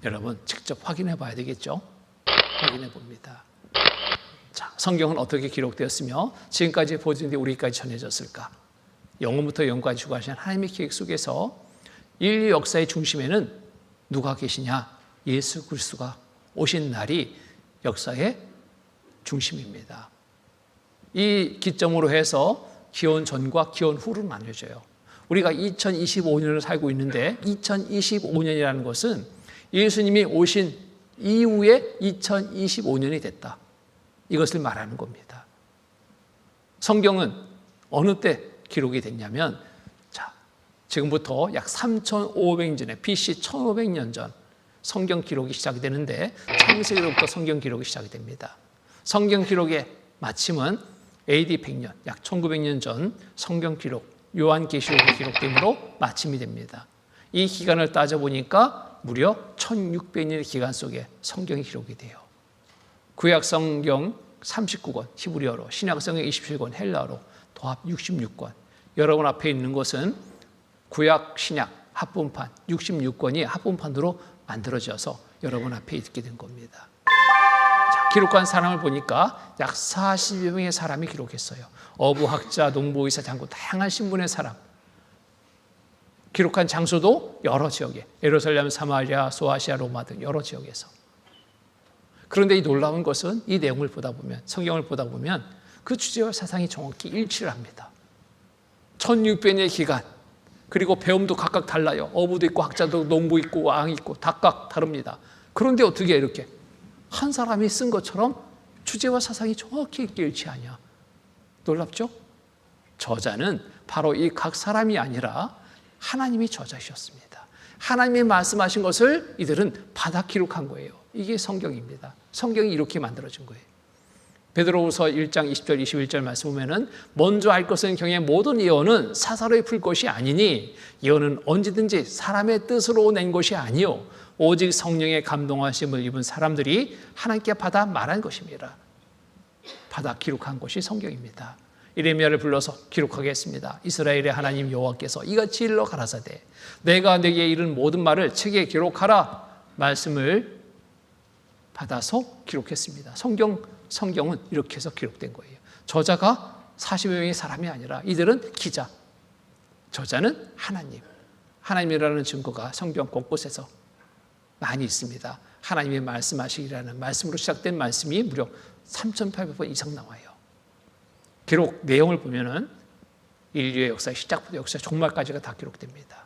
[SPEAKER 1] 여러분 직접 확인해 봐야 되겠죠? 확인해 봅니다. 자, 성경은 어떻게 기록되었으며 지금까지 보존돼 우리까지 전해졌을까? 영원부터 영원까지 주관하신 하나님의 계획 속에서 인류 역사의 중심에는 누가 계시냐? 예수 그리스도가 오신 날이 역사의 중심입니다. 이 기점으로 해서 기원 전과 기원 후로 나뉘어져요. 우리가 2025년을 살고 있는데 2025년이라는 것은 예수님이 오신 이후에 2025년이 됐다. 이것을 말하는 겁니다. 성경은 어느 때 기록이 됐냐면, 자, 지금부터 약 3,500년 전에 BC 1,500년 전 성경 기록이 시작이 되는데 창세기로부터 성경 기록이 시작이 됩니다. 성경 기록의 마침은 AD 100년, 약 1900년 전 성경 기록, 요한계시록이 기록됨으로 마침이 됩니다. 이 기간을 따져보니까 무려 1600년의 기간 속에 성경이 기록이 돼요. 구약 성경 39권 히브리어로, 신약 성경 27권 헬라어로 도합 66권. 여러분 앞에 있는 것은 구약 신약 합본판 66권이 합본판으로 만들어져서 여러분 앞에 있게 된 겁니다. 자, 기록한 사람을 보니까 약 40여 명의 사람이 기록했어요. 어부학자, 농부의사, 장군, 다양한 신분의 사람. 기록한 장소도 여러 지역에, 예루살렘, 사마리아, 소아시아, 로마 등 여러 지역에서. 그런데 이 놀라운 것은 이 내용을 보다 보면, 성경을 보다 보면 그 주제와 사상이 정확히 일치를 합니다. 1600년의 기간, 그리고 배움도 각각 달라요. 어부도 있고 학자도, 농부 있고 왕 있고 각각 다릅니다. 그런데 어떻게 이렇게 한 사람이 쓴 것처럼 주제와 사상이 정확히 일치하냐? 놀랍죠? 저자는 바로 이 각 사람이 아니라 하나님이 저자셨습니다. 하나님이 말씀하신 것을 이들은 받아 기록한 거예요. 이게 성경입니다. 성경이 이렇게 만들어진 거예요. 베드로후서 1장 20절 21절 말씀 보면은 먼저 알 것은 경의 모든 예언은 사사로이 풀 것이 아니니 예언은 언제든지 사람의 뜻으로 낸 것이 아니요 오직 성령의 감동하심을 입은 사람들이 하나님께 받아 말한 것입니다. 받아 기록한 것이 성경입니다. 이레미야를 불러서 기록하게 했습니다. 이스라엘의 하나님 여호와께서 이같이 일러 가라사대 내가 네게 이른 모든 말을 책에 기록하라 말씀을 받아서 기록했습니다. 성경은 이렇게 해서 기록된 거예요. 저자가 40여 명의 사람이 아니라 이들은 기자, 저자는 하나님. 하나님이라는 증거가 성경 곳곳에서 많이 있습니다. 하나님의 말씀하시기라는 말씀으로 시작된 말씀이 무려 3,800번 이상 나와요. 기록 내용을 보면은 인류의 역사 시작부터 역사 종말까지가 다 기록됩니다.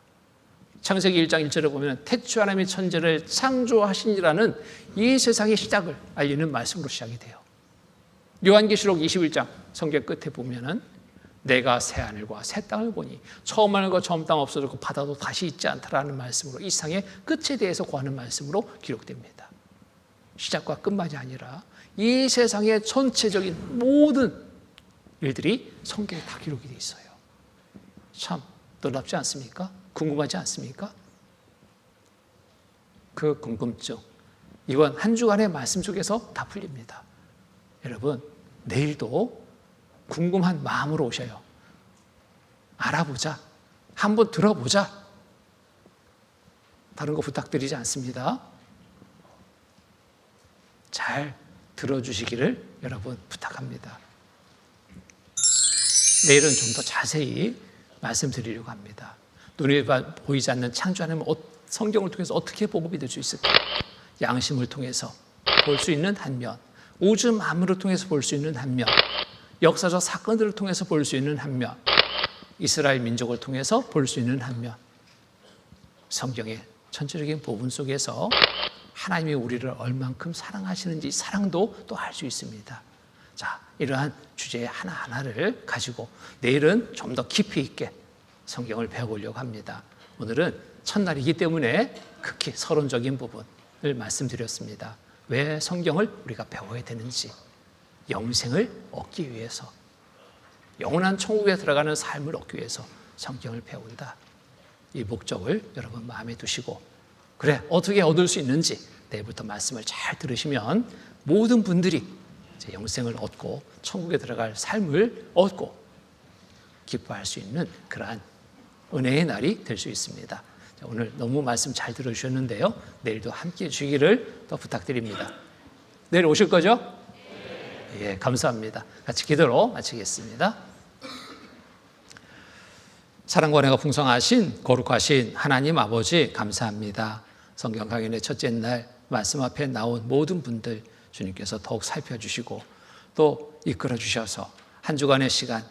[SPEAKER 1] 창세기 1장 1절에 보면 태초 하나님이 천지를 창조하시니라는 이 세상의 시작을 알리는 말씀으로 시작이 돼요. 요한계시록 21장 성경 끝에 보면은 내가 새 하늘과 새 땅을 보니 처음 하늘과 처음 땅 없어졌고 바다도 다시 있지 않다라는 말씀으로 이 세상의 끝에 대해서 구하는 말씀으로 기록됩니다. 시작과 끝만이 아니라 이 세상의 전체적인 모든 일들이 성경에 다 기록이 되어 있어요. 참 놀랍지 않습니까? 궁금하지 않습니까? 그 궁금증 이번 한 주간의 말씀 속에서 다 풀립니다. 여러분 내일도 궁금한 마음으로 오셔요. 알아보자. 한번 들어보자. 다른 거 부탁드리지 않습니다. 잘 들어주시기를 여러분 부탁합니다. 내일은 좀 더 자세히 말씀드리려고 합니다. 눈에 보이지 않는 창조 하나님은 성경을 통해서 어떻게 복음이 될 수 있을까? 양심을 통해서 볼 수 있는 한 면, 우주 만물을 통해서 볼 수 있는 한 면, 역사적 사건들을 통해서 볼 수 있는 한 면, 이스라엘 민족을 통해서 볼 수 있는 한 면, 성경의 전체적인 부분 속에서 하나님이 우리를 얼만큼 사랑하시는지 사랑도 또 알 수 있습니다. 자, 이러한 주제 하나하나를 가지고 내일은 좀 더 깊이 있게 성경을 배워보려고 합니다. 오늘은 첫날이기 때문에 극히 서론적인 부분을 말씀드렸습니다. 왜 성경을 우리가 배워야 되는지, 영생을 얻기 위해서, 영원한 천국에 들어가는 삶을 얻기 위해서 성경을 배운다. 이 목적을 여러분 마음에 두시고, 그래 어떻게 얻을 수 있는지 내일부터 말씀을 잘 들으시면 모든 분들이 이제 영생을 얻고 천국에 들어갈 삶을 얻고 기뻐할 수 있는 그러한 은혜의 날이 될 수 있습니다. 자, 오늘 너무 말씀 잘 들어주셨는데요. 내일도 함께해 주시기를 또 부탁드립니다. 내일 오실 거죠? 예, 감사합니다. 같이 기도로 마치겠습니다. 사랑과 은혜가 풍성하신 거룩하신 하나님 아버지 감사합니다. 성경 강연의 첫째 날 말씀 앞에 나온 모든 분들 주님께서 더욱 살펴주시고 또 이끌어 주셔서 한 주간의 시간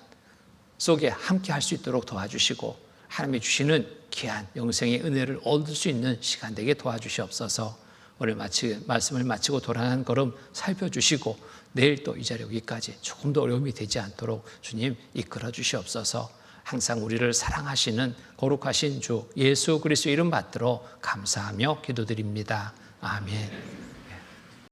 [SPEAKER 1] 속에 함께 할 수 있도록 도와주시고 하나님이 주시는 귀한 영생의 은혜를 얻을 수 있는 시간 되게 도와주시옵소서. 오늘 말씀을 마치고 돌아가는 걸음 살펴주시고 내일 또 이 자리 여기까지 조금 더 어려움이 되지 않도록 주님 이끌어 주시옵소서. 항상 우리를 사랑하시는 거룩하신 주 예수 그리스도 이름 받들어 감사하며 기도드립니다. 아멘.